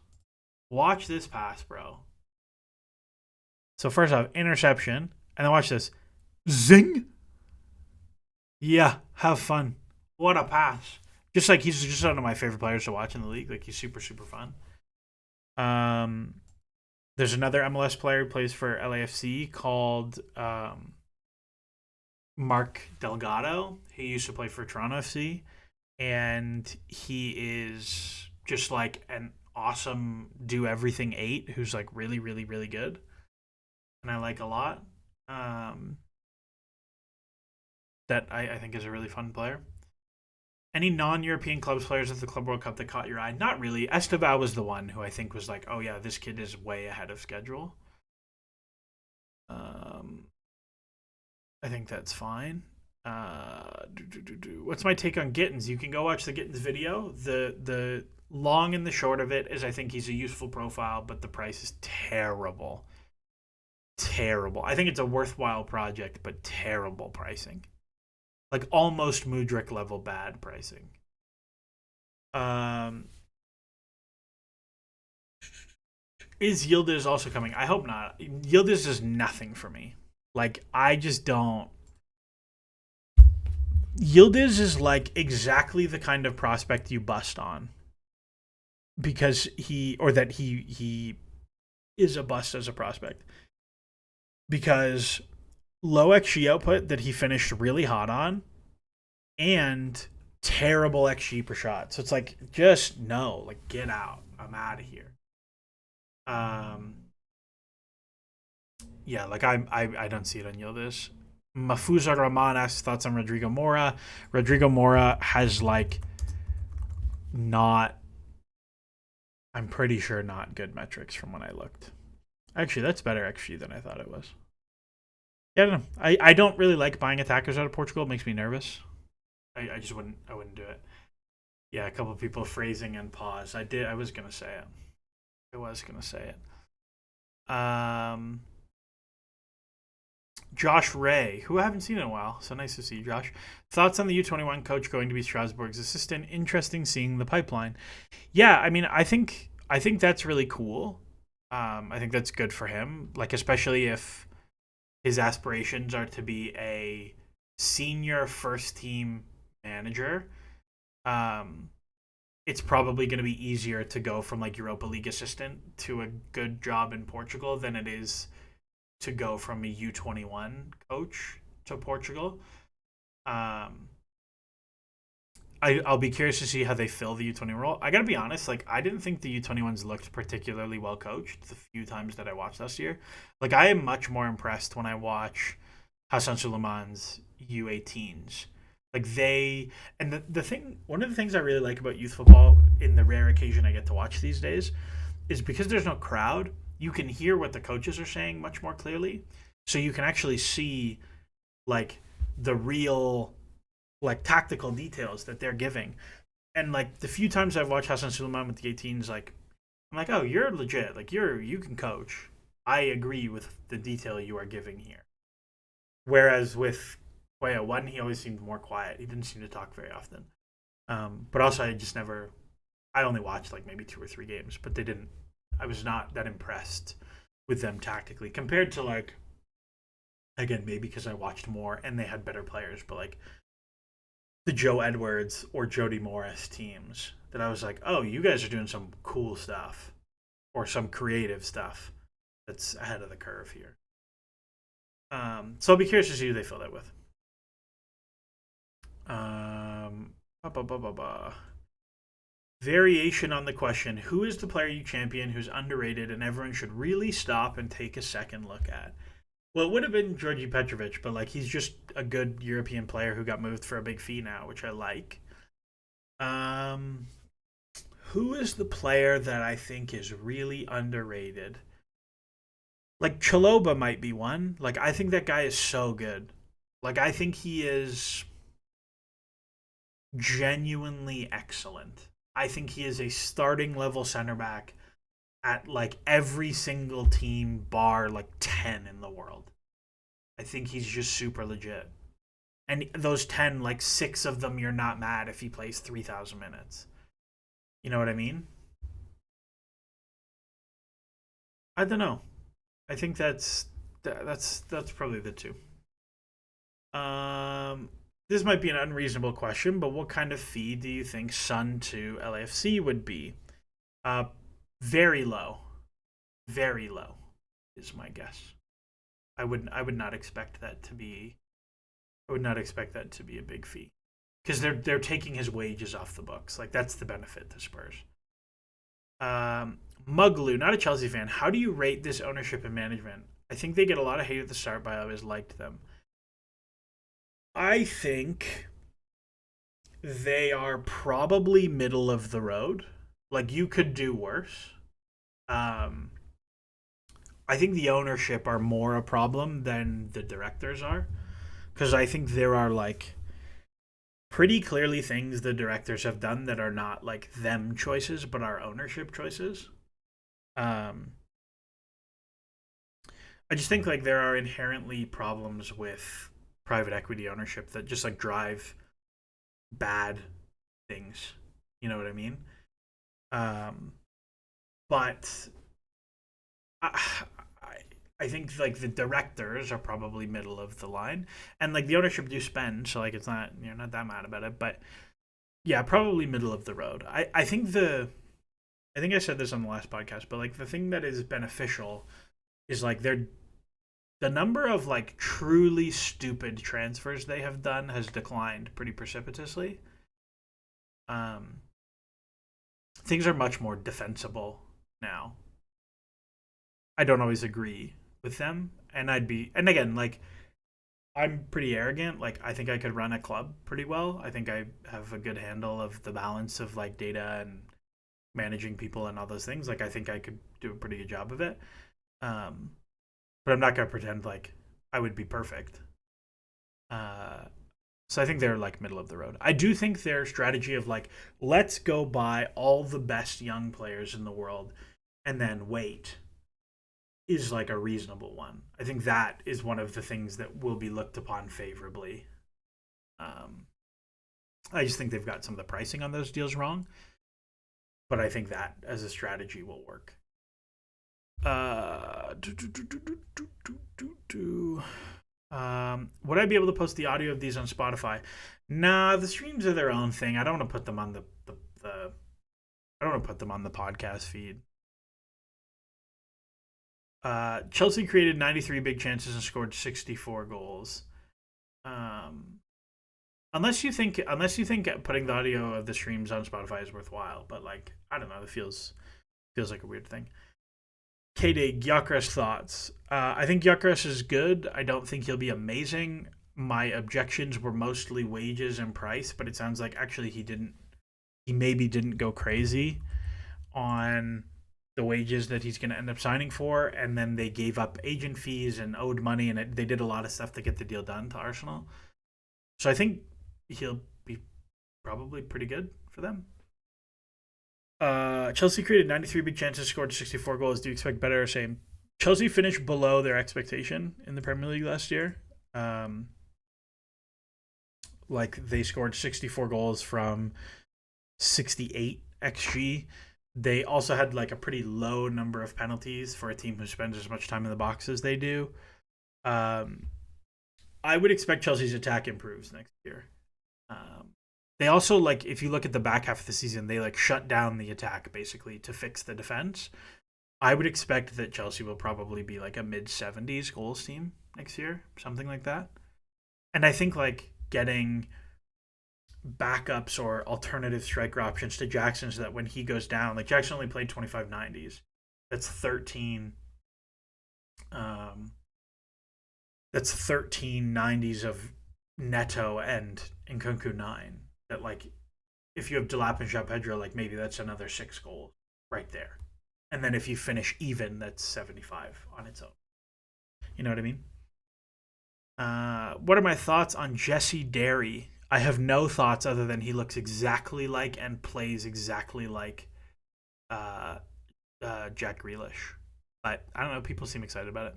Watch this pass, bro. So first off, interception, and then watch this. Zing. Yeah, have fun. What a pass. Just like he's just one of my favorite players to watch in the league. Like he's super fun. There's another MLS player who plays for LAFC called Mark Delgado. He used to play for Toronto FC, and he is just like an awesome do everything 8 who's like really good, and I like a lot. That I think is a really fun player. Any non-European clubs players at the Club World Cup that caught your eye? Not really. Esteval was the one who I think was like, oh yeah, this kid is way ahead of schedule. I think that's fine. What's my take on Gittins? You can go watch the Gittins video. The long and the short of it is I think he's a useful profile, but the price is terrible. Terrible. I think it's a worthwhile project, but terrible pricing. Like almost Mudryk level bad pricing. Is Yildiz also coming? I hope not. Yildiz is nothing for me. Like, I just don't. Yildiz is like exactly the kind of prospect you bust on because he is a bust as a prospect because low XG output that he finished really hot on and terrible XG per shot. So it's like just no, like get out. I'm out of here. Um, yeah, like I don't see it on Yildiz. Mafuza Rahman asks thoughts on Rodrigo Mora. Rodrigo Mora has like not. I'm pretty sure not good metrics from when I looked. Actually, that's better XG than I thought it was. Yeah, I don't know. I don't really like buying attackers out of Portugal. It makes me nervous. I just wouldn't do it. Yeah, a couple of people phrasing and pause. I was gonna say it. I was gonna say it. Josh Ray, who I haven't seen in a while, so nice to see you, Josh. Thoughts on the U21 coach going to be Strasbourg's assistant? Interesting seeing the pipeline. Yeah, I mean, I think that's really cool. I think that's good for him, like especially if his aspirations are to be a senior first team manager. Um, it's probably going to be easier to go from like Europa League assistant to a good job in Portugal than it is to go from a U21 coach to Portugal. Um, I'll be curious to see how they fill the U20 role. I gotta be honest, like I didn't think the U21s looked particularly well coached the few times that I watched last year. Like I am much more impressed when I watch Hassan Suleiman's U18s. Like they and the thing one of the things I really like about youth football in the rare occasion I get to watch these days is because there's no crowd, you can hear what the coaches are saying much more clearly. So you can actually see like the real like tactical details that they're giving. And like the few times I've watched Hassan Suleiman with the 18s, like I'm like, oh, you're legit. Like you can coach. I agree with the detail you are giving here. Whereas with Quaya one, he always seemed more quiet. He didn't seem to talk very often. But also, I just never. I only watched like maybe 2 or 3 games, but they didn't. I was not that impressed with them tactically compared to like again maybe because I watched more and they had better players, but like the Joe Edwards or Jody Morris teams that I was like, oh, you guys are doing some cool stuff or some creative stuff that's ahead of the curve here. So I'll be curious to see who they fill that with. Ba, ba, ba, ba, ba. Variation on the question: who is the player you champion who's underrated and everyone should really stop and take a second look at? Well, it would have been Georgi Petrovic, but like he's just a good European player who got moved for a big fee now, which I like. Um, who is the player that I think is really underrated? Like Chaloba might be one. Like I think that guy is so good. Like I think he is genuinely excellent. I think he is a starting level center back at like every single team bar like 10 in the world. I think he's just super legit. And those 10, like 6 of them, you're not mad if he plays 3,000 minutes. You know what I mean? I don't know. I think that's probably the two. Um, this might be an unreasonable question, but what kind of fee do you think Sun to LAFC would be? Uh, very low, very low, is my guess. I would not expect that to be. I would not expect that to be a big fee because they're taking his wages off the books. Like that's the benefit to Spurs. Muglu, not a Chelsea fan. How do you rate this ownership and management? I think they get a lot of hate at the start, but I always liked them. I think they are probably middle of the road. Like you could do worse. Um, I think the ownership are more a problem than the directors are because I think there are like pretty clearly things the directors have done that are not like them choices but are ownership choices. Um, I just think like there are inherently problems with private equity ownership that just like drive bad things. You know what I mean? Um, but I, I think like the directors are probably middle of the line, and like the ownership do spend, so like it's not, you're not that mad about it, but yeah, probably middle of the road. I think I said this on the last podcast, but like the thing that is beneficial is like the number of like truly stupid transfers they have done has declined pretty precipitously. Um, Things are much more defensible now. I don't always agree with them, and and again, like I'm pretty arrogant. Like I think I could run a club pretty well. I think I have a good handle of the balance of like data and managing people and all those things. Like I think I could do a pretty good job of it. Um, but I'm not gonna pretend like I would be perfect. Uh, so I think they're like middle of the road. I do think their strategy of like let's go buy all the best young players in the world and then wait is like a reasonable one. I think that is one of the things that will be looked upon favorably. Um, I just think they've got some of the pricing on those deals wrong, but I think that as a strategy will work. Uh, do, do, do, do, do, do, do, do. Would I be able to post the audio of these on Spotify? Nah, the streams are their own thing. I don't want to put them on the I don't want to put them on the podcast feed. Chelsea created 93 big chances and scored 64 goals. Um, unless you think putting the audio of the streams on Spotify is worthwhile, but like I don't know, it feels like a weird thing. K-Day, Gyökeres thoughts. I think Gyökeres is good. I don't think he'll be amazing. My objections were mostly wages and price, but it sounds like actually he maybe didn't go crazy on the wages that he's going to end up signing for, and then they gave up agent fees and owed money, and they did a lot of stuff to get the deal done to Arsenal. So I think he'll be probably pretty good for them. Chelsea created 93 big chances, scored 64 goals. Do you expect better or same? Chelsea finished below their expectation in the Premier League last year. Um, like they scored 64 goals from 68 xG. They also had like a pretty low number of penalties for a team who spends as much time in the box as they do. Um, I would expect Chelsea's attack improves next year. They also like if you look at the back half of the season, they like shut down the attack basically to fix the defense. I would expect that Chelsea will probably be like a mid-70s goals team next year, something like that. And I think like getting backups or alternative striker options to Jackson so that when he goes down, like Jackson only played 25 90s. That's 13 that's 13 90s of Neto and Nkunku 9. That like if you have Delap and João Pedro, like maybe that's another 6 goals right there. And then if you finish even, that's 75 on its own. You know what I mean? What are my thoughts on Jesse Derry? I have no thoughts other than he looks exactly like and plays exactly like uh, Jack Grealish. But I don't know. People seem excited about it.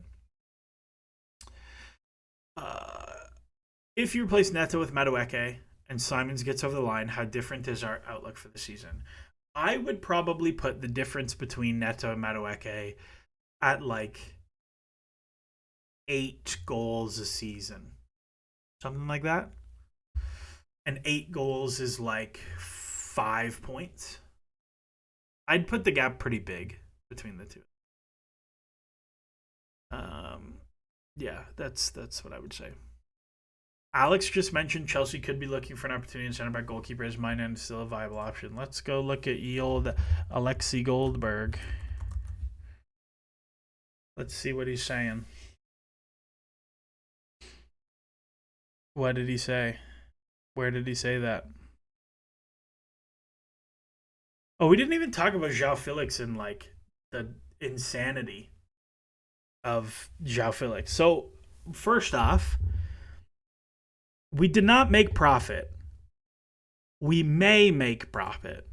If you replace Neto with Madueke and Simons gets over the line, how different is our outlook for the season? I would probably put the difference between Neto and Madueke at like 8 goals a season. Something like that. And 8 goals is like 5 points. I'd put the gap pretty big between the two. Yeah, that's what I would say. Alex just mentioned Chelsea could be looking for an opportunity in center back goalkeeper. Is mine and still a viable option? Let's go look at ye old Alexi Goldberg. Let's see what he's saying. What did he say? Where did he say that? Oh, we didn't even talk about João Felix and like the insanity of João Felix. So first off, we did not make profit. We may make profit,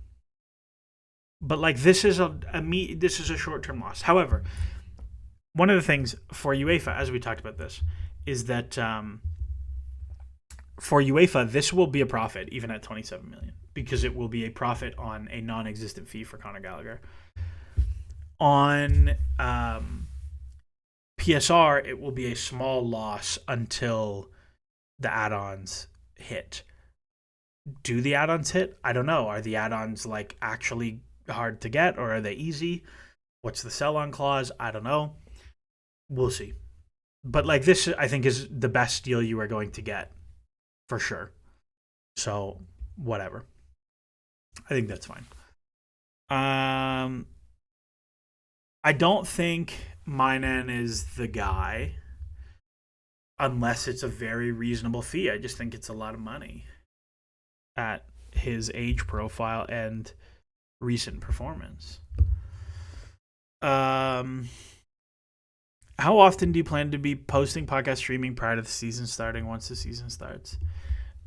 but like this is a short-term loss. However, one of the things for UEFA, as we talked about this, is that for UEFA this will be a profit even at 27 million because it will be a profit on a non-existent fee for Conor Gallagher. On PSR, it will be a small loss until the add-ons hit. Do the add-ons hit? I don't know. Are the add-ons like actually hard to get, or are they easy? What's the sell-on clause? I don't know. We'll see. But like this, I think is the best deal you are going to get for sure. So whatever. I think that's fine. I don't think Minan is the guy unless it's a very reasonable fee. I just think it's a lot of money at his age profile and recent performance. How often do you plan to be posting podcast streaming prior to the season starting once the season starts?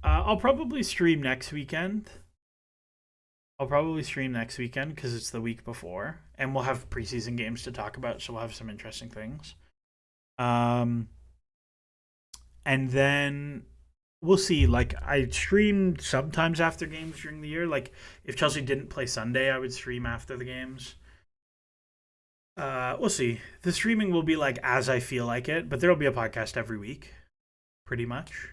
I'll probably stream next weekend. Because it's the week before, and we'll have preseason games to talk about, so we'll have some interesting things. And then we'll see. Like, I stream sometimes after games during the year. Like, if Chelsea didn't play Sunday, I would stream after the games. We'll see. The streaming will be like as I feel like it, but there'll be a podcast every week, pretty much.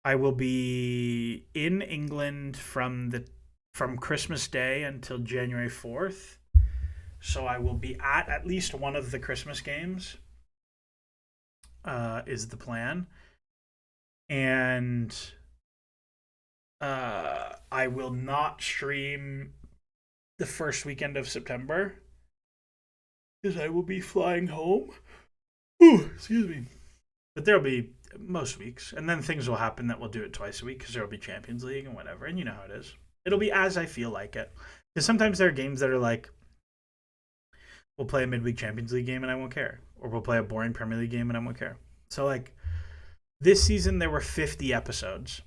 I will be in England from Christmas Day until January 4th. So I will be at least one of the Christmas games. Is the plan. And I will not stream the first weekend of September because I will be flying home. Ooh, excuse me. But there'll be most weeks, and then things will happen that we'll do it twice a week because there'll be Champions League and whatever, and you know how it is. It'll be as I feel like it. Because sometimes there are games that are like, we'll play a midweek Champions League game and I won't care, or we'll play a boring Premier League game and I won't care. So like this season there were 50 episodes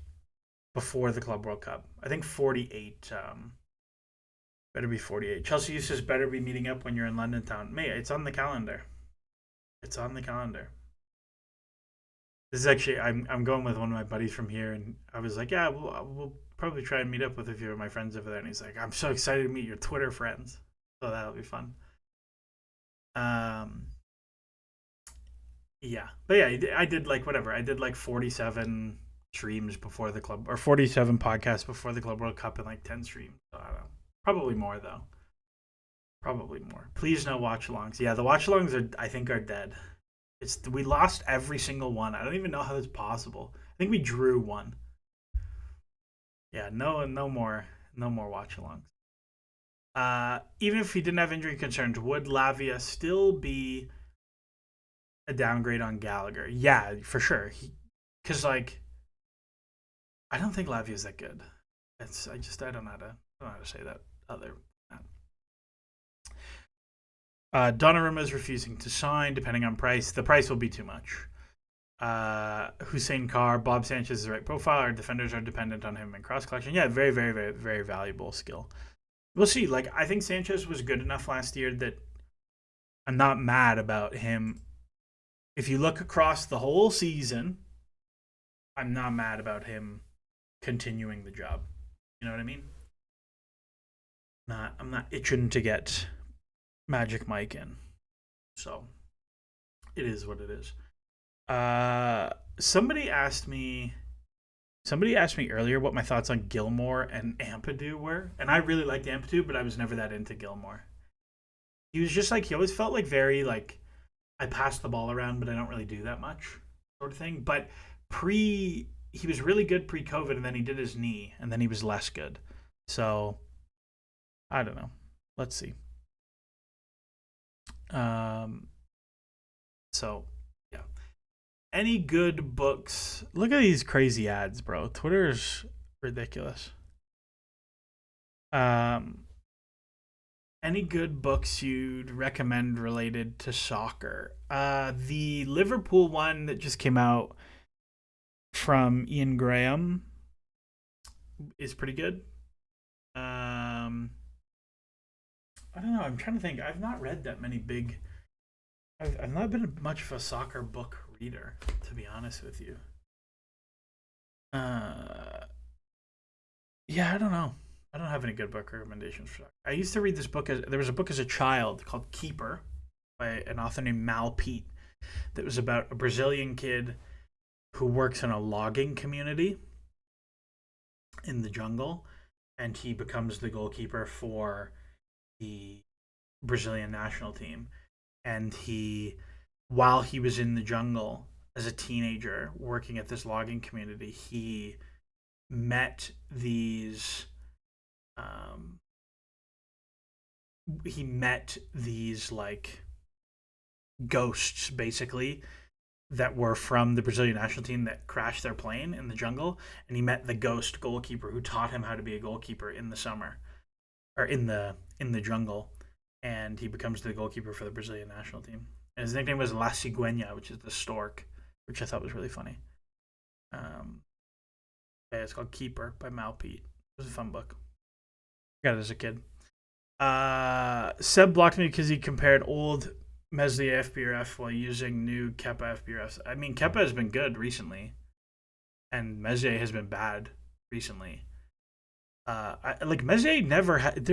before the Club World Cup. I think 48. Better be 48. Chelsea users better be meeting up when you're in London town. Mate, it's on the calendar. It's on the calendar. This is actually, I'm going with one of my buddies from here, and I was like, yeah, we'll probably try and meet up with a few of my friends over there. And he's like, I'm so excited to meet your Twitter friends. So that'll be fun. Yeah. But yeah, I did like whatever. I did like 47 streams before the club, or 47 podcasts before the Club World Cup, and like 10 streams. So I don't know. Probably more, though. Probably more. Please no watch-alongs. Yeah, the watch-alongs I think are dead. We lost every single one. I don't even know how that's possible. I think we drew one. Yeah, no more watch-alongs. Even if he didn't have injury concerns, would Lavia still be a downgrade on Gallagher? Yeah, for sure. Because like, I don't think Lavia is that good. I don't know how to say that other. Donnarumma is refusing to sign, depending on price. The price will be too much. Hussein Carr, Bob Sanchez is the right profile. Our defenders are dependent on him in cross collection. Yeah, very, very, very, very valuable skill. We'll see. Like, I think Sanchez was good enough last year that I'm not mad about him. If you look across the whole season, I'm not mad about him continuing the job. You know what I mean? I'm not itching to get Magic Mike in. So it is what it is. Somebody asked me earlier what my thoughts on Gilmore and Ampadu were, and I really liked Ampadu, but I was never that into Gilmore. He was just like, he always felt like very like, I pass the ball around, but I don't really do that much sort of thing. But he was really good pre-COVID, and then he did his knee, and then he was less good. So I don't know. Let's see. So yeah. Any good books? Look at these crazy ads, bro. Twitter's ridiculous. Any good books you'd recommend related to soccer? The Liverpool one that just came out from Ian Graham is pretty good. I don't know. I'm trying to think. I've not read that many big. I've not been much of a soccer book reader, to be honest with you. Yeah, I don't know. I don't have any good book recommendations for soccer. I used to read this book. There was a book as a child called Keeper. by an author named Mal Pete that was about a Brazilian kid who works in a logging community in the jungle, and he becomes the goalkeeper for the Brazilian national team. And while he was in the jungle as a teenager working at this logging community, met these um, he met these like ghosts basically that were from the Brazilian national team that crashed their plane in the jungle, and he met the ghost goalkeeper who taught him how to be a goalkeeper in the summer or in the jungle, and he becomes the goalkeeper for the Brazilian national team. And his nickname was La Cigüeña, which is the stork, which I thought was really funny. Yeah, it's called Keeper by Mal Pete. It was a fun book. I got it as a kid. Seb blocked me because he compared old Meslier FBRF while using new Kepa FBRFs. I mean, Kepa has been good recently, and Meslier has been bad recently. Meslier never had.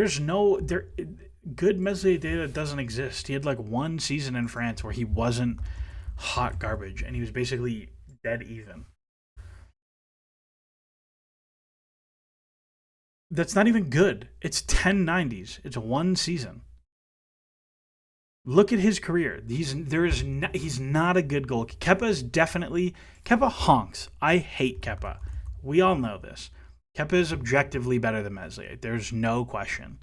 Good Meslier data doesn't exist. He had like one season in France where he wasn't hot garbage, and he was basically dead even. That's not even good. It's 1090s. It's one season. Look at his career. He's not a good goalkeeper. Kepa honks. I hate Kepa. We all know this. Kepa is objectively better than Meslier. There's no question.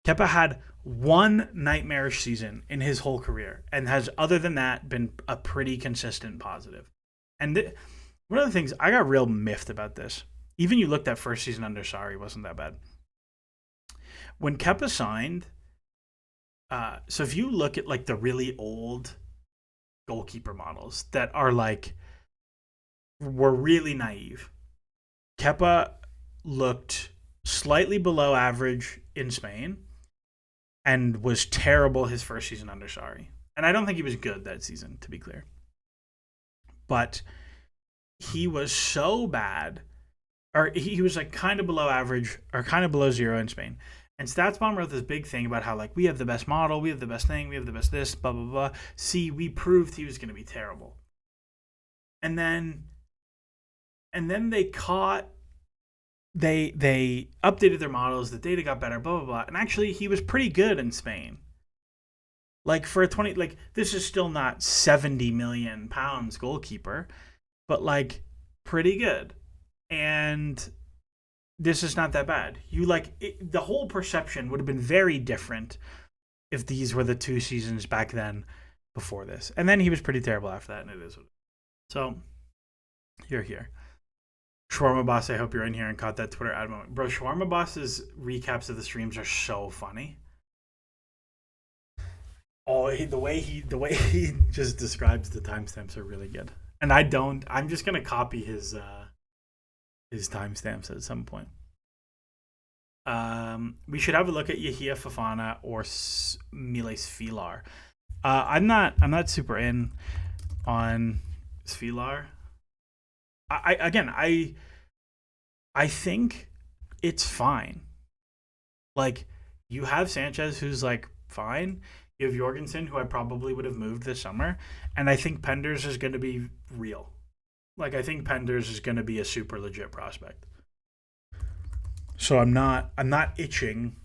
Kepa had one nightmarish season in his whole career and has, other than that, been a pretty consistent positive. And one of the things, I got real miffed about this. Even you looked at first season under Sarri, wasn't that bad. When Kepa signed, so if you look at like the really old goalkeeper models that are like, were really naive, Kepa looked slightly below average in Spain and was terrible his first season under Sarri. And I don't think he was good that season, to be clear. But he was so bad, or he was like kind of below average or kind of below zero in Spain. And StatsBomb wrote this big thing about how like we have the best model, we have the best thing, we have the best this, blah, blah, blah. See, we proved he was going to be terrible. And then they updated their models, the data got better, blah, blah, blah. And actually he was pretty good in Spain. Like for a 20, like this is still not 70 million pounds goalkeeper, but like pretty good. And this is not that bad. The whole perception would have been very different if these were the two seasons back then before this. And then he was pretty terrible after that, and it is what it is. So, you're here. Shawarma Boss, I hope you're in here and caught that Twitter ad moment. Bro, Shawarma Boss's recaps of the streams are so funny. Oh, the way he just describes the timestamps are really good. And I'm just going to copy his timestamps at some point. We should have a look at Yahia Fofana or Miles Filar. I'm not super in on Filar. I think it's fine. Like, you have Sanchez, who's like fine. You have Jorgensen, who I probably would have moved this summer, and I think Penders is going to be real. Like, I think Penders is going to be a super legit prospect. So I'm not itching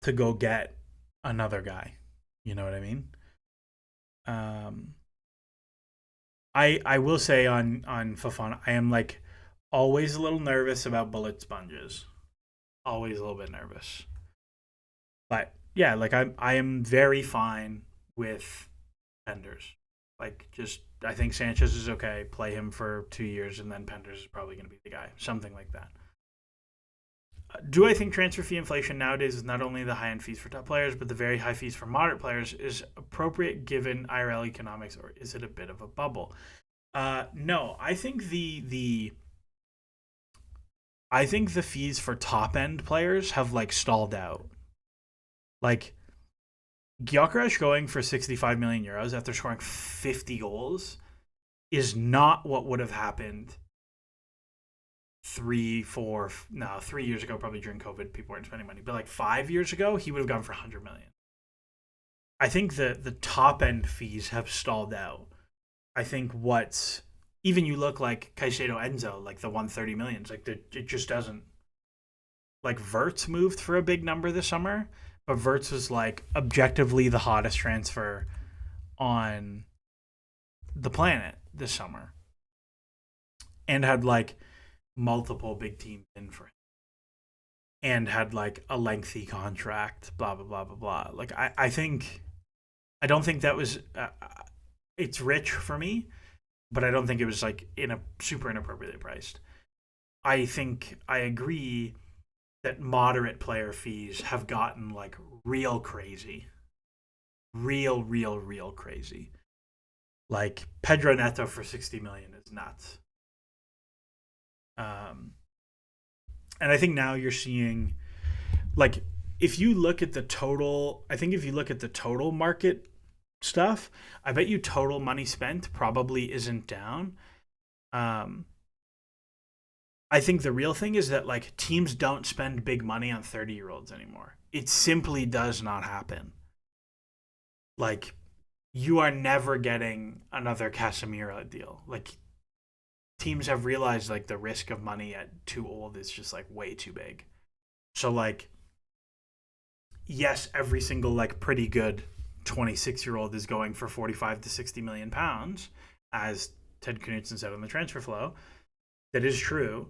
to go get another guy. You know what I mean? I will say on Fofana, I am like always a little nervous about bullet sponges. Always a little bit nervous. But yeah, like I am very fine with Penders. Like, just I think Sanchez is okay. Play him for 2 years, and then Penders is probably going to be the guy. Something like that. Do I think transfer fee inflation nowadays is not only the high-end fees for top players, but the very high fees for moderate players is appropriate given IRL economics, or is it a bit of a bubble? No, I think the fees for top-end players have like stalled out. Like, Gyökeres going for 65 million euros after scoring 50 goals is not what would have happened 3 years ago, probably during COVID. People weren't spending money, but like 5 years ago, he would have gone for 100 million. I think the top end fees have stalled out. I think what's even you look like Caicedo Enzo, like the 130 millions, like it just doesn't like Verts moved for a big number this summer, but Verts was like objectively the hottest transfer on the planet this summer and had like multiple big teams in for him and had like a lengthy contract, blah, blah, blah, blah, blah. Like, I don't think that was, it's rich for me, but I don't think it was like in a super inappropriately priced. I think I agree that moderate player fees have gotten like real crazy, real crazy. Like Pedro Neto for 60 million is nuts. Um, and I think now you're seeing like if you look at the total, I think if you look at the total market stuff, I bet you total money spent probably isn't down. Um, I think the real thing is that like teams don't spend big money on 30-year-olds anymore. It simply does not happen. Like you are never getting another Casemiro deal. Like teams have realized like the risk of money at too old is just like way too big. So like yes, every single like pretty good 26-year-old is going for 45 to 60 million pounds, as Ted Knutson said on the transfer flow. That is true,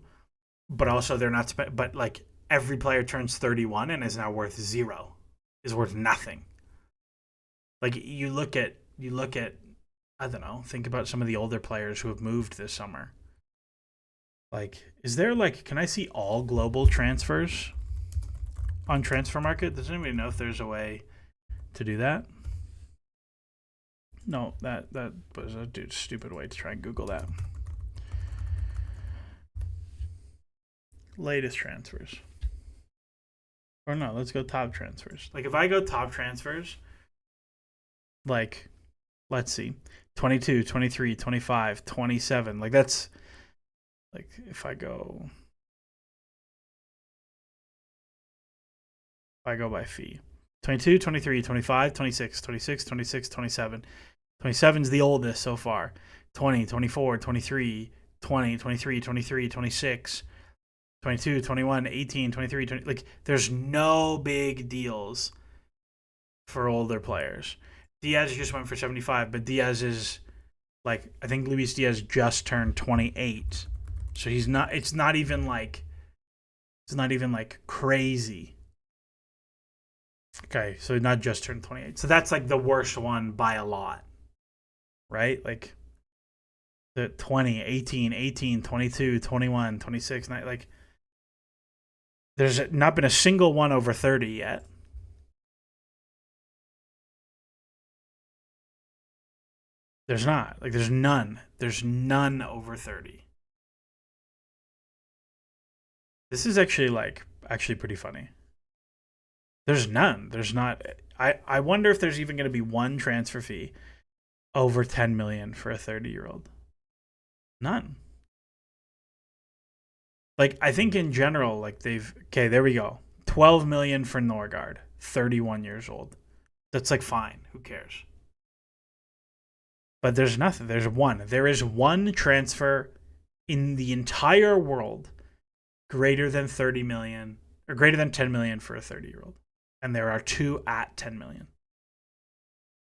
but also they're not. But like every player turns 31 and is now worth zero, is worth nothing. Like you look at I don't know. Think about some of the older players who have moved this summer. Like, is there like can I see all global transfers on transfer market? Does anybody know if there's a way to do that? No, that was a stupid way to try and Google that. Latest transfers. Or no, let's go top transfers. Like if I go top transfers, like let's see. 22, 23, 25, 27. Like that's like if I go by fee. 22, 23, 25, 26, 26, 26, 27. 27 is the oldest so far. 20, 24, 23, 20, 23, 23, 26, 22, 21, 18, 23, 20. Like, there's no big deals for older players. Diaz just went for 75, but Diaz is, like, I think Luis Diaz just turned 28. So he's not, it's not even like crazy. Okay, so not just turned 28. So that's like the worst one by a lot, right? Like the 20, 18, 18, 22, 21, 26, like there's not been a single one over 30 yet. There's not. Like there's none. There's none over 30. This is actually pretty funny. There's none. There's not. I wonder if there's even going to be one transfer fee over 10 million for a 30-year-old. None. Like I think in general, like okay, there we go. 12 million for Norgard, 31 years old. That's like fine. Who cares? But there's nothing. There's one. There is one transfer in the entire world greater than 30 million or greater than 10 million for a 30-year-old. And there are two at 10 million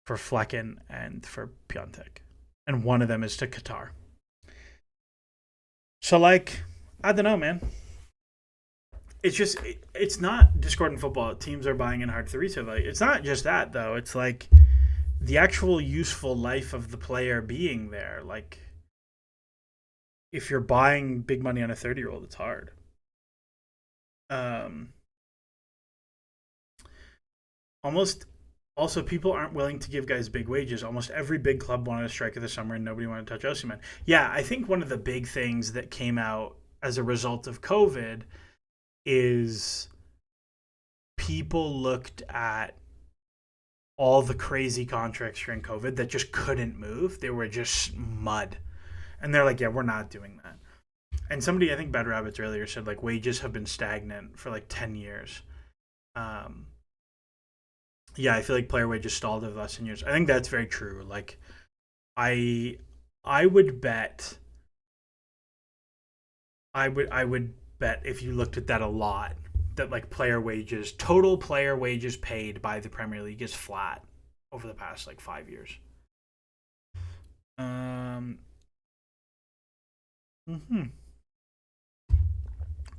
for Flecken and for Piontek. And one of them is to Qatar. So, like, I don't know, man. It's not discordant football. Teams are buying in hard to resale value. It's not just that, though. It's like the actual useful life of the player being there. Like, if you're buying big money on a 30-year-old, it's hard. Almost also people aren't willing to give guys big wages. Almost every big club wanted a striker this summer and nobody wanted to touch Osimhen. Yeah, I think one of the big things that came out as a result of COVID is people looked at all the crazy contracts during COVID that just couldn't move. They were just mud. And they're like, yeah, we're not doing that. And somebody, I think Bad Rabbits earlier said like wages have been stagnant for like 10 years. Yeah, I feel like player wages stalled over the last 10 years. I think that's very true. Like, I I would bet I would bet if you looked at that a lot that like player wages, total player wages paid by the Premier League is flat over the past like 5 years. Um, hmm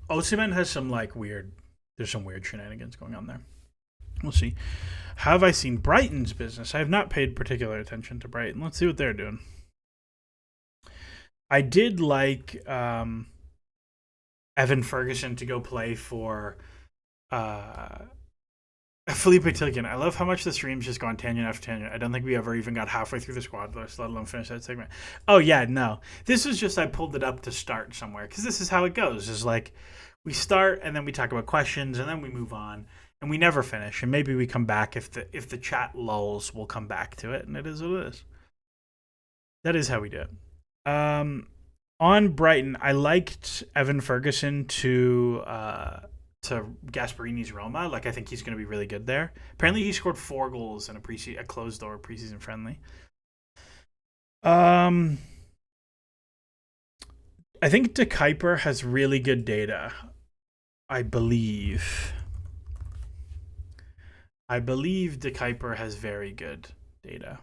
Osimhen has some like weird. There's some weird shenanigans going on there. We'll see. Have I seen Brighton's business? I have not paid particular attention to Brighton. Let's see what they're doing. I did like Evan Ferguson to go play for uh, Felipe Tilkin. I love how much the stream's just gone tangent after tangent. I don't think we ever even got halfway through the squad list, let alone finish that segment. Oh yeah, no. This was just I pulled it up to start somewhere because this is how it goes. Is like we start and then we talk about questions and then we move on and we never finish. And maybe we come back if the chat lulls, we'll come back to it and it is what it is. That is how we do it. On Brighton, I liked Evan Ferguson to Gasparini's Roma. Like I think he's going to be really good there. Apparently, he scored 4 goals in a closed door preseason friendly. I think De Kuiper has really good data. I believe De Kuiper has very good data.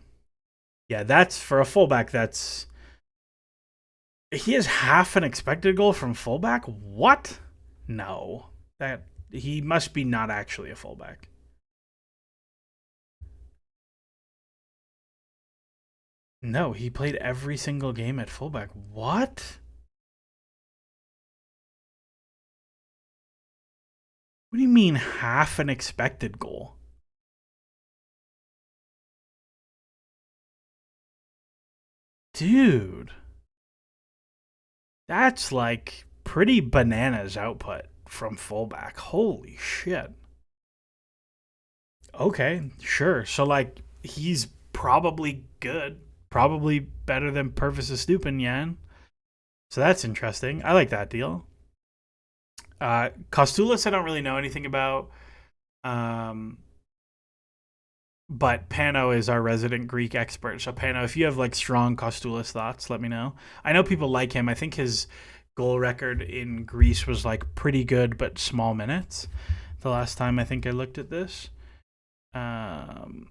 Yeah, that's for a fullback. He has half an expected goal from fullback. What? No, that he must be not actually a fullback. No, he played every single game at fullback. What? What do you mean half an expected goal? Dude, that's like pretty bananas output from fullback. Holy shit. Okay, sure. So like he's probably good, probably better than Purvis Yan. So that's interesting. I like that deal. Kostulis, I don't really know anything about. Um, but Pano is our resident Greek expert. So Pano, if you have like strong Kostulis thoughts, let me know. I know people like him. I think his goal record in Greece was like pretty good, but small minutes. The last time I think I looked at this. And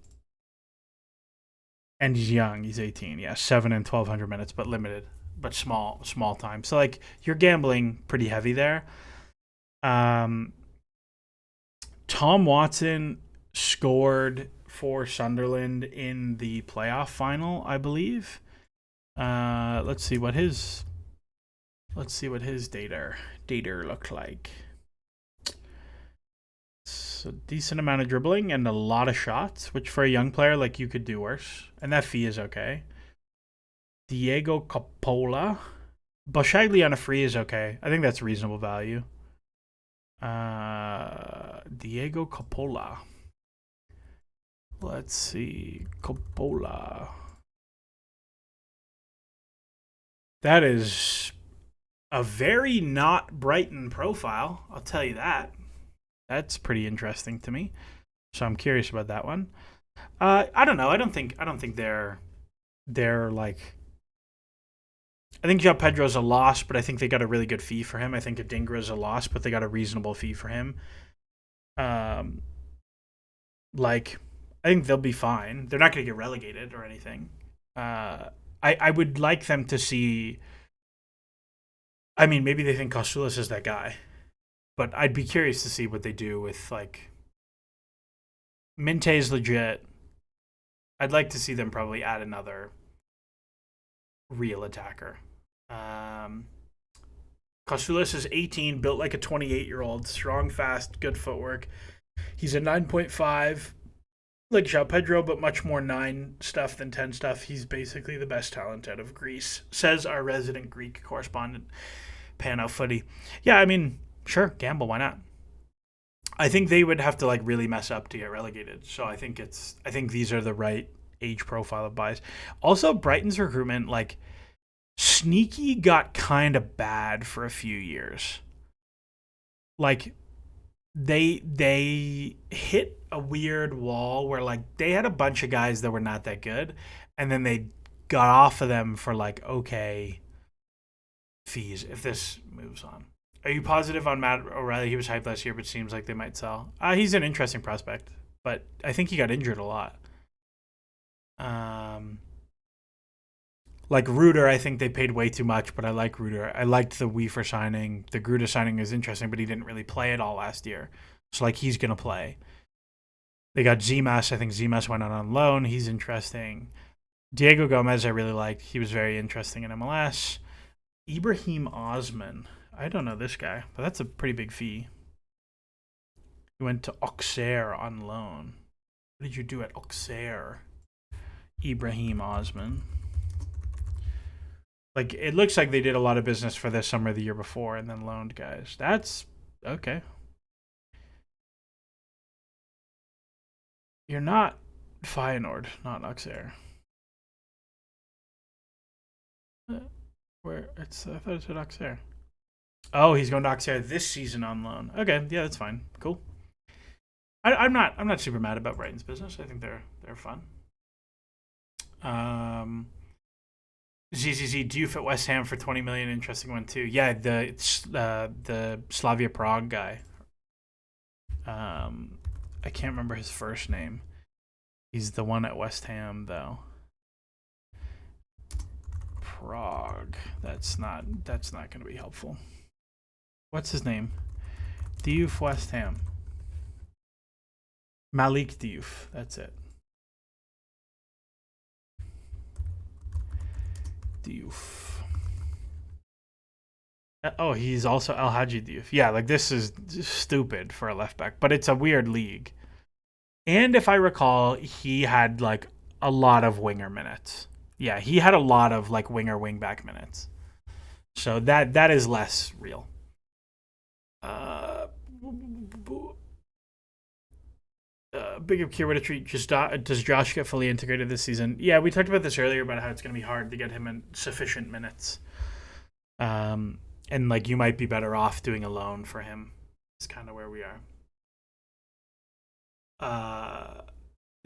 he's young. He's 18. Yeah, 7 and 1,200 minutes, but limited, but small time. So like you're gambling pretty heavy there. Tom Watson scored for Sunderland in the playoff final, I believe. Let's see what his data look like. So decent amount of dribbling and a lot of shots, which for a young player like you could do worse. And that fee is okay. Diego Coppola. Boshagli on a free is okay. I think that's reasonable value. Diego Coppola. Let's see. Coppola. That is a very not Brighton profile. I'll tell you that. That's pretty interesting to me. So I'm curious about that one. I don't know. I don't think they're like. I think João Pedro's a loss, but I think they got a really good fee for him. I think Adingra's a loss, but they got a reasonable fee for him. Like I think they'll be fine. They're not going to get relegated or anything. I would like them to see. I mean, maybe they think Kostulis is that guy, but I'd be curious to see what they do with like. Minte's legit. I'd like to see them probably add another real attacker. Kostulis is 18, built like a 28-year-old, strong, fast, good footwork. He's a 9.5, like João Pedro, but much more 9 stuff than 10 stuff. He's basically the best talent out of Greece, says our resident Greek correspondent, Pano Footy. Yeah, I mean, sure, gamble, why not? I think they would have to like really mess up to get relegated. So I think these are the right age profile of buys. Also, Brighton's recruitment, like sneaky, got kind of bad for a few years. Like they hit a weird wall where like they had a bunch of guys that were not that good, and then they got off of them for like okay fees if this moves on. Are you positive on Matt O'Reilly? He was hyped last year, but seems like they might sell. He's an interesting prospect, but I think he got injured a lot. Like Reuter, I think they paid way too much, but I like Reuter. I liked the Weaver signing. The Gruder signing is interesting, but he didn't really play at all last year. So like he's gonna play. They got Zimas. I think Zimas went out on loan. He's interesting. Diego Gomez, I really liked. He was very interesting in MLS. Ibrahim Osman. I don't know this guy, but that's a pretty big fee. He went to Auxerre on loan. What did you do at Auxerre? Ibrahim Osman. Like, it looks like they did a lot of business for this summer the year before and then loaned guys. That's okay. You're not Feyenoord, not Auxerre. Where it's I thought it said Auxerre. Oh, he's going to Auxerre this season on loan. Okay, yeah, that's fine. Cool. I'm not super mad about Brighton's business. I think they're fun. ZZZ Diouf at West Ham for 20 million. Interesting one too. Yeah, the Slavia Prague guy. I can't remember his first name. He's the one at West Ham though. Prague. That's not going to be helpful. What's his name? Diouf West Ham. Malik Diouf. That's it. Diouf. Oh, he's also El Hadji Diouf. Yeah, like this is stupid for a left back, but it's a weird league. And if I recall, he had like a lot of winger minutes. Yeah, he had a lot of like winger wingback minutes. So that is less real. Big up Kier, what a treat. Does Josh get fully integrated this season? Yeah, we talked about this earlier about how it's going to be hard to get him in sufficient minutes. And like you might be better off doing a loan for him. It's kind of where we are.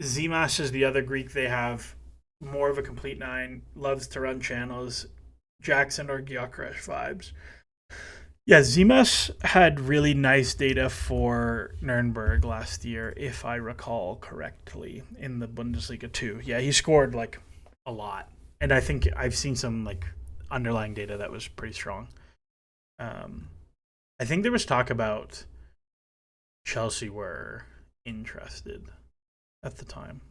Zimas is the other Greek they have. More of a complete nine. Loves to run channels. Jackson or Gyökeres vibes. Yeah, Zimas had really nice data for Nuremberg last year, if I recall correctly, in the Bundesliga too. Yeah, he scored like a lot. And I think I've seen some like underlying data that was pretty strong. I think there was talk about Chelsea were interested at the time.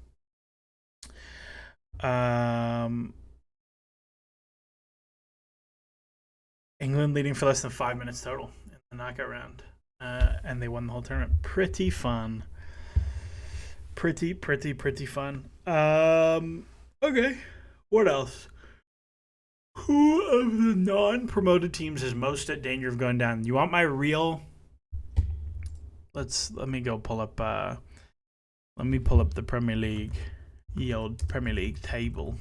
England leading for less than 5 minutes total in the knockout round. And they won the whole tournament. Pretty fun. Pretty fun. Okay. What else? Who of the non-promoted teams is most at danger of going down? You want my real? Let me go pull up. Let me pull up the Premier League, the old Premier League table.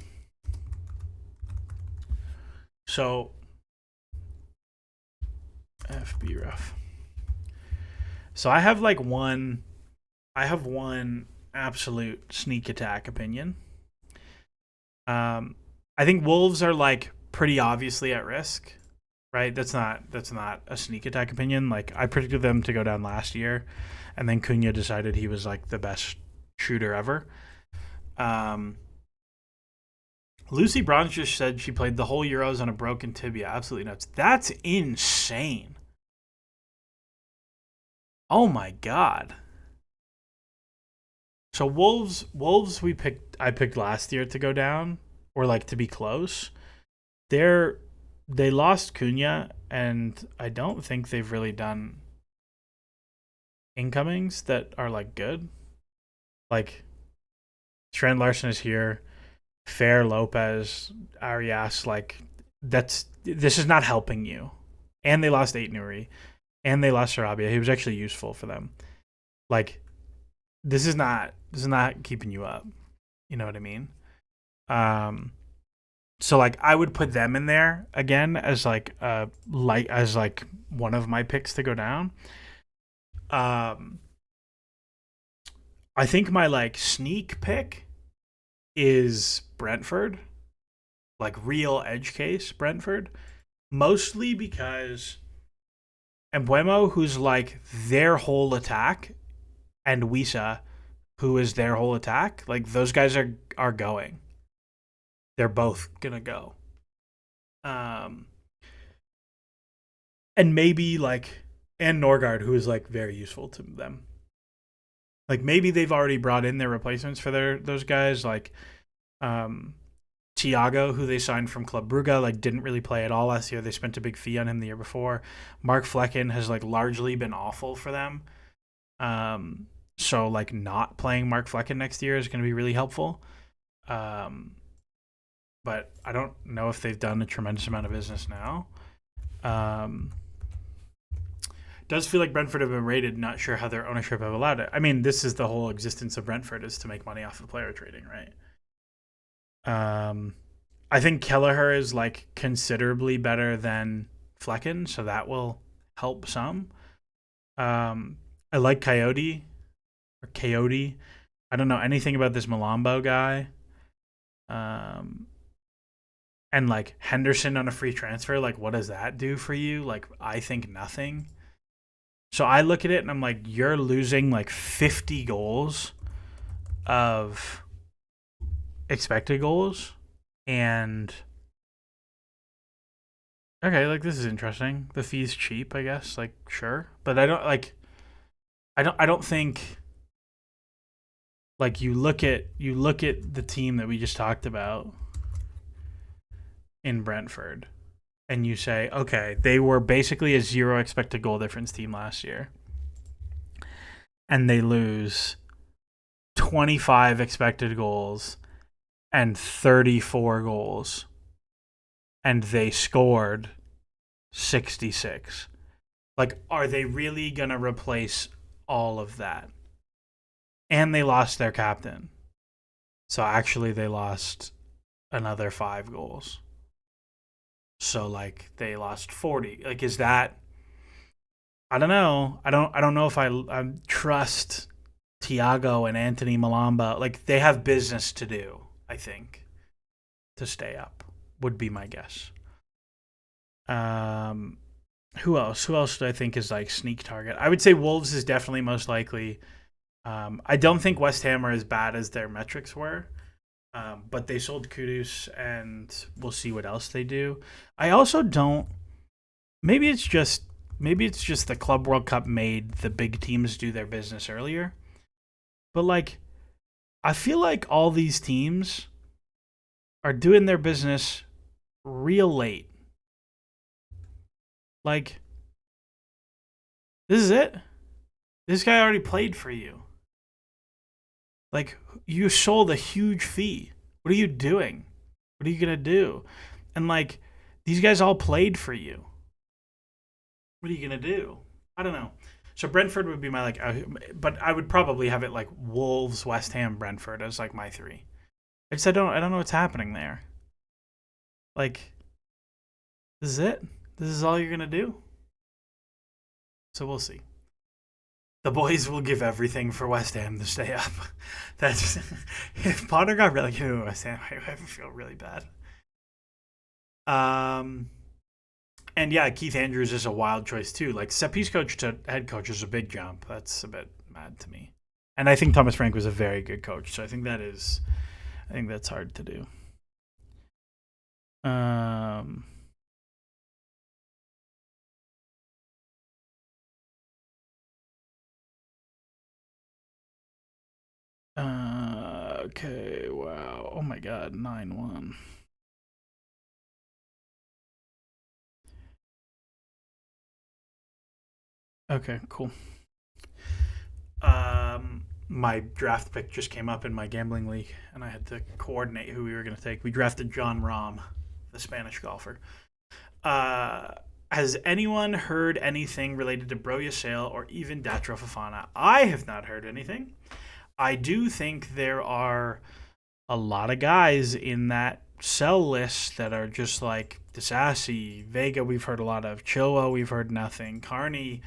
So, FB ref. So I have one absolute sneak attack opinion. I think Wolves are like pretty obviously at risk, right? That's not a sneak attack opinion. Like I predicted them to go down last year, and then Cunha decided he was like the best shooter ever. Lucy Bronze just said she played the whole Euros on a broken tibia. Absolutely nuts. That's insane. Oh my god. So Wolves I picked last year to go down or like to be close. They lost Cunha, and I don't think they've really done incomings that are like good. Like Trent Larson is here, Fair, Lopez, Arias, like this is not helping you. And they lost Aït-Nouri, and they lost Sarabia. He was actually useful for them. Like this is not keeping you up. You know what I mean? So like I would put them in there again as like one of my picks to go down. Um, I think my like sneak pick is Brentford, like real edge case Brentford, mostly because Embuemo, who's like their whole attack, and Wisa, who is their whole attack, like those guys are going. They're both gonna go. Um, and maybe like and Norgard, who is like very useful to them. Like maybe they've already brought in their replacements for those guys, like um, Thiago, who they signed from Club Brugge, like didn't really play at all last year. They spent a big fee on him the year before. Mark Flecken has like largely been awful for them. So like not playing Mark Flecken next year is going to be really helpful. Um, but I don't know if they've done a tremendous amount of business now. Um, does feel like Brentford have been rated. Not sure how their ownership have allowed it. I mean, this is the whole existence of Brentford is to make money off of player trading, right? I think Kelleher is like considerably better than Flecken, so that will help some. I like Coyote or Coyote. I don't know anything about this Malambo guy. Um, and like Henderson on a free transfer, like what does that do for you? Like I think nothing. So I look at it and I'm like, you're losing like 50 goals of expected goals, and okay, like this is interesting. The fee's cheap, I guess. Like sure, but I don't think like you look at the team that we just talked about in Brentford and you say, okay, they were basically a zero expected goal difference team last year. And they lose 25 expected goals and 34 goals. And they scored 66. Like, are they really going to replace all of that? And they lost their captain. So actually, they lost another 5 goals. So like they lost 40. Like is that I don't know. I don't know if I trust Thiago and Anthony Malamba. Like they have business to do, I think, to stay up would be my guess. Um who else? Who else do I think is like sneak target? I would say Wolves is definitely most likely. I don't think West Ham are as bad as their metrics were. But they sold Kudus, and we'll see what else they do. I also don't. Maybe it's just the Club World Cup made the big teams do their business earlier. But like, I feel like all these teams are doing their business real late. Like, this is it. This guy already played for you. Like, you sold a huge fee. What are you doing? What are you gonna do? And like, these guys all played for you. What are you gonna do? I don't know. So Brentford would be my like, but I would probably have it like Wolves, West Ham, Brentford as like my three. I don't know what's happening there. Like, this is it. This is all you're gonna do. So we'll see. The boys will give everything for West Ham to stay up. That's if Potter got relegated to West Ham, I would feel really bad. Um, and yeah, Keith Andrews is a wild choice too. Like set piece coach to head coach is a big jump. That's a bit mad to me. And I think Thomas Frank was a very good coach, so I think that's hard to do. Um, okay, wow. Oh my god, 9-1. Okay, cool. My draft pick just came up in my gambling league, and I had to coordinate who we were going to take. We drafted John Rahm, the Spanish golfer. Uh, has anyone heard anything related to Broya Sale or even Datro Fafana? I have not heard anything. I do think there are a lot of guys in that sell list that are just like Disassi, Vega. We've heard a lot of Chilwell. We've heard nothing. Carney.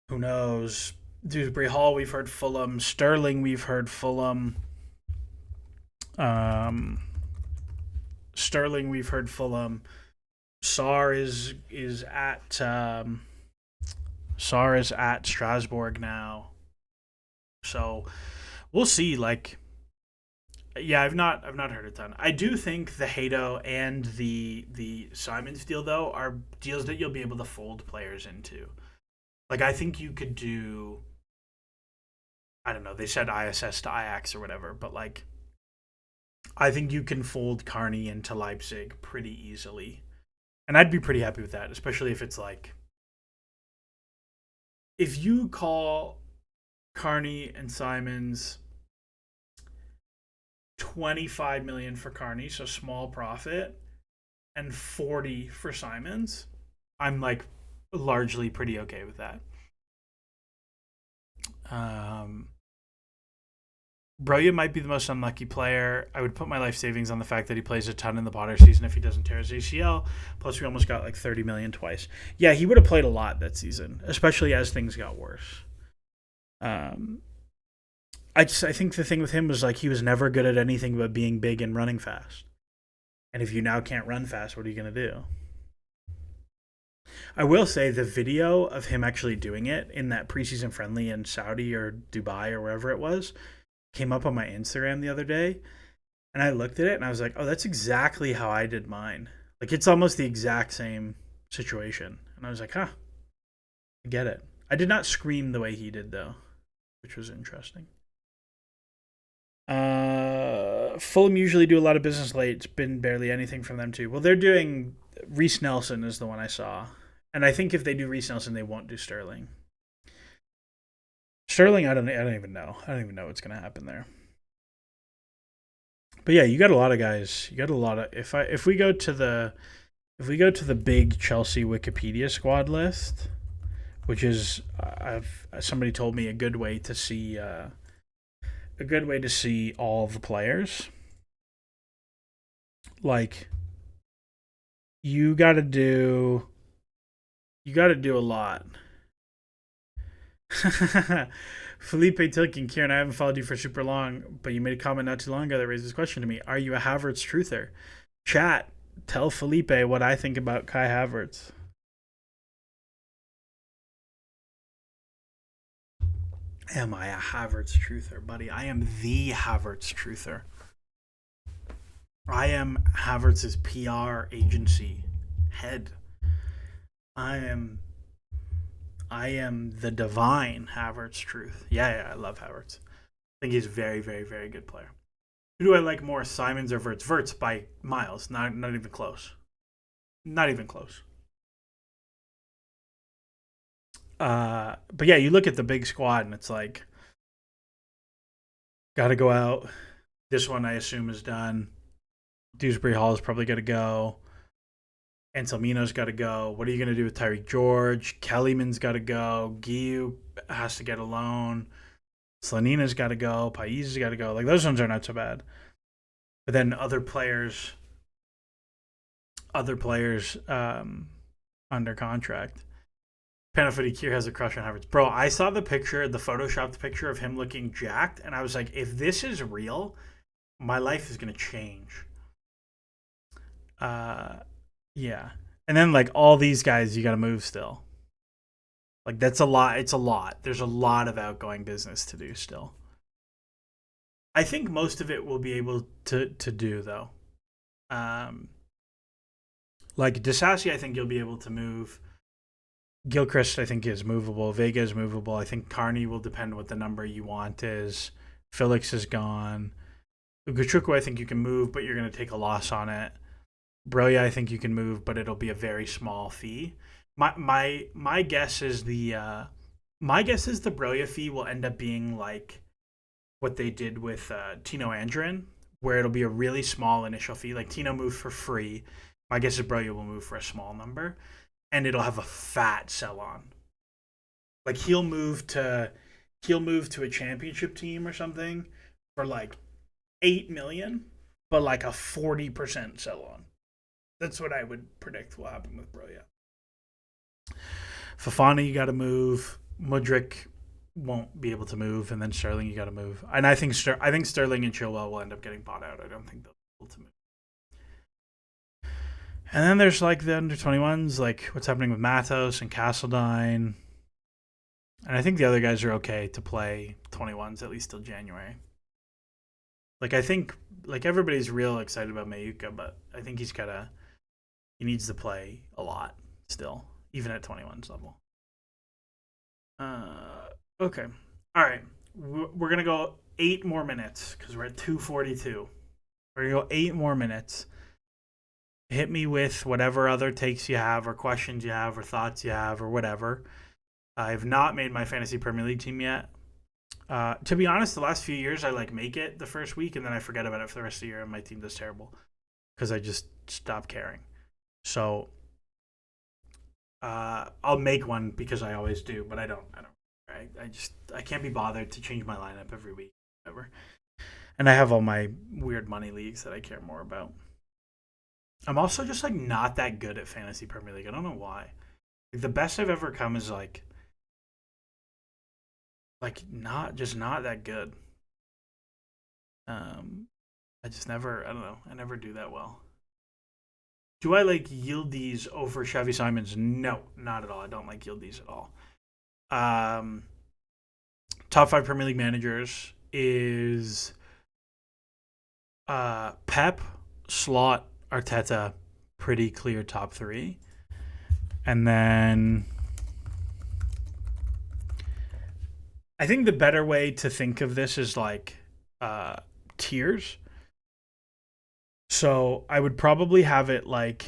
Who knows? Dewsbury Hall, we've heard Fulham. Sterling, we've heard Fulham. Um, Sterling, we've heard Fulham. Sar is at Sar is at Strasbourg now. So we'll see. Like, yeah, I've not heard a ton. I do think the Hato and the Simons deal though are deals that you'll be able to fold players into. Like, I think you could do. I don't know. They said ISS to Ajax or whatever, but like, I think you can fold Carney into Leipzig pretty easily, and I'd be pretty happy with that, especially if it's like if you call Carney and Simons 25 million for Carney, so small profit, and 40 for Simons, I'm like largely pretty okay with that. Um, Broya might be the most unlucky player. I would put my life savings on the fact that he plays a ton in the Potter season if he doesn't tear his ACL. Plus, we almost got like 30 million twice. Yeah, he would have played a lot that season, especially as things got worse. Um, I think the thing with him was like he was never good at anything but being big and running fast. And if you now can't run fast, what are you gonna do? I will say the video of him actually doing it in that preseason friendly in Saudi or Dubai or wherever it was came up on my Instagram the other day, and I looked at it and I was like, "Oh, that's exactly how I did mine." Like it's almost the exact same situation, and I was like, "Huh, I get it." I did not scream the way he did though, which was interesting. Fulham usually do a lot of business late. It's been barely anything from them too. Well, they're doing Reese Nelson is the one I saw, and I think if they do Reese Nelson, they won't do Sterling. Sterling, I don't even know. I don't even know what's gonna happen there. But yeah, you got a lot of guys. You got a lot of. If we go to the big Chelsea Wikipedia squad list, which is I've somebody told me a good way to see all the players. Like you got to do you got to do a lot. Felipe Tilkin, Kieran, I haven't followed you for super long, but you made a comment not too long ago that raised this question to me. Are you a Havertz truther? Chat, tell Felipe what I think about Kai Havertz. Am I a Havertz truther, buddy? I am the Havertz truther. I am Havertz's PR agency head. I am I am the divine Havertz truth. Yeah, I love Havertz. I think he's a very, very, very good player. Who do I like more, Simons or Verts? Verts by miles. Not even close. Not even close. But yeah, you look at the big squad and it's like, got to go out. This one I assume is done. Dewsbury Hall is probably going to go. Anselmino's got to go. What are you going to do with Tyreek George? Kellyman's got to go. Giu has to get a loan. Slanina's got to go. Pais has got to go. Like those ones are not so bad. But then other players under contract. Panafooty Kier has a crush on Havertz. Bro, I saw the picture, the photoshopped picture of him looking jacked, and I was like, if this is real, my life is gonna change. Uh, yeah. And then like all these guys, you got to move still. Like that's a lot. It's a lot. There's a lot of outgoing business to do still. I think most of it will be able to do though. Um, like Disassi, I think you'll be able to move. Gilchrist, I think, is movable. Vega is movable. I think Carney will depend what the number you want is. Felix is gone. Ugochukwu, I think you can move, but you're going to take a loss on it. Broya, I think you can move, but it'll be a very small fee. My guess is the Broya fee will end up being like what they did with Tino Andrin, where it'll be a really small initial fee. Like Tino moved for free. My guess is Broya will move for a small number, and it'll have a fat sell on. Like he'll move to a championship team or something for like 8 million, but like a 40% sell on. That's what I would predict will happen with Broya. Fafana, you got to move. Mudryk won't be able to move, and then Sterling you got to move. And I think Sterling and Chilwell will end up getting bought out. I don't think they'll be able to move. And then there's like the under 21s, like what's happening with Matos and Castledine. And I think the other guys are okay to play 21s at least till January. Like I think like everybody's real excited about Mayuka, but I think he needs to play a lot still, even at 21s level. Okay. All right. We're going to go 8 more minutes because we're at 2:42. We're going to go 8 more minutes. Hit me with whatever other takes you have or questions you have or thoughts you have or whatever. I've not made my fantasy Premier League team yet. To be honest, the last few years I like make it the first week and then I forget about it for the rest of the year and my team does terrible because I just stop caring. So I'll make one because I always do, but I don't. I can't be bothered to change my lineup every week, ever. And I have all my weird money leagues that I care more about. I'm also just like not that good at fantasy Premier League. I don't know why. Like, the best I've ever come is like not that good. I just never. I don't know. I never do that well. Do I like Yildiz over Xavi Simons? No, not at all. I don't like Yildiz at all. Top 5 Premier League managers is Pep, Slot, Arteta, pretty clear top 3. And then I think the better way to think of this is like tiers. So I would probably have it like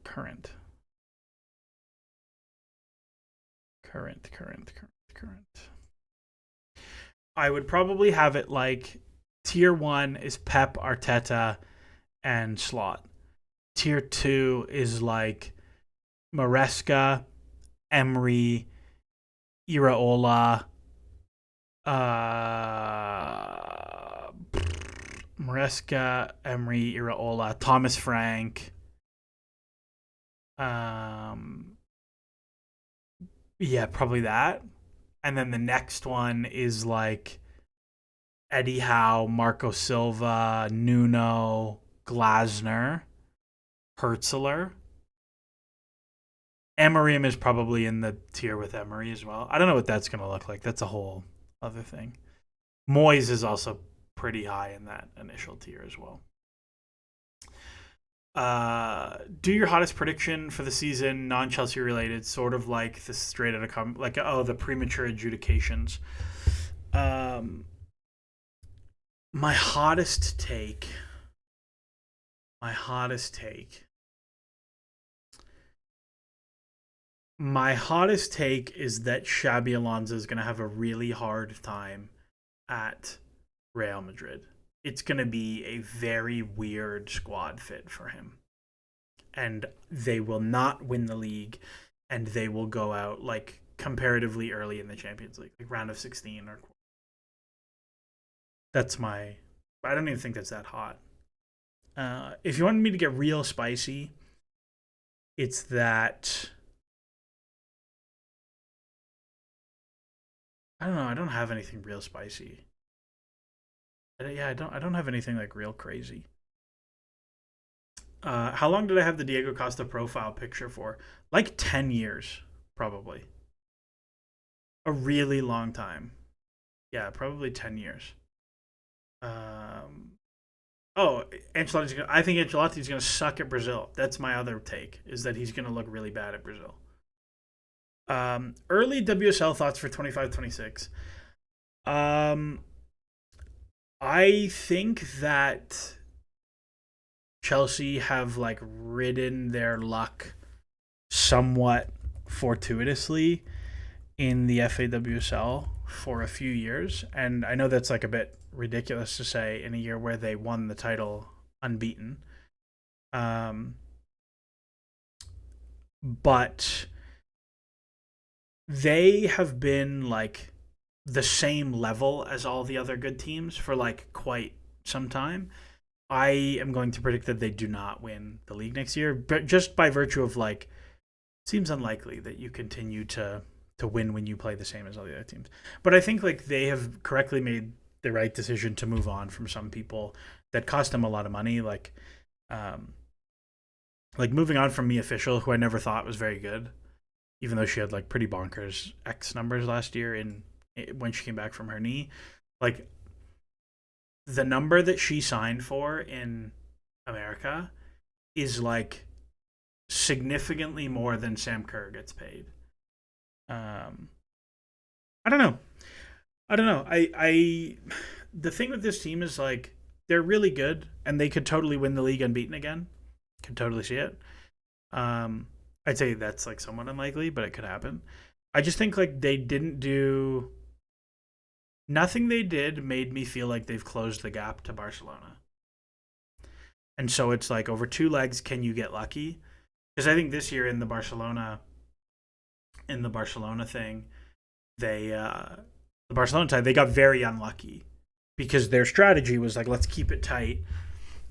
current. I would probably have it like tier 1 is Pep, Arteta, and Slot. Tier 2 is like Maresca, Emery, Iraola, Maresca, Emery, Iraola, Thomas Frank. Yeah, probably that. And then the next one is like Eddie Howe, Marco Silva, Nuno, Glasner, Hertzler. Emery is probably in the tier with Emery as well. I don't know what that's going to look like. That's a whole other thing. Moyes is also pretty high in that initial tier as well. Do your hottest prediction for the season, non-Chelsea related, sort of like the straight out of the premature adjudications. My hottest take is that Xabi Alonso is going to have a really hard time at Real Madrid. It's going to be a very weird squad fit for him. And they will not win the league, and they will go out like comparatively early in the Champions League, like round of 16 or. That's my. I don't even think that's that hot. If you wanted me to get real spicy, it's that. I don't know. I don't have anything real spicy. I don't have anything like real crazy. How long did I have the Diego Costa profile picture for? Like 10 years, probably. A really long time. Yeah, probably 10 years. Ancelotti's I think Ancelotti's going to suck at Brazil. That's my other take, is that he's going to look really bad at Brazil. Early WSL thoughts for 25-26. I think that Chelsea have like ridden their luck somewhat fortuitously in the FAWSL for a few years. And I know that's like a bit ridiculous to say in a year where they won the title unbeaten. But they have been like the same level as all the other good teams for like quite some time. I am going to predict that they do not win the league next year, but just by virtue of like seems unlikely that you continue to win when you play the same as all the other teams. But I think like they have correctly made the right decision to move on from some people that cost them a lot of money. Um, like moving on from Mia Official, who I never thought was very good, even though she had like pretty bonkers X numbers last year in when she came back from her knee. Like the number that she signed for in America is like significantly more than Sam Kerr gets paid. Um, I don't know. I don't know. The thing with this team is like they're really good and they could totally win the league unbeaten again. Could totally see it. Um, I'd say that's like somewhat unlikely, but it could happen. I just think like they didn't do nothing they did made me feel like they've closed the gap to Barcelona. And so it's like over two legs, can you get lucky? Because I think this year in the Barcelona thing, the Barcelona side they got very unlucky because their strategy was like let's keep it tight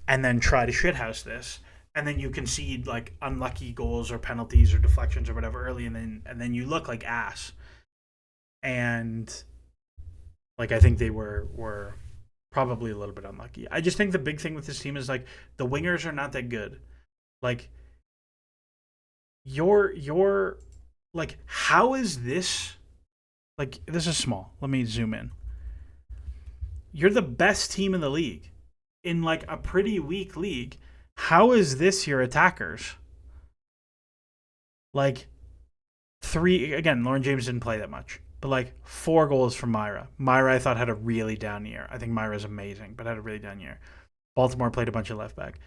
and then try to shithouse this, and then you concede like unlucky goals or penalties or deflections or whatever early, and then you look like ass. And like I think they were probably a little bit unlucky. I just think the big thing with this team is like the wingers are not that good. Like your like how is this like this is small. Let me zoom in. You're the best team in the league in like a pretty weak league. How is this your attackers? Like three again, Lauren James didn't play that much. But like 4 goals from Myra. Myra I thought had a really down year. I think Myra's amazing, but had a really down year. Baltimore played a bunch of left back.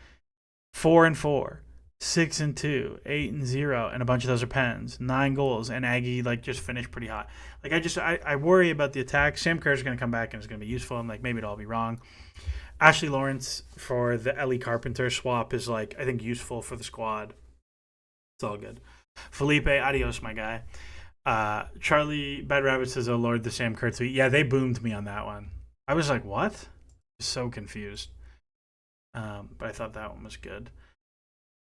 4-4, 6-2, 8-0, and a bunch of those are pens. 9 goals, and Aggie like just finished pretty hot. Like I worry about the attack. Sam Kerr's gonna come back and it's gonna be useful, and like maybe it'll all be wrong. Ashley Lawrence for the Ellie Carpenter swap is like I think useful for the squad. It's all good. Felipe, adios, my guy. Charlie Bad Rabbit says, "Oh Lord, the Sam Kerr tweet." Yeah, they boomed me on that one. I was like, "What?" So confused. But I thought that one was good.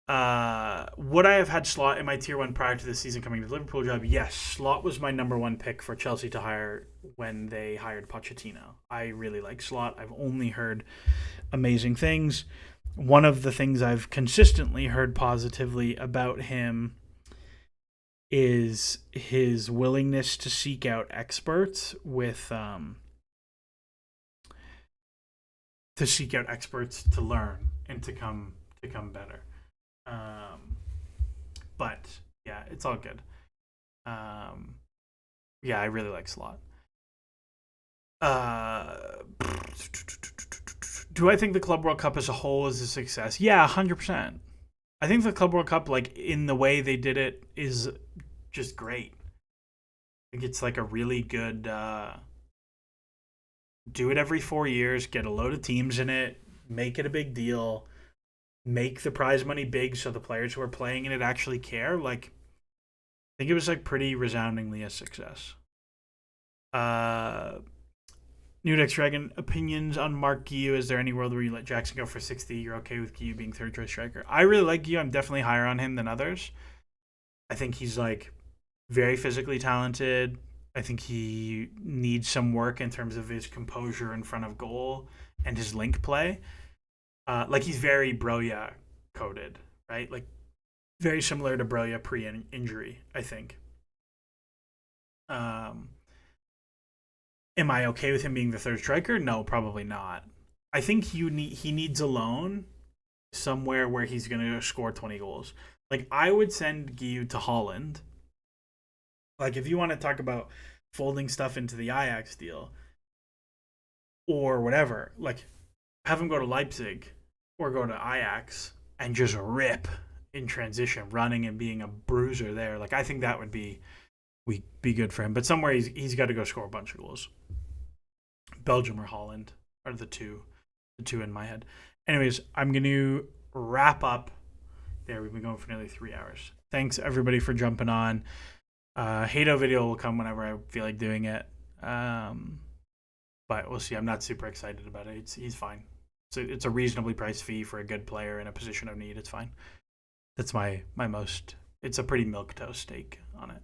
Would I have had Slot in my tier 1 prior to the season coming to the Liverpool job? Yes, Slot was my number 1 pick for Chelsea to hire when they hired Pochettino. I really like Slot. I've only heard amazing things. One of the things I've consistently heard positively about him is his willingness to seek out experts to learn and to come better. But yeah, it's all good. Yeah, I really like Slot. Do I think the Club World Cup as a whole is a success? Yeah, 100%. I think the Club World Cup, like in the way they did it, is just great. I think it's like a really good. Do it every 4 years, get a load of teams in it, make it a big deal, make the prize money big so the players who are playing in it actually care. Like, I think it was like pretty resoundingly a success. Nudex Dragon, opinions on Mark Guiu. Is there any world where you let Jackson go for 60? You're okay with Guiu being third choice striker? I really like Guiu. I'm definitely higher on him than others. I think he's like very physically talented. I think he needs some work in terms of his composure in front of goal and his link play. Like he's very Broja coded, right? Like very similar to Broja pre-injury, I think. Am I okay with him being the third striker? No, probably not. I think he needs a loan somewhere where he's going to score 20 goals. Like I would send Guiu to Holland. Like if you want to talk about folding stuff into the Ajax deal or whatever, like have him go to Leipzig or go to Ajax and just rip in transition, running and being a bruiser there. Like I think that would be good for him. But somewhere he's got to go score a bunch of goals. Belgium or Holland are the two in my head. Anyways, I'm going to wrap up there. We've been going for nearly 3 hours. Thanks everybody for jumping on. Hato video will come whenever I feel like doing it. But we'll see. I'm not super excited about it. He's fine. It's a reasonably priced fee for a good player in a position of need. It's fine. That's my most it's a pretty milquetoast steak on it.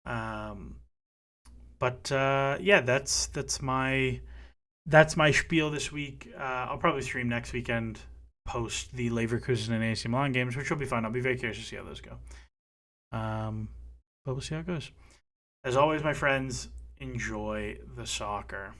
Um, but yeah, that's my spiel this week. I'll probably stream next weekend post the Leverkusen and AC Milan games, which will be fun. I'll be very curious to see how those go. But we'll see how it goes. As always, my friends, enjoy the soccer.